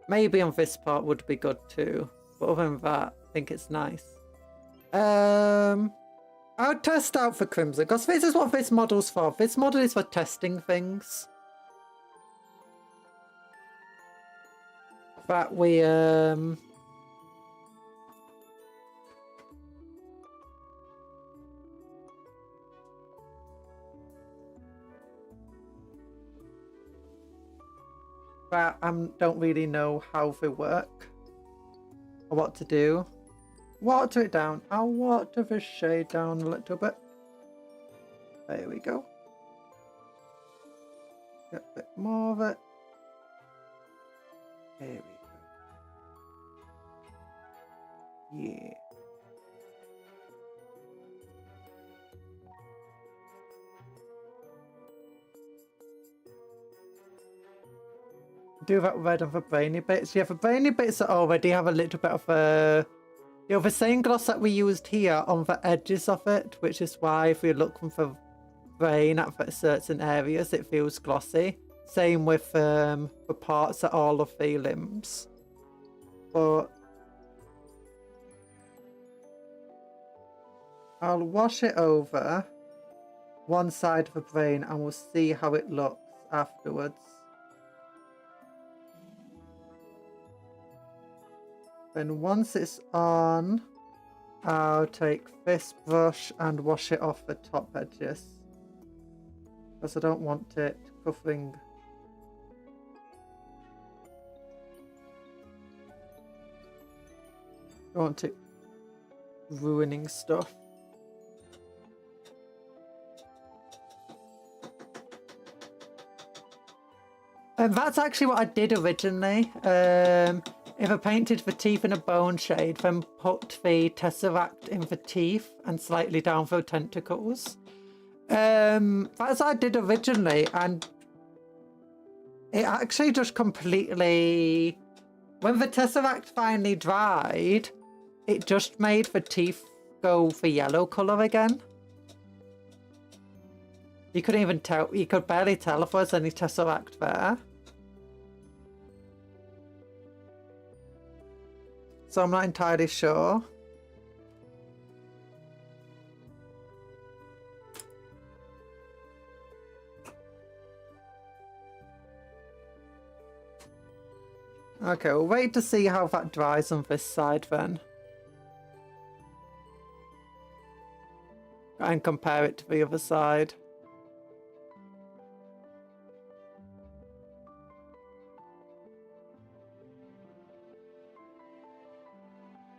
Maybe on this part would be good too. But other than that, I think it's nice. I'll test out for Crimson, because this is what this model's for. This model is for testing things. That we, but I don't really know how they work or what to do. Water it down. I'll water the shade down a little bit. There we go. Get a bit more of it. There we go. Yeah. Do that red on the brainy bits. Yeah, the brainy bits already have a little bit of a... You know, the same gloss that we used here on the edges of it, which is why if we look from the brain at certain areas, it feels glossy. Same with the parts at all of the limbs. But I'll wash it over one side of the brain and we'll see how it looks afterwards. Then once it's on, I'll take this brush and wash it off the top edges. Because I don't want it covering. I don't want it ruining stuff. And that's actually what I did originally. If I painted the teeth in a bone shade, then put the tesseract in the teeth and slightly down the tentacles. That's what I did originally, and it actually just completely... When the tesseract finally dried, it just made the teeth go the yellow colour again. You couldn't even tell, you could barely tell if there was any tesseract there. So I'm not entirely sure. Okay, we'll wait to see how that dries on this side then. And compare it to the other side.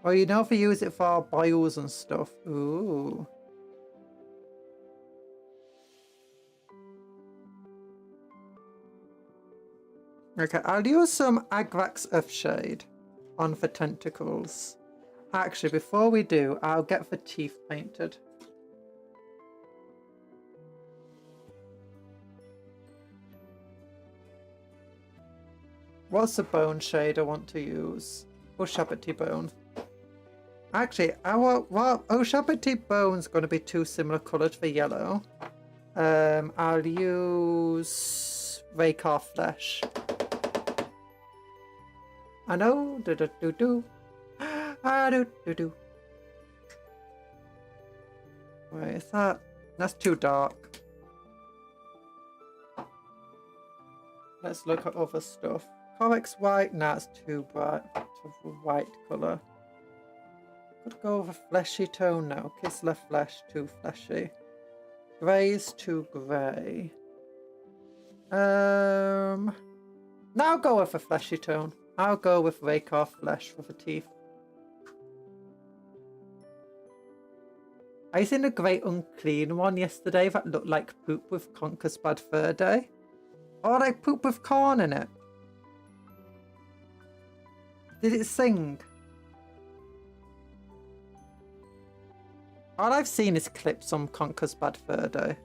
Well, you know if you use it for boils and stuff. Ooh. Okay, I'll use some Agrax Earthshade on the tentacles. Actually, before we do, I'll get the teeth painted. What's the bone shade I want to use? Ushabti bone. Actually, Ushabti bone's going to be too similar colour to the yellow. I'll use Rakar Flesh. I know. Do. Do. Wait, is that? That's too dark. Let's look at other stuff. Corex white, nah, it's too bright. Of a white colour. Could go with a fleshy tone now. Kislev flesh, too fleshy. Grey's too grey. Now I'll go with a fleshy tone. I'll go with Rakar Flesh for the teeth. I seen a great unclean one yesterday that looked like poop with Conker's Bad Fur Day. Or like poop with corn in it. Did it sing? All I've seen is clips on Conker's Bad Fur Day.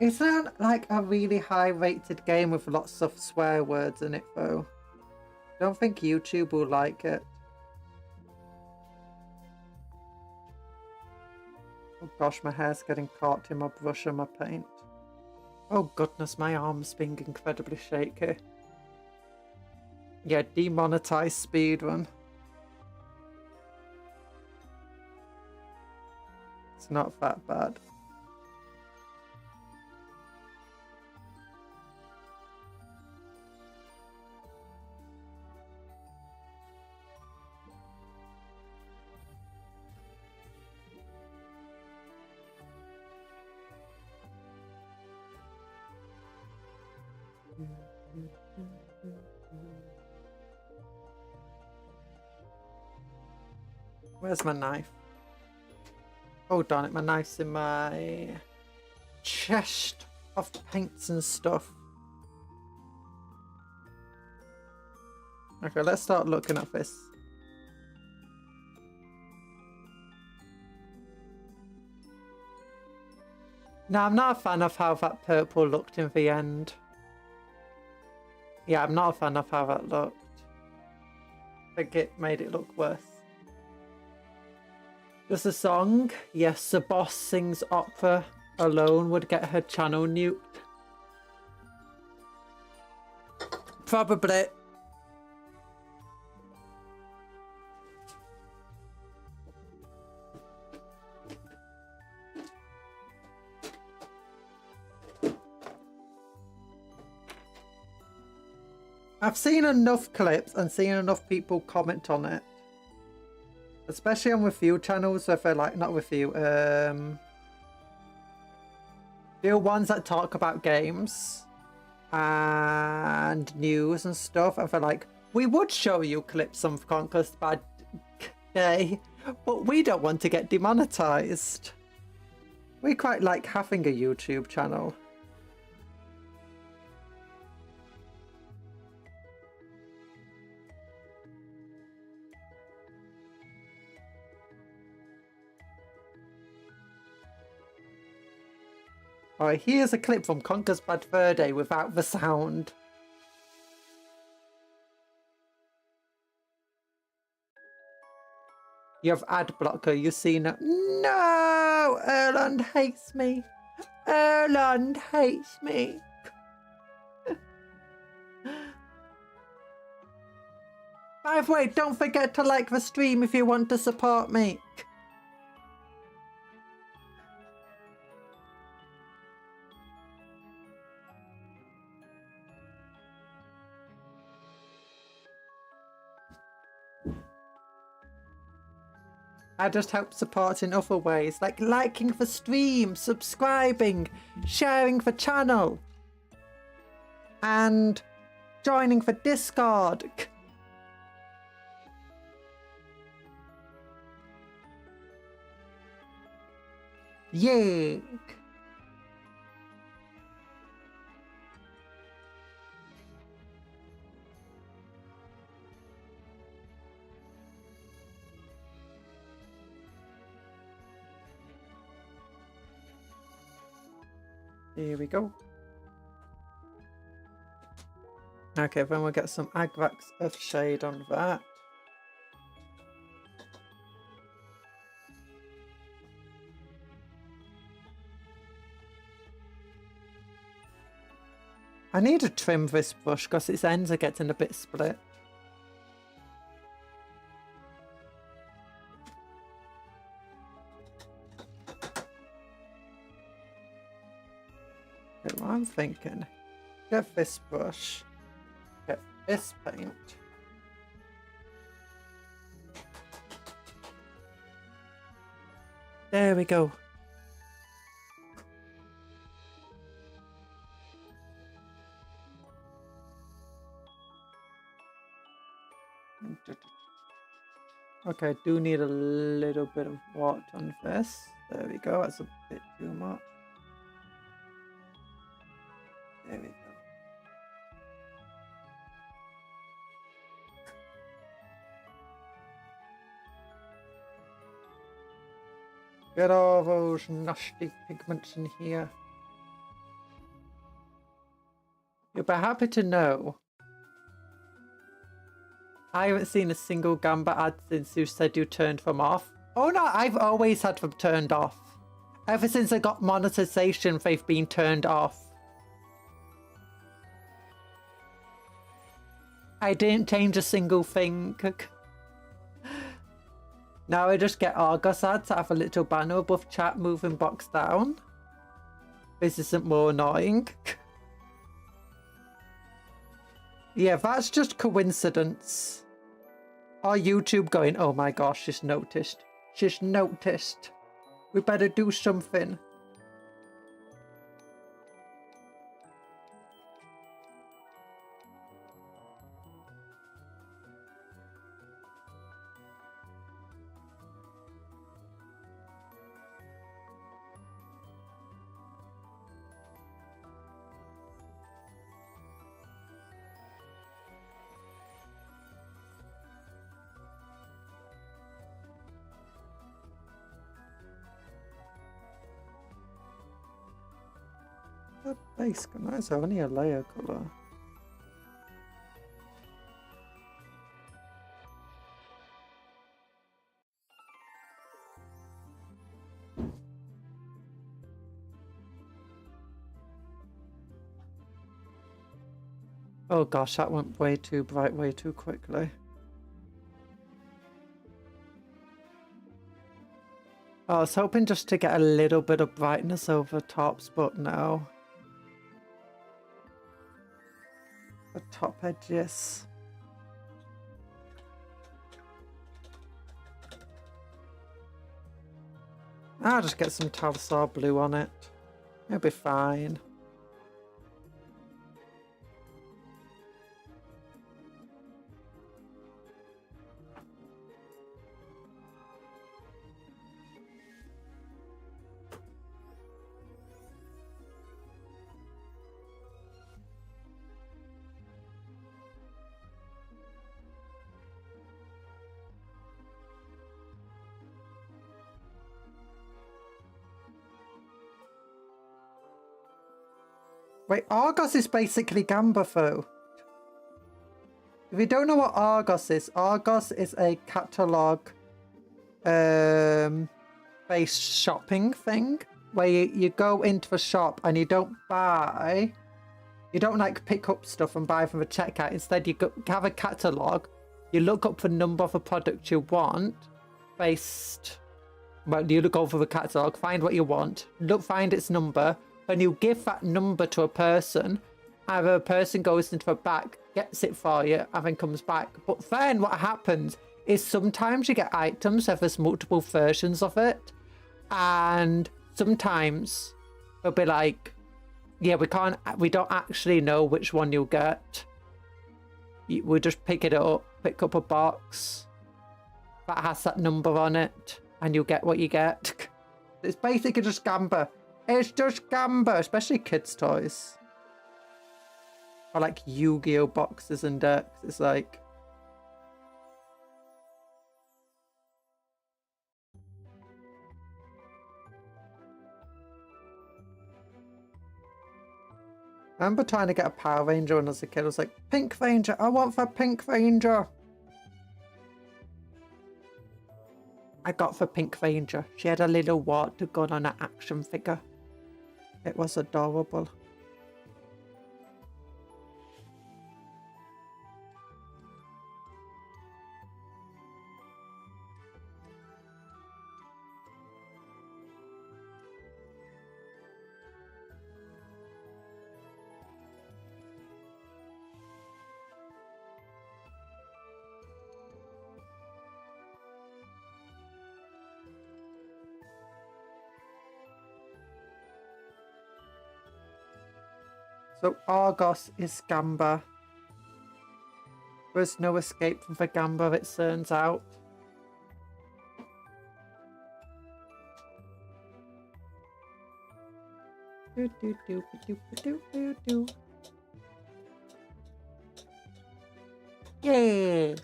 It's not like a really high rated game with lots of swear words in it though. Don't think YouTube will like it. Oh gosh, my hair's getting caught in my brush and my paint. Oh goodness, my arm's being incredibly shaky. Yeah, demonetized speedrun. It's not that bad. Where's my knife? Oh darn it, my knife's in my chest of paints and stuff. Okay, let's start looking at this. No, I'm not a fan of how that purple looked in the end. Yeah, I'm not a fan of how that looked. I think it made it look worse. Just a song? Yes, the boss sings opera alone would get her channel nuked. Probably. I've seen enough clips and seen enough people comment on it Especially on review channels, if they're like, not review, the ones that talk about games and news and stuff, and they're like, we would show you clips of Conquest Bad Day, but we don't want to get demonetized. We quite like having a YouTube channel. Alright, here's a clip from Conquest Bad Fur Day without the sound. You have ad blocker, you see no. No! Erland hates me. Erland hates me. By the way, don't forget to like the stream if you want to support me. I just help support in other ways, like liking the stream, subscribing, sharing the channel, and joining the Discord. Yeah. Here we go. Okay, then we'll get some Agvax of shade on that. I need to trim this brush because its ends are getting a bit split. Okay, what I'm thinking, get this brush, get this paint. There we go. Okay, I do need a little bit of water on this. There we go, that's a bit too much. There we go. Get all those nasty pigments in here. You'll be happy to know I haven't seen a single Gamba ad since you said you turned them off. Oh no, I've always had them turned off. Ever since I got monetization, they've been turned off. I didn't change a single thing. Now I just get Argos ads that have a little banner above chat moving box down. This isn't more annoying. Yeah, that's just coincidence. Or YouTube going, oh my gosh, she's noticed. She's noticed. We better do something. That base colour, that's only a layer colour. Oh gosh, that went way too bright, way too quickly. I was hoping just to get a little bit of brightness over tops, but no. The top edges. I'll just get some Talsar blue on it. It'll be fine. Wait, Argos is basically Gamba though. If you don't know what Argos is a catalogue based shopping thing where you go into a shop and you don't like pick up stuff and buy from a checkout. Instead you have a catalogue, you look up the number of a product you want you look over the catalogue, find what you want, find its number, and you give that number to a person, and a person goes into a bag, gets it for you, and then comes back. But then what happens is sometimes you get items that there's multiple versions of it, and sometimes they'll be like, yeah, we don't actually know which one you'll get. We just pick up a box that has that number on it, and you'll get what you get. It's basically just Gamba. It's just Gamba, especially kids' toys. Or like Yu-Gi-Oh boxes and decks. It's like... I remember trying to get a Power Ranger when I was a kid. I was like, Pink Ranger, I want the Pink Ranger. I got the Pink Ranger. She had a little water gun on her action figure. It was adorable. So Argos is Gamba. There's no escape from the Gamba, it turns out. Do do do do do do do. Yeah.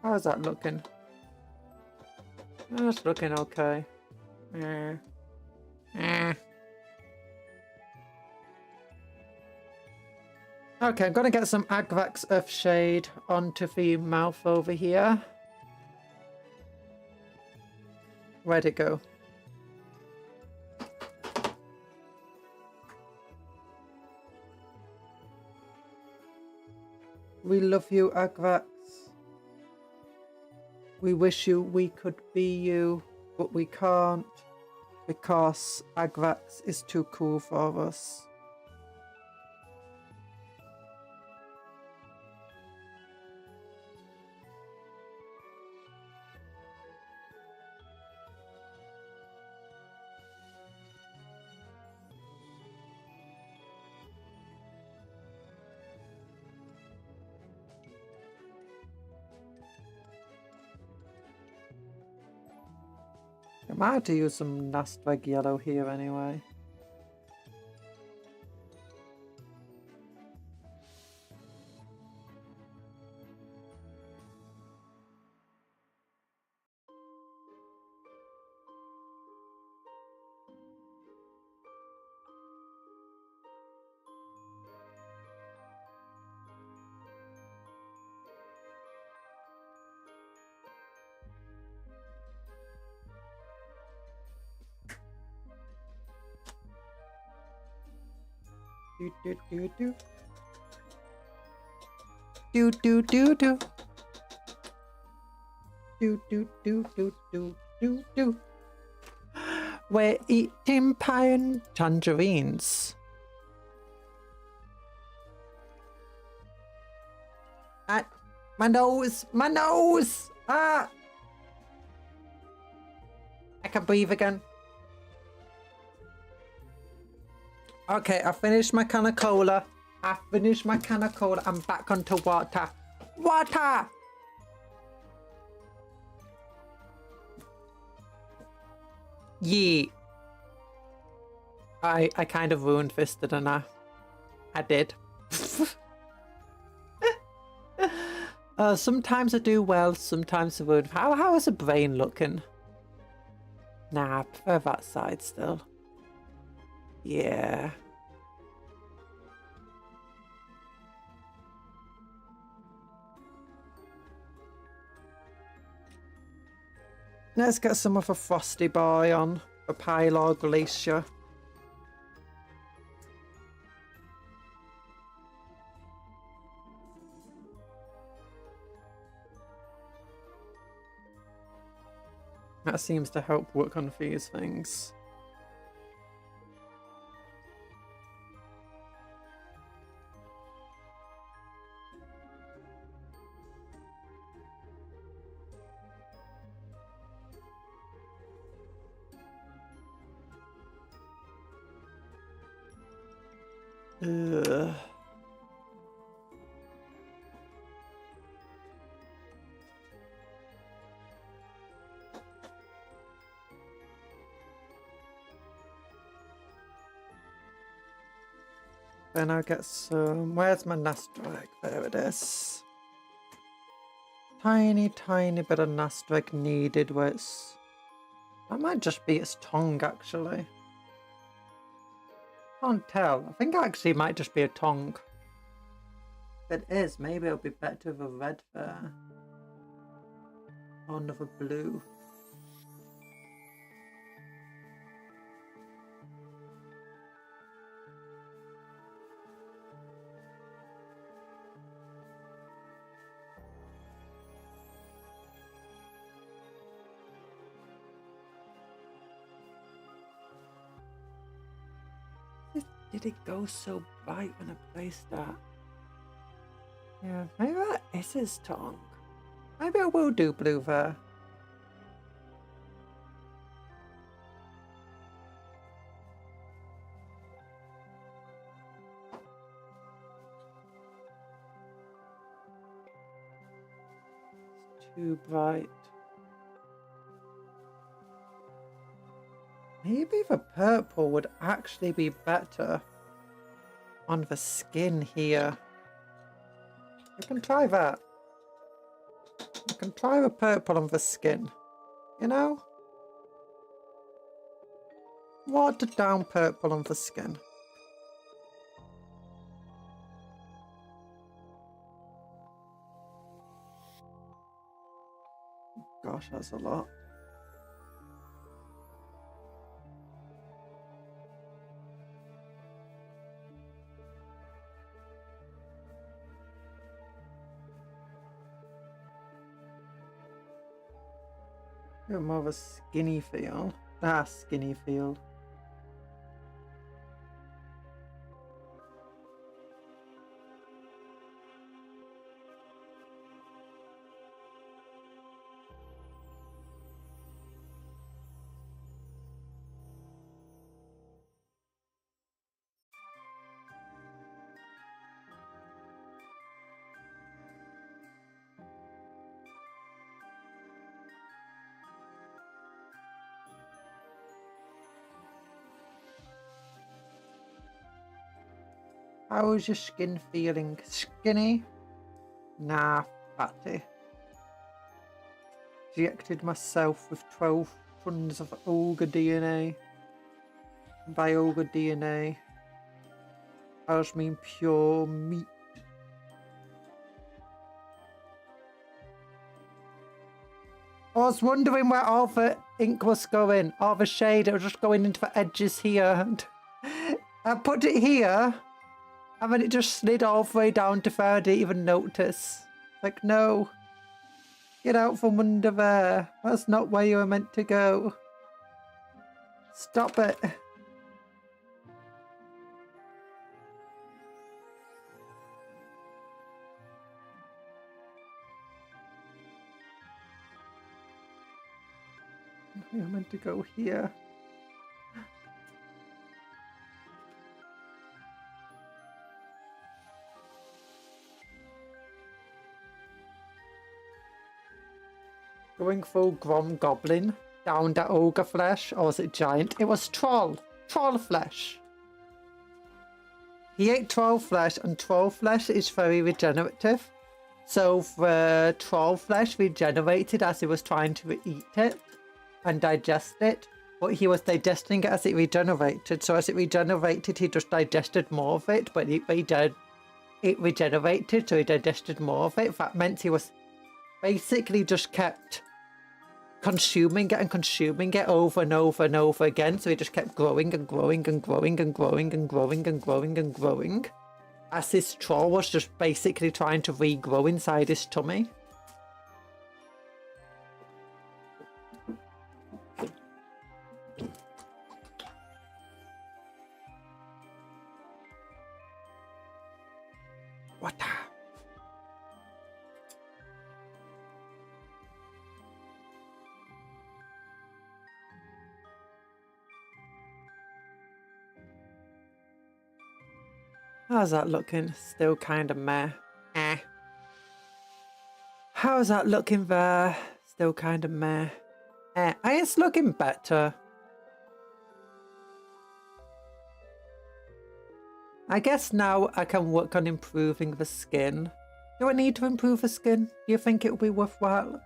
How's that looking? That's looking okay. Okay, I'm gonna get some Agvax Earthshade onto the mouth over here. Where'd it go? We love you, Agvax. We wish we could be you, but we can't because Agvax is too cool for us. I might have to use some Nastweg yellow here anyway. Do do do do do do do do do do do do do do. We're eating pie and tangerines. My nose! My nose! Ah! can breathe again. Okay, I finished my can of cola. I'm back onto water. Water! Yeet. I kind of ruined this, didn't I? I did. Sometimes I do well, sometimes I would. How is the brain looking? Nah, I prefer that side still. Yeah. Let's get some of a Frosty Boy on. A Pylor Glacier. That seems to help work on these things. Ugh. Then I'll get some... Where's my Nastreg? There it is. Tiny bit of Nastreg needed where it's... That might just be its tongue, actually. Can't tell. I think actually it might just be a tongue. If it is, maybe it'll be better with a red there. Or another blue. Did it go so bright when I placed that? Yeah, maybe that is his tongue. Maybe I will do blue there. It's too bright. Maybe the purple would actually be better on the skin here. I can try that. I can try the purple on the skin. You know? Watered down purple on the skin. Gosh, that's a lot. More of a skinny feel. Ah, skinny feel. How is your skin feeling? Skinny? Nah, fatty. Injected myself with 12 tons of ogre DNA. By ogre DNA, I just mean pure meat. I was wondering where all the ink was going, all the shade, it was just going into the edges here. I put it here. And then it just slid all the way down to where I didn't even notice. Like, no. Get out from under there. That's not where you were meant to go. Stop it. I'm meant to go here. Going full Grom Goblin. Down to Ogre Flesh. Or was it Giant? It was Troll. Troll Flesh. He ate Troll Flesh, and Troll Flesh is very regenerative. So the Troll Flesh regenerated as he was trying to eat it and digest it. But he was digesting it as it regenerated. So as it regenerated, he just digested more of it. But it regenerated, so he digested more of it. That meant he was basically just kept consuming it and consuming it over and over and over again. So he just kept growing and growing and growing and growing and growing and growing and growing. As his troll was just basically trying to regrow inside his tummy. What the? How's that looking? Still kind of meh. Eh. How's that looking there? Still kind of meh. Eh. It's looking better. I guess now I can work on improving the skin. Do I need to improve the skin? Do you think it will be worthwhile?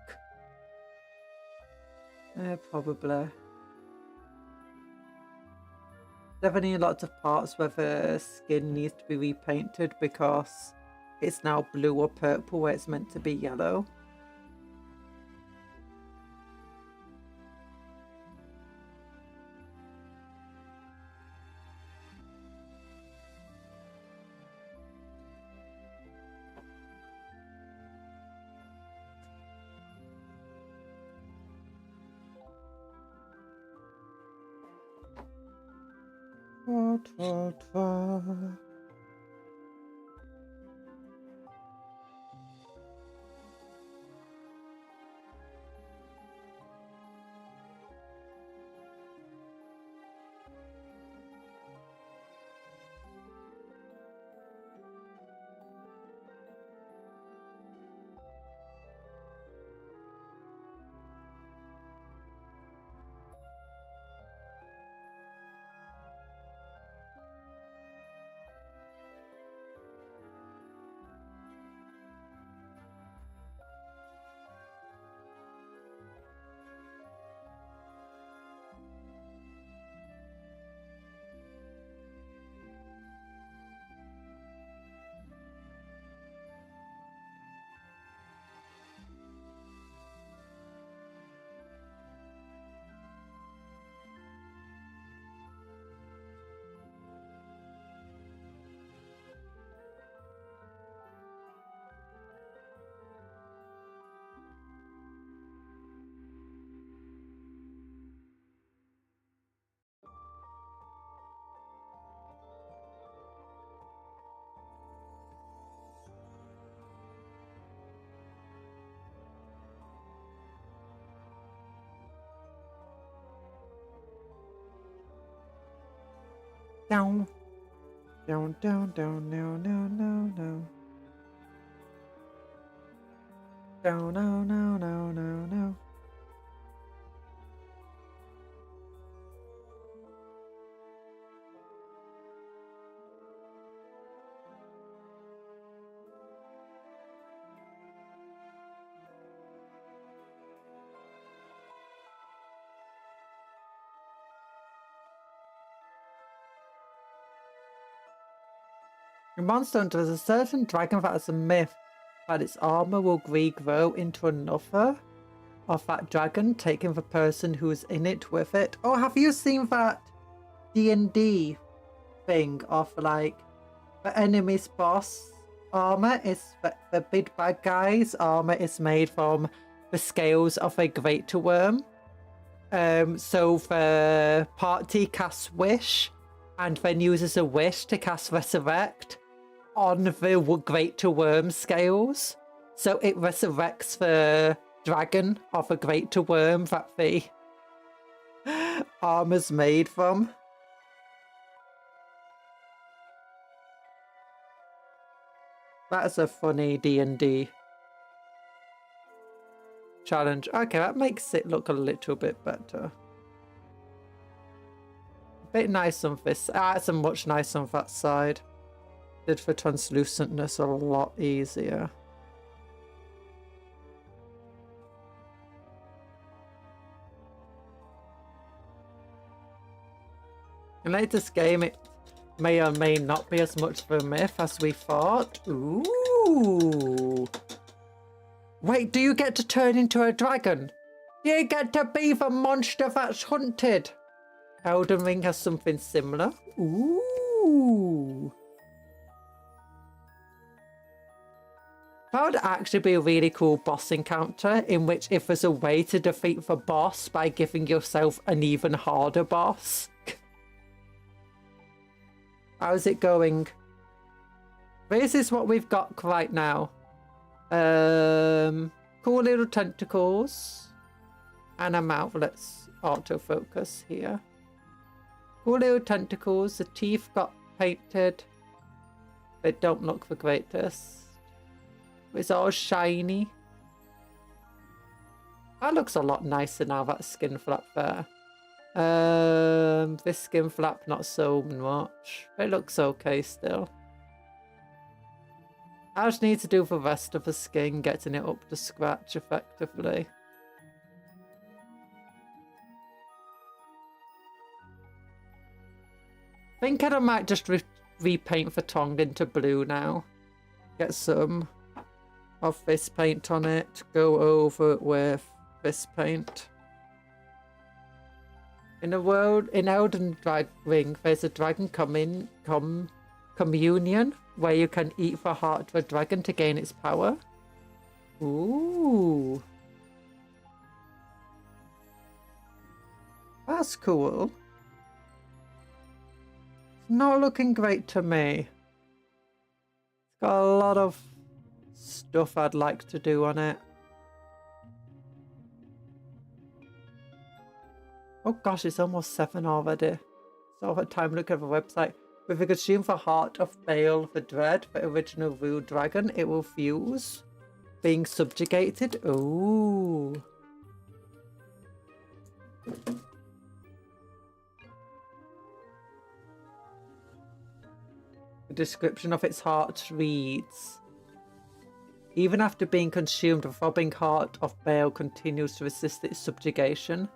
Probably. Definitely lots of parts where the skin needs to be repainted because it's now blue or purple where it's meant to be yellow. Down. Down, down, down, no, no, no, no. Down, no, no, no, no, no. In Monster Hunter, there's a certain dragon that has a myth that its armor will regrow into another of that dragon, taking the person who's in it with it. Oh, have you seen that D&D thing of like the enemy's boss armor is the big bad guy's armor is made from the scales of a greater worm. So the party casts Wish and then uses a wish to cast Resurrect on the greater worm scales. So it resurrects the dragon of a greater worm that the armor's made from. That's a funny D&D challenge. Okay, that makes it look a little bit better. A bit nice on this. It's a much nicer on that side. Did for translucentness a lot easier. In latest game, it may or may not be as much of a myth as we thought. Ooh. Wait, do you get to turn into a dragon? You get to be the monster that's hunted. Elden Ring has something similar. Ooh. That would actually be a really cool boss encounter in which if there's a way to defeat the boss by giving yourself an even harder boss. How's it going? This is what we've got right now. Cool little tentacles. And a mouth. Let's autofocus here. Cool little tentacles. The teeth got painted. They don't look the greatest. It's all shiny. That looks a lot nicer now, that skin flap there. This skin flap, not so much. It looks okay still. I just need to do the rest of the skin, getting it up to scratch effectively. Thinking I might just repaint the tongue into blue now. Get some of this paint on it. Go over it with this paint. In the world, in Elden Ring, there's a dragon communion where you can eat the heart of a dragon to gain its power. Ooh. That's cool. It's not looking great to me. It's got a lot of stuff I'd like to do on it. Oh gosh, it's almost 7 already. So over time, look at the website. If we consume the heart of Bale the Dread, the original Rue Dragon, it will fuse. Being subjugated. Ooh. The description of its heart reads: even after being consumed, the throbbing heart of Bale continues to resist its subjugation.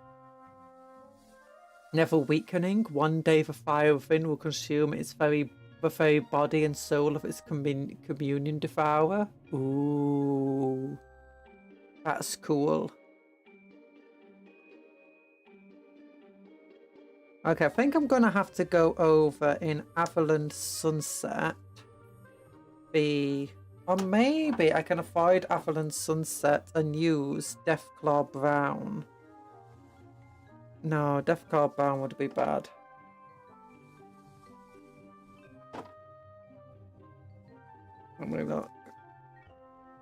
Never weakening, one day the fire within will consume the very body and soul of its communion devourer. Ooh. That's cool. Okay, I think I'm gonna have to go over in Avalanche Sunset. Or maybe I can avoid Avalanche Sunset and use Deathclaw Brown. No, Deathclaw Brown would be bad. Let me look.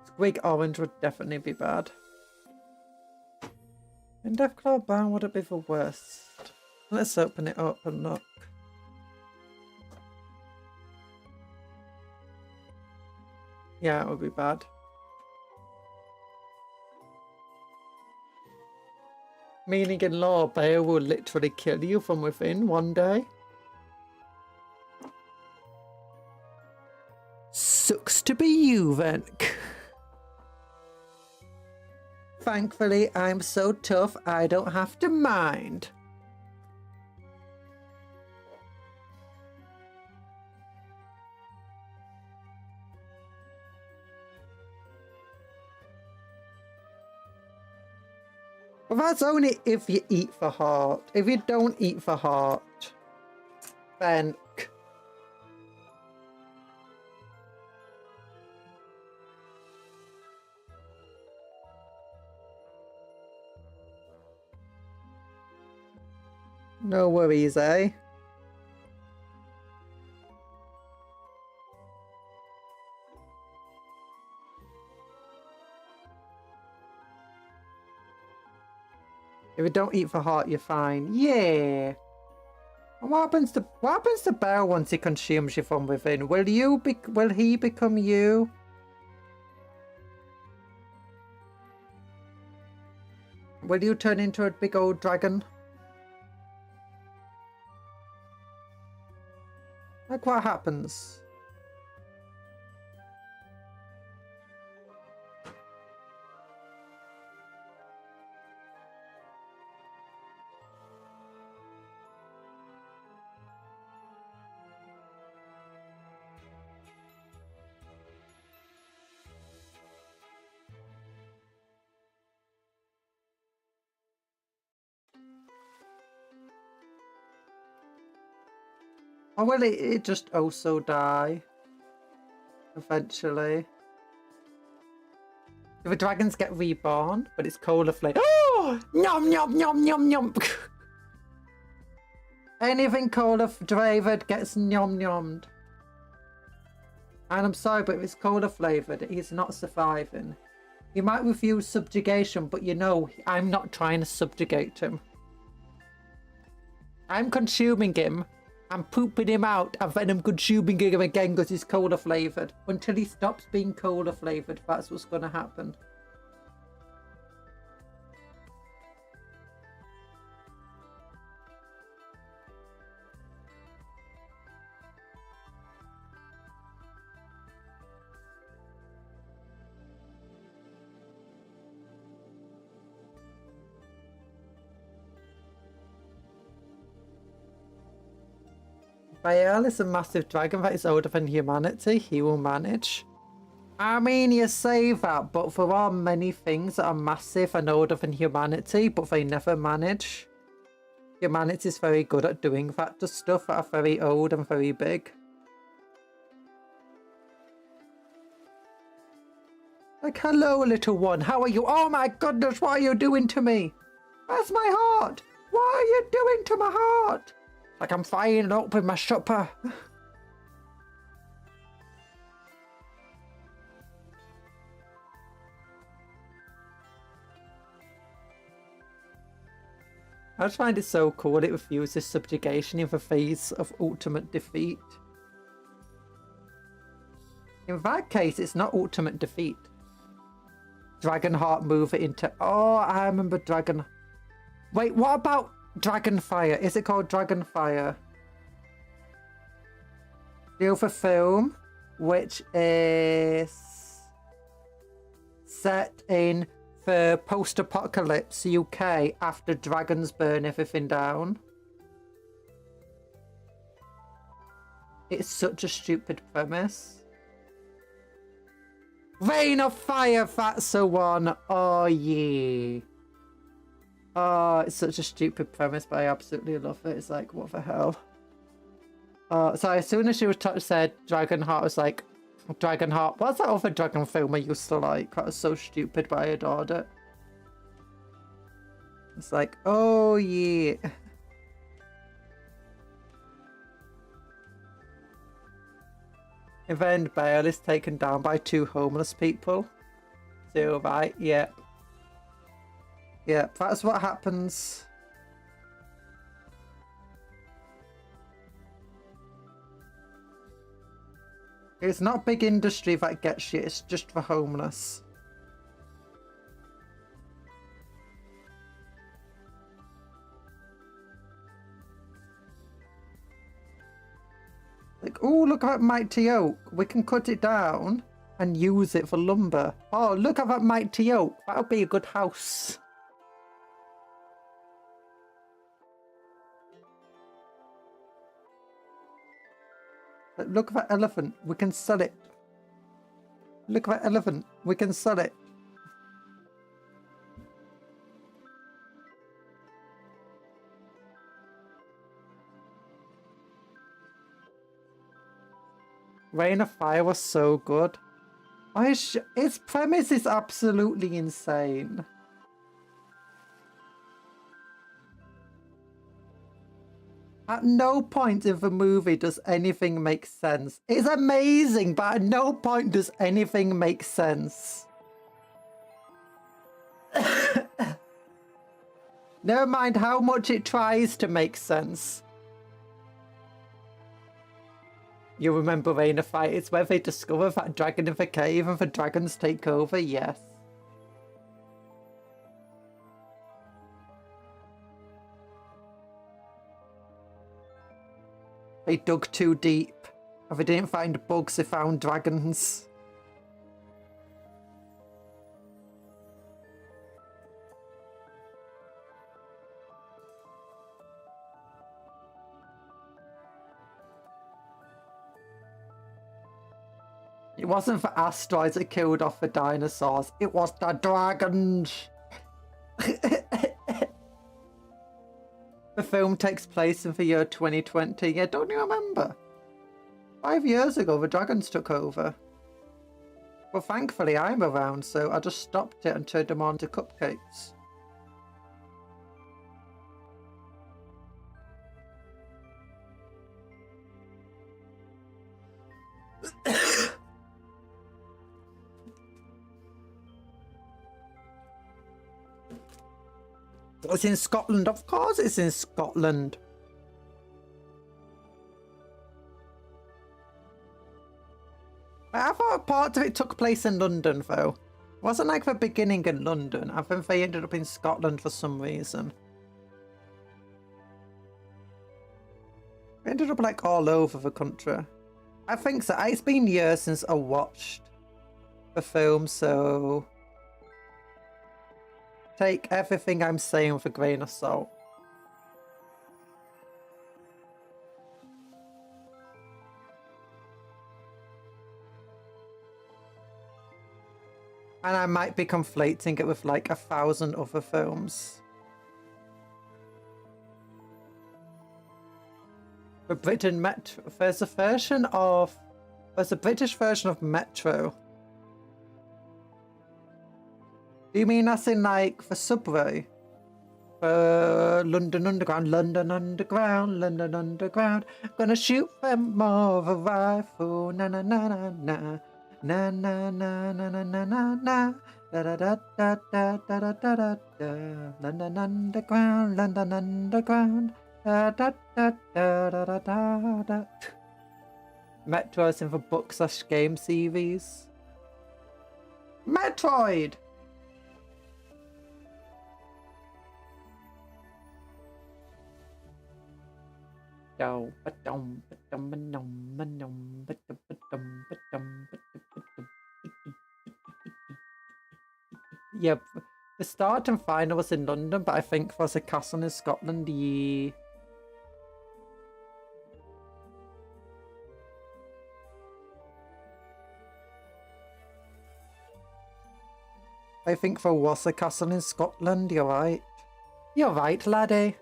Squig Orange would definitely be bad. And Deathclaw Brown would it be the worst? Let's open it up and look. Yeah, it would be bad. Meaning in law, Bale will literally kill you from within one day. Sucks to be you, then. Thankfully, I'm so tough, I don't have to mind. Well, that's only if you eat the heart. If you don't eat the heart, then... no worries, eh? If you don't eat for heart, you're fine. Yeah. And what happens to Bear once he consumes you from within? Will he become you? Will you turn into a big old dragon? Like what happens? Or will it just also die? Eventually. Do the dragons get reborn? But it's cola flavor. Oh! Nom nom nom nom nom! Anything cola flavored gets nom nommed. And I'm sorry, but if it's cola flavored, he's not surviving. He might refuse subjugation, but you know, I'm not trying to subjugate him. I'm consuming him. I'm pooping him out, and then I'm consuming him again because he's cola flavoured. Until he stops being cola flavoured, that's what's going to happen. Bael is a massive dragon that is older than humanity. He will manage. I mean, you say that, but there are many things that are massive and older than humanity, but they never manage. Humanity is very good at doing that to stuff that are very old and very big. Like, hello, little one. How are you? Oh my goodness, what are you doing to me? Where's my heart? What are you doing to my heart? Like I'm frying it up with my supper. I just find it so cool it refuses subjugation in the face of ultimate defeat. In that case, it's not ultimate defeat. Dragonheart move it into... Oh, I remember Dragon... Wait, what about Dragonfire? Is it called Dragonfire? The other film, which is set in the post-apocalypse UK after dragons burn everything down. It's such a stupid premise. Rain of Fire, that's the one. Oh, yeah. Oh, it's such a stupid premise, but I absolutely love it. It's like, what the hell? So as soon as she was said Dragonheart, I was like, Dragonheart. What's that other dragon film I used to like? That was so stupid, but I adored it. It's like, oh yeah. Event Bale is taken down by 2 homeless people. So, right, yep. Yep, that's what happens. It's not big industry that gets you, it's just for homeless. Like, oh, look at that mighty oak. We can cut it down and use it for lumber. Oh, look at that mighty oak. That'll be a good house. Look at that elephant. We can sell it. Look at that elephant. We can sell it. Rain of Fire was so good. Its premise is absolutely insane. At no point in the movie does anything make sense. It's amazing, but at no point does anything make sense. Never mind how much it tries to make sense. You remember Reign of Fire? It's where they discover that dragon in the cave and the dragons take over, yes. They dug too deep. And they didn't find bugs, they found dragons. It wasn't the asteroids that killed off the dinosaurs, it was the dragons. The film takes place in the year 2020. Yeah, don't you remember? 5 years ago, the dragons took over. Well, thankfully, I'm around, so I just stopped it and turned them on to cupcakes. It's in Scotland, of course it's in Scotland. I thought part of it took place in London, though. It wasn't like the beginning in London. I think they ended up in Scotland for some reason. They ended up like all over the country. I think so. It's been years since I watched the film, so take everything I'm saying with a grain of salt. And I might be conflating it with like 1,000 other films. The Britain Metro. There's a British version of Metro. Do you mean as in like the subway? London Underground, London Underground, London Underground. Gonna shoot them more with a rifle. Na na na na na. Na na na na na na na na. Da da da da da da da da da da. London Underground, London Underground. Da da da da da da da da. Metro is in the book/game series. Metroid! Yeah, the start and final was in London, but I think there was a castle in Scotland. Yeah. I think there was a castle in Scotland, you're right. You're right, laddie.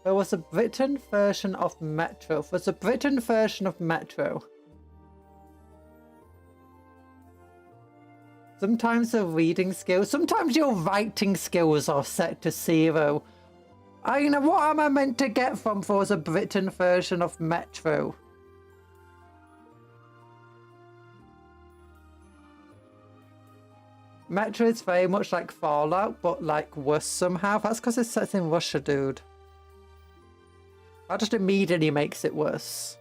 There was a Britain version of Metro. There's a Britain version of Metro. Sometimes the reading skills, sometimes your writing skills are set to 0. I know, what am I meant to get from there was a Britain version of Metro? Metro is very much like Fallout, but like worse somehow. That's because it's set in Russia, dude. That just immediately makes it worse.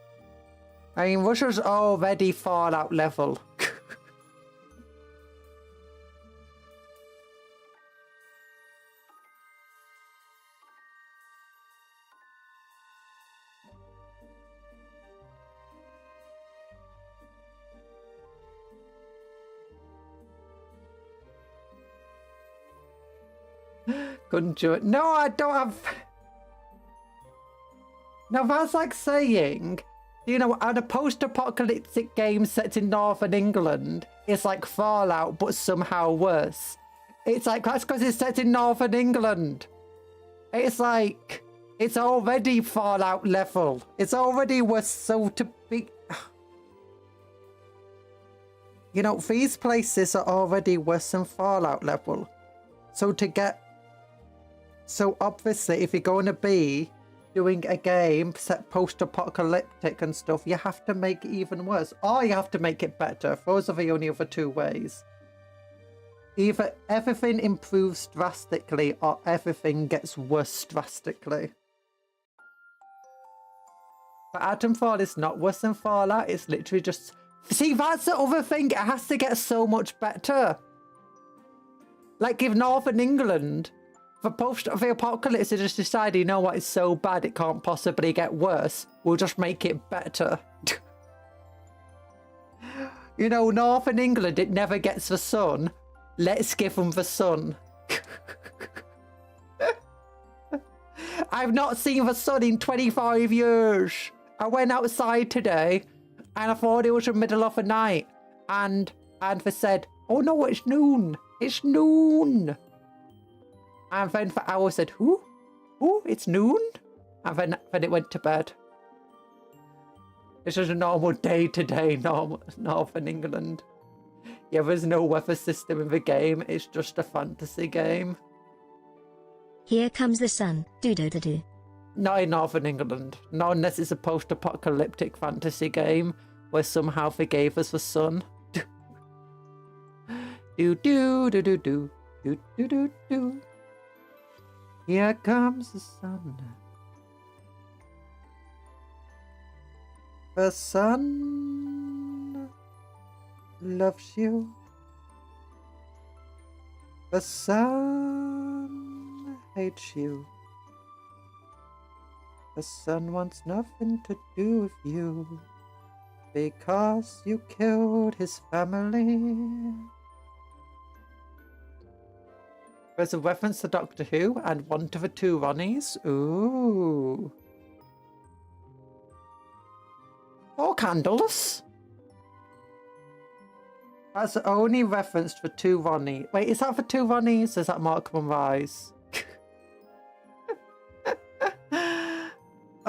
I mean, Russia's already Fallout level. Conjure. No, I don't have. Now that's like saying, you know, at a post-apocalyptic game set in Northern England, it's like Fallout, but somehow worse. It's like, that's because it's set in Northern England. It's like, it's already Fallout level. It's already worse, so to be... You know, these places are already worse than Fallout level. So to get... So obviously, if you're going to be doing a game set post-apocalyptic and stuff, you have to make it even worse. Or you have to make it better. Those are the only other two ways. Either everything improves drastically or everything gets worse drastically. But Atomfall is not worse than Fallout, it's literally just... See, that's the other thing, it has to get so much better. Like if Northern England, for post the apocalypse, they just decide, you know what, it's so bad it can't possibly get worse, we'll just make it better. You know, Northern England, it never gets the sun. Let's give them the sun. I've not seen the sun in 25 years. I went outside today and I thought it was the middle of the night. And they said, oh no, it's noon. It's noon. And then the owl said, who? Who? It's noon? And then it went to bed. This is a normal day-to-day Northern England. Yeah, there's no weather system in the game. It's just a fantasy game. Here comes the sun. Do-do-do-do. Not in Northern England. Not unless it's a post-apocalyptic fantasy game where somehow they gave us the sun. Do-do-do-do-do. Do-do-do-do. Here comes the sun. The sun loves you. The sun hates you. The sun wants nothing to do with you because you killed his family. There's a reference to Doctor Who and one to the two Ronnies. Ooh. 4 candles? That's the only reference for 2 Ronnie. Wait, is that for 2 Ronnies? Or is that Markham and Rise?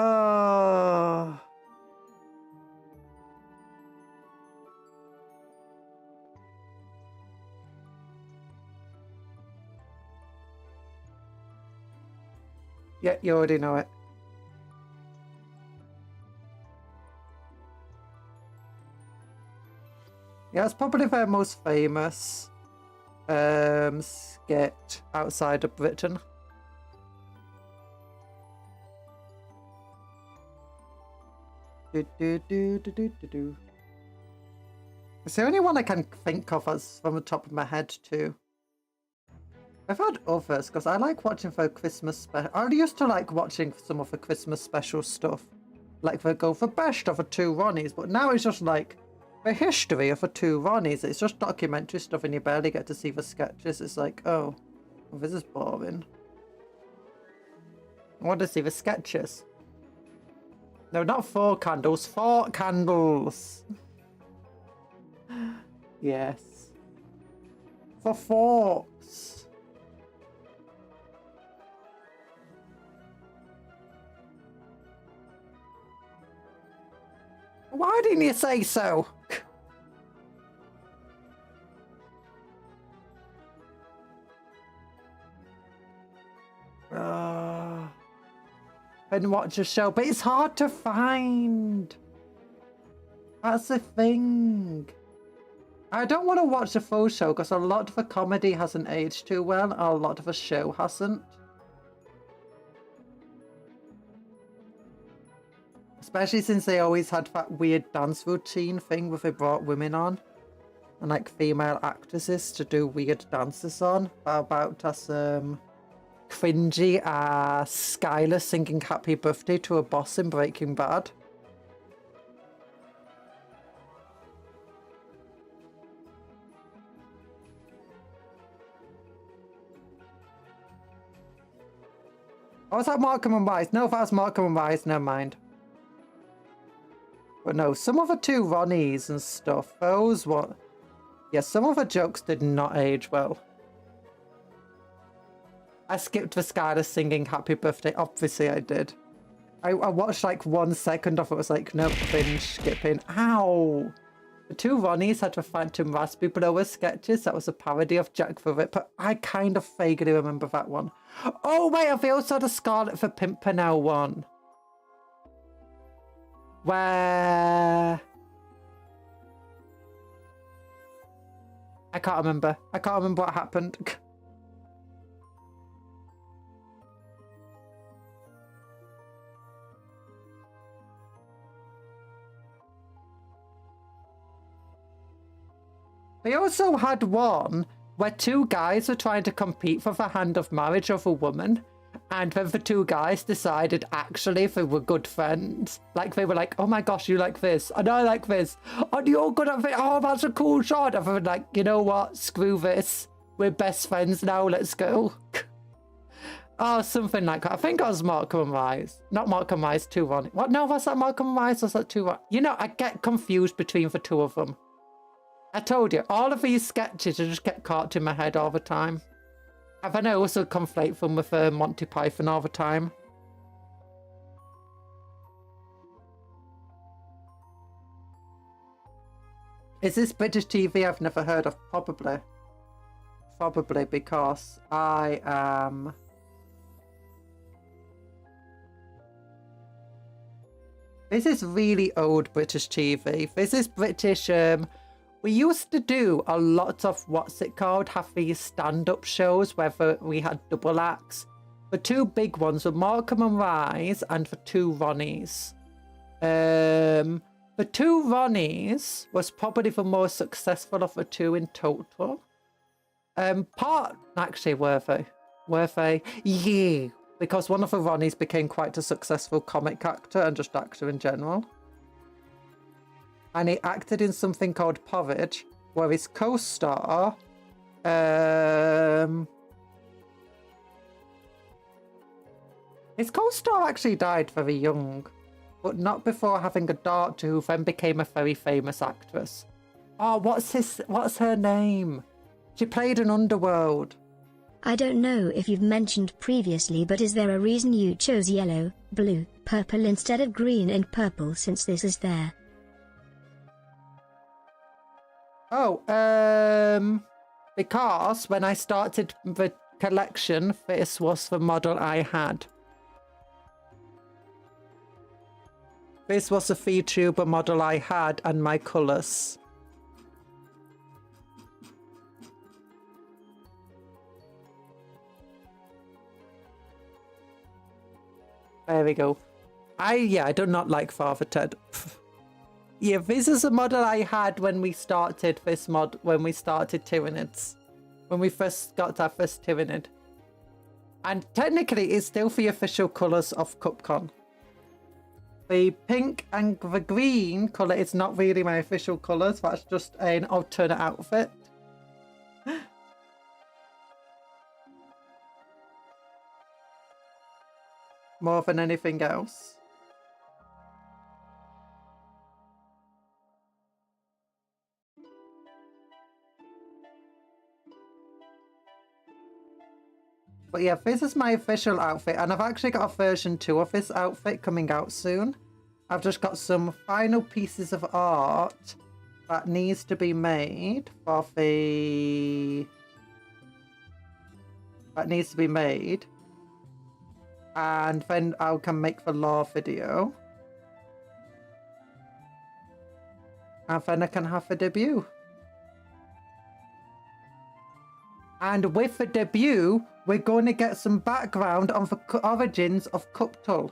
Oh. Yeah, you already know it. Yeah, it's probably their most famous skit outside of Britain. Do. It's the only one I can think of as from the top of my head too. I've had others because I like watching for Christmas special. I used to like watching some of the Christmas special stuff, like they go for best of the 2 Ronnies, but now it's just like the history of the 2 Ronnies. It's just documentary stuff and you barely get to see the sketches. It's like, oh, well, this is boring. I want to see the sketches. No, not 4 candles, 4 candles. Yes. For forks. Why didn't you say so? And watch a show, but it's hard to find. That's the thing. I don't want to watch the full show because a lot of the comedy hasn't aged too well, and a lot of the show hasn't. Especially since they always had that weird dance routine thing where they brought women on and like female actresses to do weird dances on. About as cringy as Skylar singing Happy Birthday to a boss in Breaking Bad. Oh, was that Markham and Wise? No, if that was Markham and Wise, never mind. But no, some of the 2 Ronnies and stuff, those what? Yeah, some of the jokes did not age well. I skipped the Skylar singing Happy Birthday. Obviously I did. I watched like 1 second of it. Was like, nope, binge, skipping. Ow! The 2 Ronnies had the Phantom Raspberry Blower sketches. That was a parody of Jack the Ripper. I kind of vaguely remember that one. Oh wait, I've also had a Scarlet the Pimpernel one. Where... I can't remember. I can't remember what happened. We also had one where two guys were trying to compete for the hand of marriage of a woman. And then the two guys decided, actually, they were good friends. Like, they were like, oh my gosh, you like this, and I like this. And you're good at this. Oh, that's a cool shot. And they were like, you know what? Screw this. We're best friends now. Let's go. Oh, something like that. I think it was Markham and Rise. Not Markham Rise, 2 Ronnie. What? No, was that Markham and Rise? Was that 2 Ronnie? You know, I get confused between the two of them. I told you, all of these sketches, I just get caught in my head all the time. And then I also conflate them with Monty Python all the time. Is this British TV I've never heard of? Probably. Probably because I am... This is really old British TV. This is British... We used to do a lot of, what's it called, have these stand-up shows where we had double acts. The two big ones were Markham and Rise and the 2 Ronnies. The 2 Ronnies was probably the most successful of the 2 in total. Actually, were they? Were they? Yeah, because one of the Ronnies became quite a successful comic actor and just actor in general. And he acted in something called Porridge, where his co-star, his co-star actually died very young, but not before having a daughter who then became a very famous actress. Oh, what's her name? She played in Underworld. I don't know if you've mentioned previously, but is there a reason you chose yellow, blue, purple instead of green and purple, since this is there? Oh, because when I started the collection, this was the model I had. This was the VTuber model I had and my colours. There we go. I do not like Father Ted. Yeah, this is a model I had when we started when we started Tyranids. When we first got our first Tyranid. And technically it's still the official colours of Cupcon. The pink and the green colour is not really my official colours, that's just an alternate outfit. More than anything else. But yeah, this is my official outfit, and I've actually got a version 2 of this outfit coming out soon. I've just got some final pieces of art that needs to be made for the... That needs to be made. And then I can make the lore video. And then I can have the debut. And with the debut, we're going to get some background on the origins of Cuptle.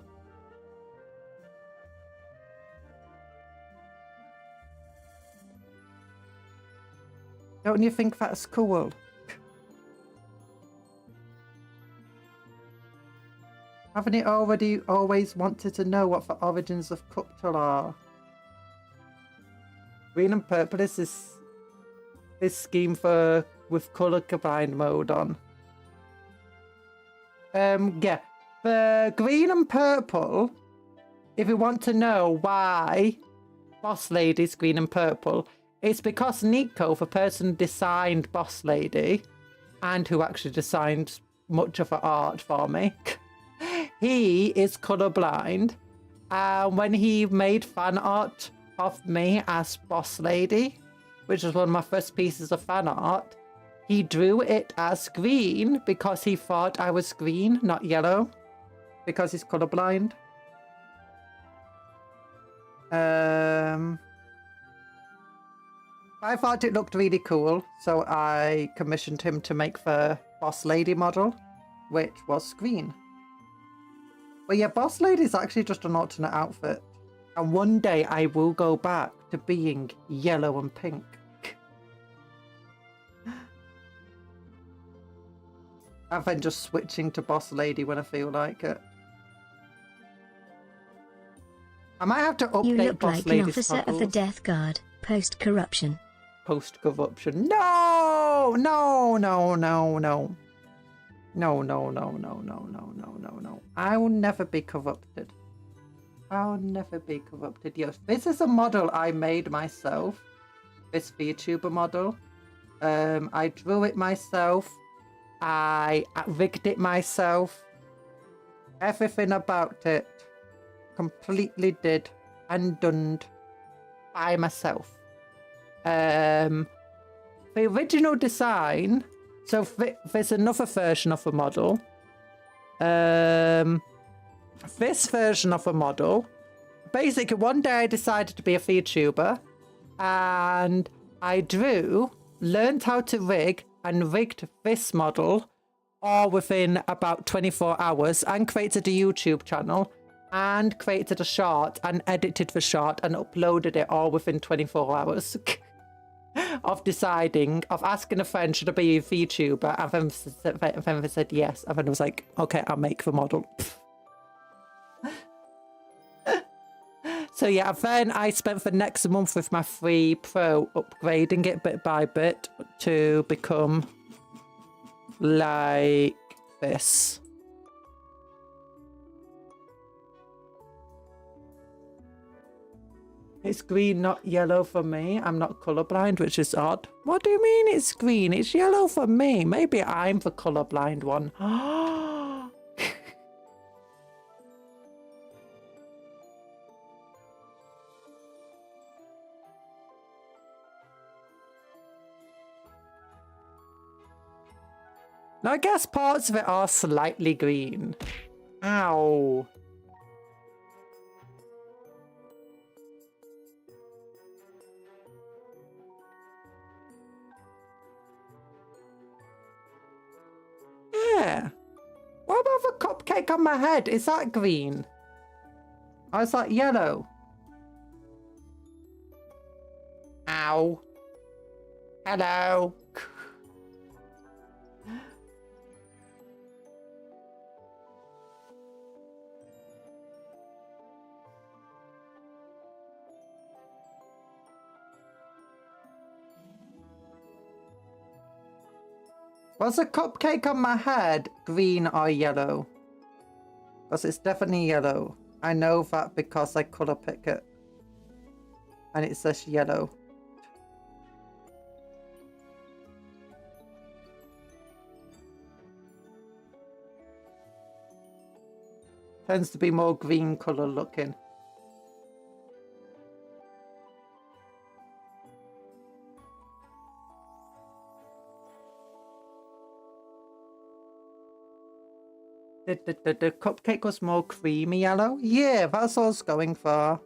Don't you think that's cool? Haven't you already always wanted to know what the origins of Cuptle are? Green and purple is this scheme for with colour combined mode on. Yeah, the green and purple, if you want to know why Boss Lady's green and purple, it's because Nico, the person who designed Boss Lady, and who actually designed much of the art for me, he is colourblind. When he made fan art of me as Boss Lady, which was one of my first pieces of fan art, he drew it as green because he thought I was green, not yellow, because he's colourblind. By I thought it looked really cool, so I commissioned him to make the Boss Lady model, which was green. But yeah, Boss Lady is actually just an alternate outfit. And one day I will go back to being yellow and pink. And then just switching to Boss Lady when I feel like it. I might have to update You look Boss like Lady's an officer of the toggles. Death Guard, post-corruption. Post-corruption. No! No, no, no, no. No, no, no, no, no, no, no, no, no. I will never be corrupted. I'll never be corrupted. Yes, this is a model I made myself. This VTuber model. I drew it myself. I rigged it myself. Everything about it. Completely did and done by myself. The original design. So there's another version of a model. This version of a model. Basically, one day I decided to be a VTuber, and I learned how to rig, and rigged this model all within about 24 hours, and created a YouTube channel, and created a short, and edited the short, and uploaded it all within 24 hours. Of asking a friend, should I be a VTuber? And then they said yes. And then I was like, okay, I'll make the model. So yeah, then I spent the next month with my 3 Pro upgrading it bit by bit to become like this. It's green, not yellow for me. I'm not colourblind, which is odd. What do you mean it's green? It's yellow for me. Maybe I'm the colourblind one. Now, I guess parts of it are slightly green. Ow. Yeah. What about the cupcake on my head? Is that green? Or is that yellow? Ow. Hello. Was a cupcake on my head green or yellow? Because it's definitely yellow. I know that because I colour pick it. And it says yellow. Tends to be more green colour looking. The cupcake was more creamy yellow? Yeah, that's what I was going for.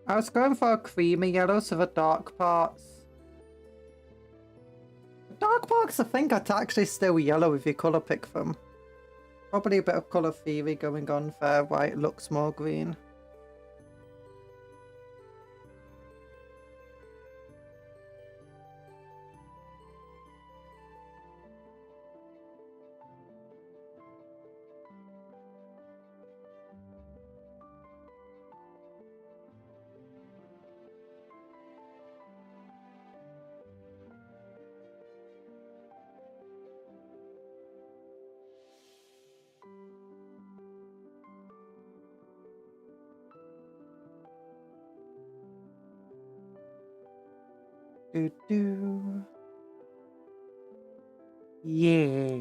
I was going for a creamy yellow, so the dark parts. Dark parts, I think, are actually still yellow if you colour pick them. Probably a bit of colour theory going on there, why it looks more green. Do. Yeah.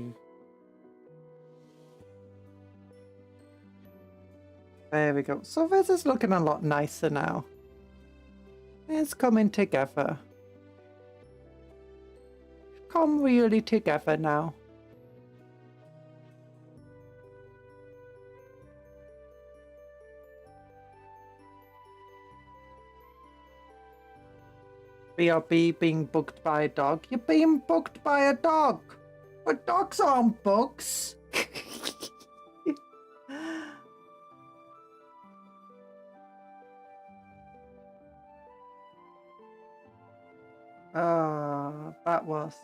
There we go. So this is looking a lot nicer now. It's coming together. Come really together now. BRB being bugged by a dog. You're being bugged by a dog. But dogs aren't bugs. That was.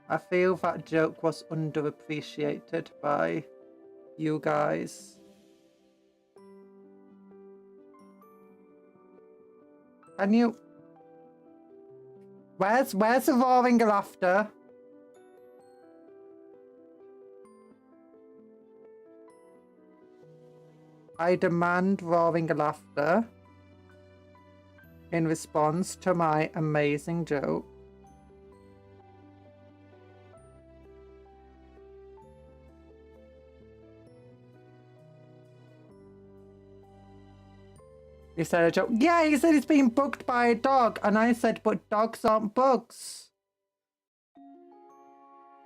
I feel that joke was underappreciated by you guys. Can you? Where's the roaring laughter? I demand roaring laughter in response to my amazing joke. He said a joke. Yeah, he said he's being bugged by a dog. And I said, but dogs aren't bugs.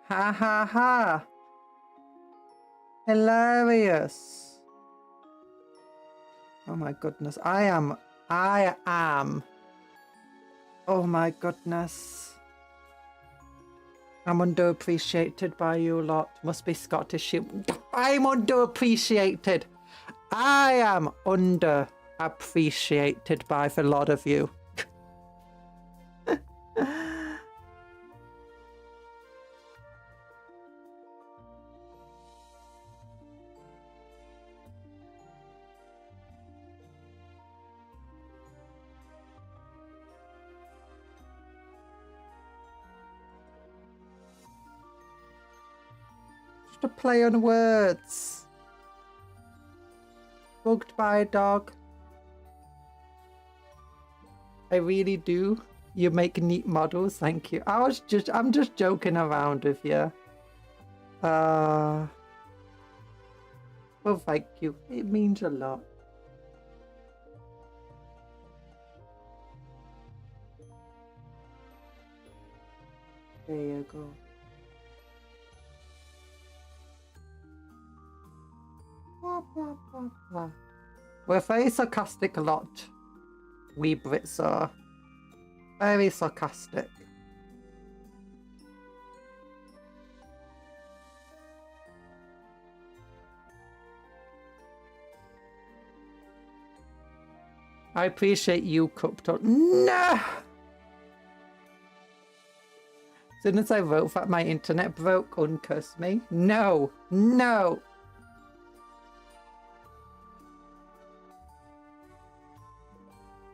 Ha ha ha. Hilarious. Oh my goodness. I am. Oh my goodness. I'm underappreciated by you lot. Must be Scottish. I'm underappreciated. I am underappreciated by a lot of you. Just a play on words. Bugged by a dog. I really do. You make neat models, thank you. I'm just joking around with you. Well, thank you. It means a lot. There you go. We're very sarcastic a lot. We Brits are. Very sarcastic. I appreciate you, Cuptle. No! As soon as I wrote that my internet broke, uncurse me. No! No!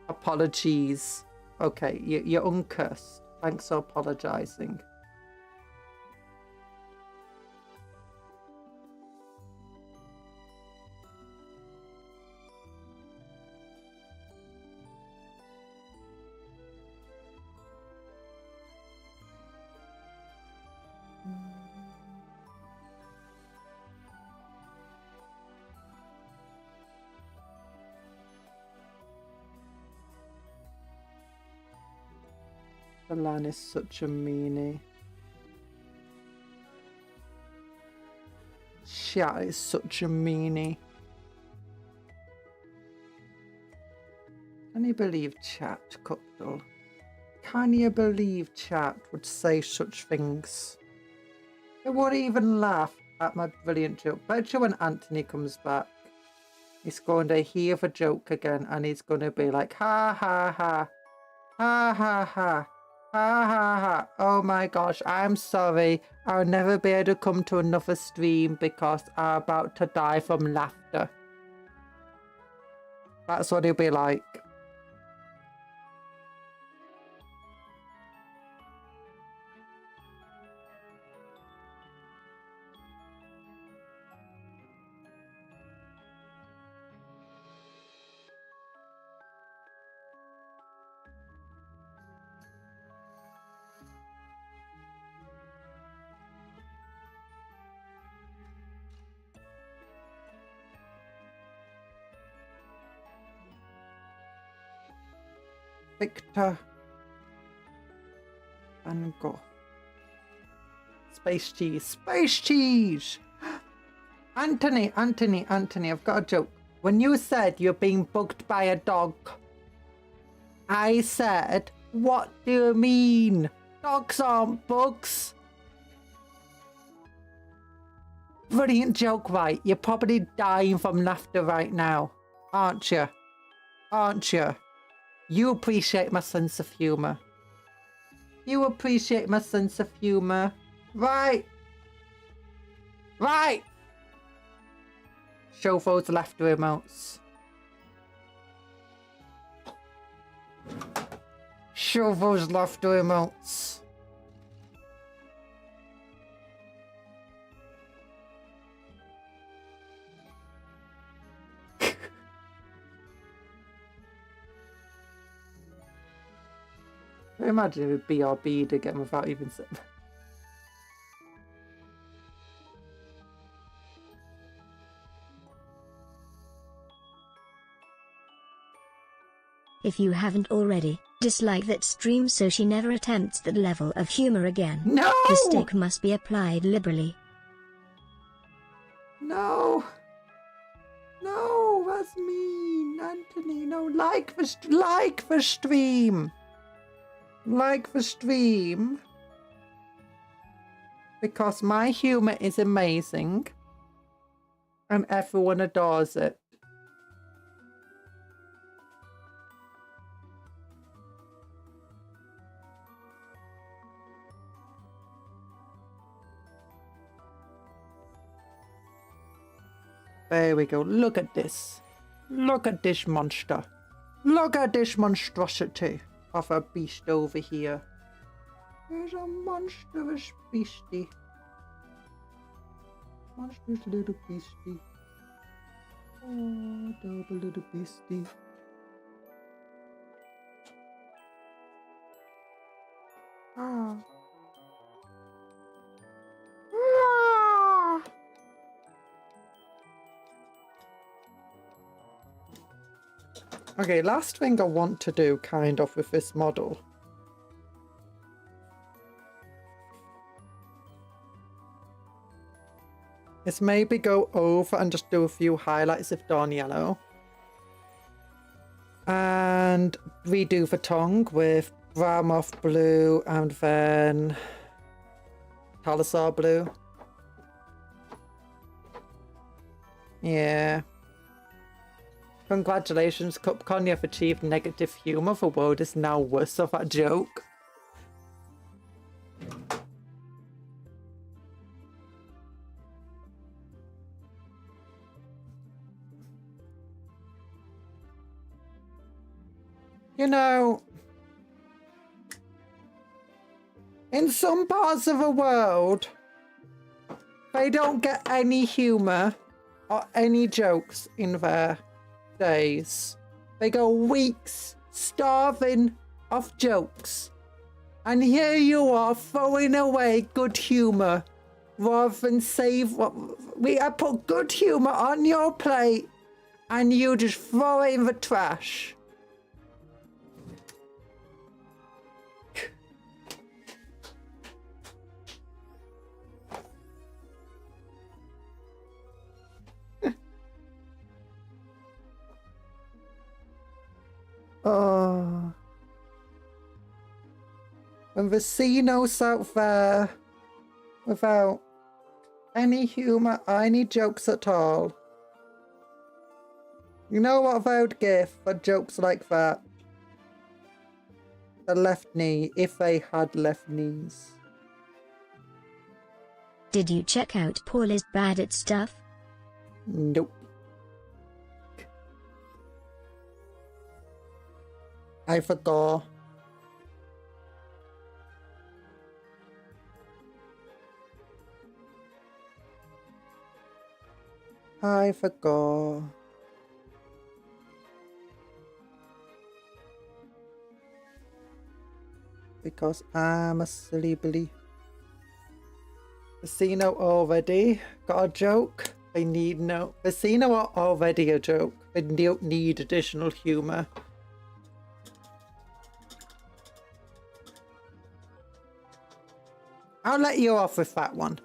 Apologies. Okay, you're uncursed. Thanks for apologizing. Alan is such a meanie. Chat is such a meanie. Can you believe chat, Cuptle? Can you believe chat would say such things? They wouldn't even laugh at my brilliant joke. Bet you when Anthony comes back, he's going to hear the joke again and he's going to be like, ha ha ha, ha ha ha. Ha ha ha. Oh my gosh, I'm sorry. I'll never be able to come to another stream because I'm about to die from laughter. That's what he'll be like. Victor. And go. Space cheese. Space cheese! Anthony, I've got a joke. When you said you're being bugged by a dog, I said, what do you mean? Dogs aren't bugs. Brilliant joke, right? You're probably dying from laughter right now, aren't you? Aren't you? You appreciate my sense of humour. You appreciate my sense of humour. Right. Right. Show those laughter emotes. Show those laughter emotes. Imagine it would BRB'd again without even saying. If you haven't already, dislike that stream so she never attempts that level of humor again. No! The stick must be applied liberally. No! No, that's mean, Anthony. No, like the stream. Like the stream. Because my humour is amazing. And everyone adores it. There we go. Look at this. Look at this monster. Look at this monstrosity of a beast over here. There's a monstrous beastie. Monstrous little beastie. Oh, double little beastie. Ah. Ah. Okay, last thing I want to do kind of with this model is maybe go over and just do a few highlights of Dawn Yellow. And redo the tongue with Bramoff blue and then Talasar blue. Yeah. Congratulations, Cupcon, you've achieved negative humour. The world is now worse of that joke. You know, in some parts of the world, they don't get any humour or any jokes in their days. They go weeks starving of jokes, and here you are throwing away good humour rather than save what I put good humour on your plate and you just throw it in the trash. Oh. And the Cinos out there without any humour or any jokes at all. You know what I would give for jokes like that? The left knee, if they had left knees. Did you check out Paul is bad at stuff? Nope. I forgot. I forgot. Because I'm a silly billy. Casino already got a joke. They need no. Casino are already a joke. They don't need additional humour. I'll let you off with that one.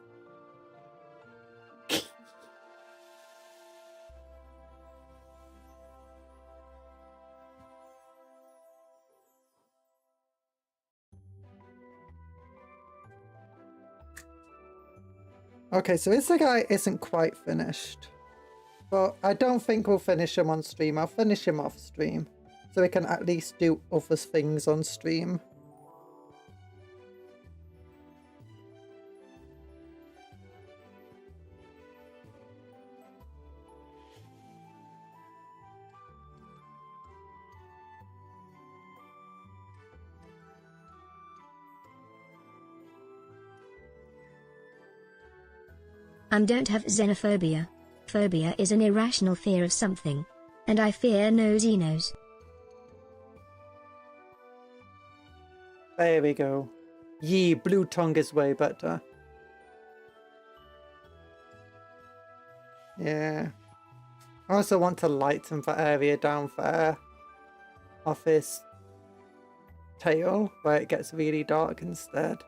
Okay, so this guy isn't quite finished. But I don't think we'll finish him on stream. I'll finish him off stream. So we can at least do other things on stream. Don't have xenophobia. Phobia is an irrational fear of something. And I fear nose. There we go. Yee, blue tongue is way better. Yeah. I also want to lighten the area down there of his tail, where it gets really dark instead.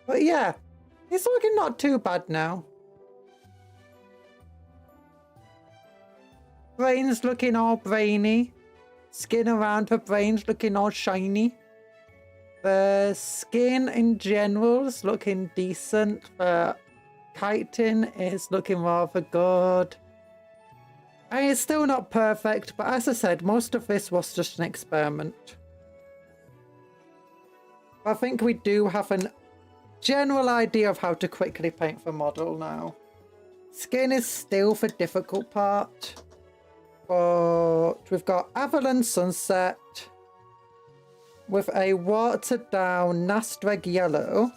But yeah, it's looking not too bad now. Brain's looking all brainy. Skin around her brain's looking all shiny. The skin in general is looking decent. The chitin is looking rather good. I mean, it's still not perfect, but as I said, most of this was just an experiment. I think we do have a general idea of how to quickly paint the model now. Skin is still the difficult part. But we've got Avalon Sunset with a watered down Nastreg Yellow,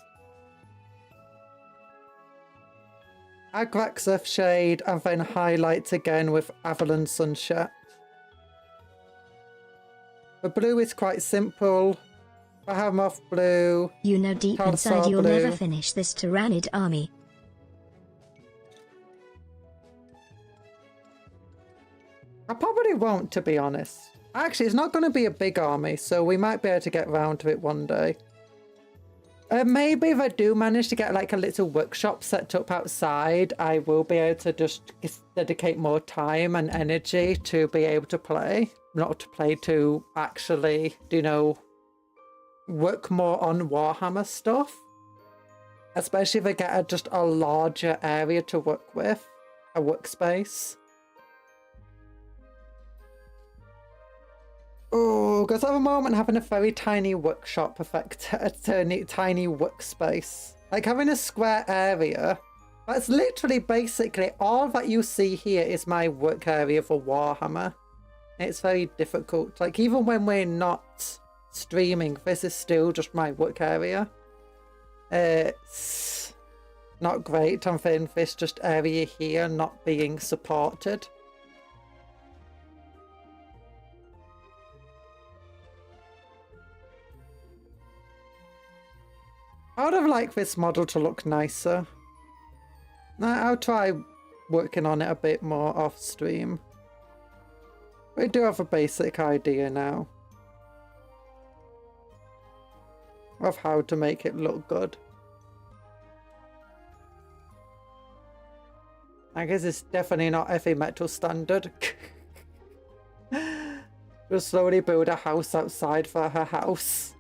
Agrax Shade, and then highlights again with Avalon Sunset. The blue is quite simple. Bahamut blue. You know deep inside you'll never finish this Tyranid army. I probably won't, to be honest. Actually, it's not going to be a big army, so we might be able to get round to it one day. Maybe if I do manage to get like a little workshop set up outside, I will be able to just dedicate more time and energy to be able to play. Not to play, to actually, you know, work more on Warhammer stuff. Especially if I get just a larger area to work with, a workspace. Oh, because at the moment having a very tiny workshop affects a tiny workspace. Like having a square area, that's literally basically all that you see here is my work area for Warhammer. It's very difficult. Like even when we're not streaming, this is still just my work area. It's not great. I'm feeling this just area here not being supported. I would have liked this model to look nicer. I'll try working on it a bit more off stream. We do have a basic idea now of how to make it look good. I guess it's definitely not heavy metal standard. We'll slowly build a house outside for her house.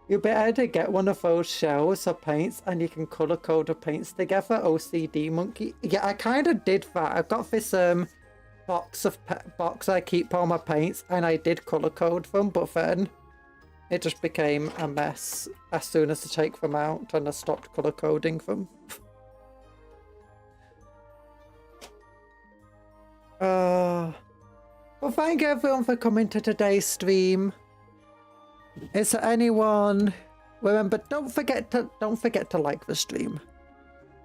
You'll be able to get one of those shells or paints and you can colour code the paints together. OCD monkey. Yeah, I kind of did that. I've got this box I keep all my paints and I did colour code them, but then it just became a mess as soon as I take them out and I stopped colour coding them. Well, thank you everyone for coming to today's stream. Is there anyone? Remember, don't forget to like the stream.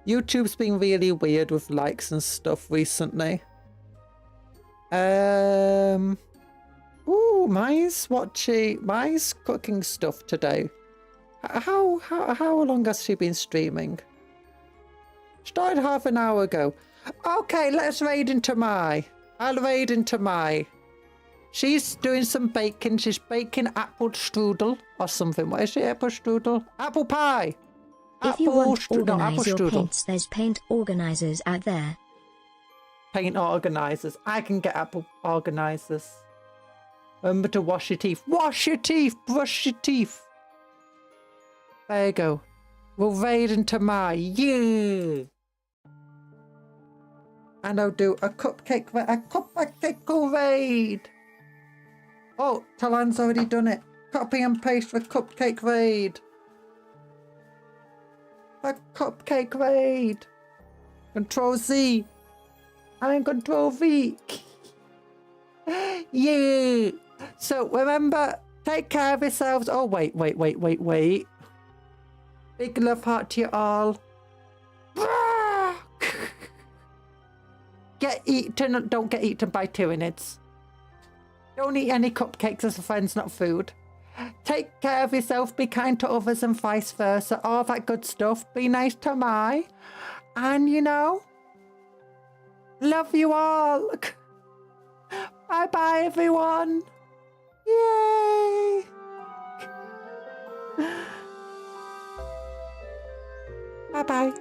YouTube's been really weird with likes and stuff recently. Ooh, Mai's cooking stuff today. How long has she been streaming? Started half an hour ago. Okay, let's raid into Mai. I'll raid into my... She's doing some baking. She's baking apple strudel or something. What is it? Apple strudel? Apple pie! If you want to organize your paints, there's paint organizers out there. Paint organizers. I can get apple organizers. Remember to wash your teeth. Wash your teeth! Brush your teeth! There you go. We'll raid into my... Yeah! And I'll do a cupcake raid. Oh, Talon's already done it. Copy and paste for cupcake raid. A cupcake raid. Control Z. I'm in Control V. Yeah. So remember, take care of yourselves. Oh, wait. Big love heart to you all. Get eaten, don't get eaten by Tyranids. Don't eat any cupcakes as a friend's not food. Take care of yourself, be kind to others and vice versa. All that good stuff. Be nice to my. And you know, love you all. Bye-bye, everyone. Yay. Bye-bye.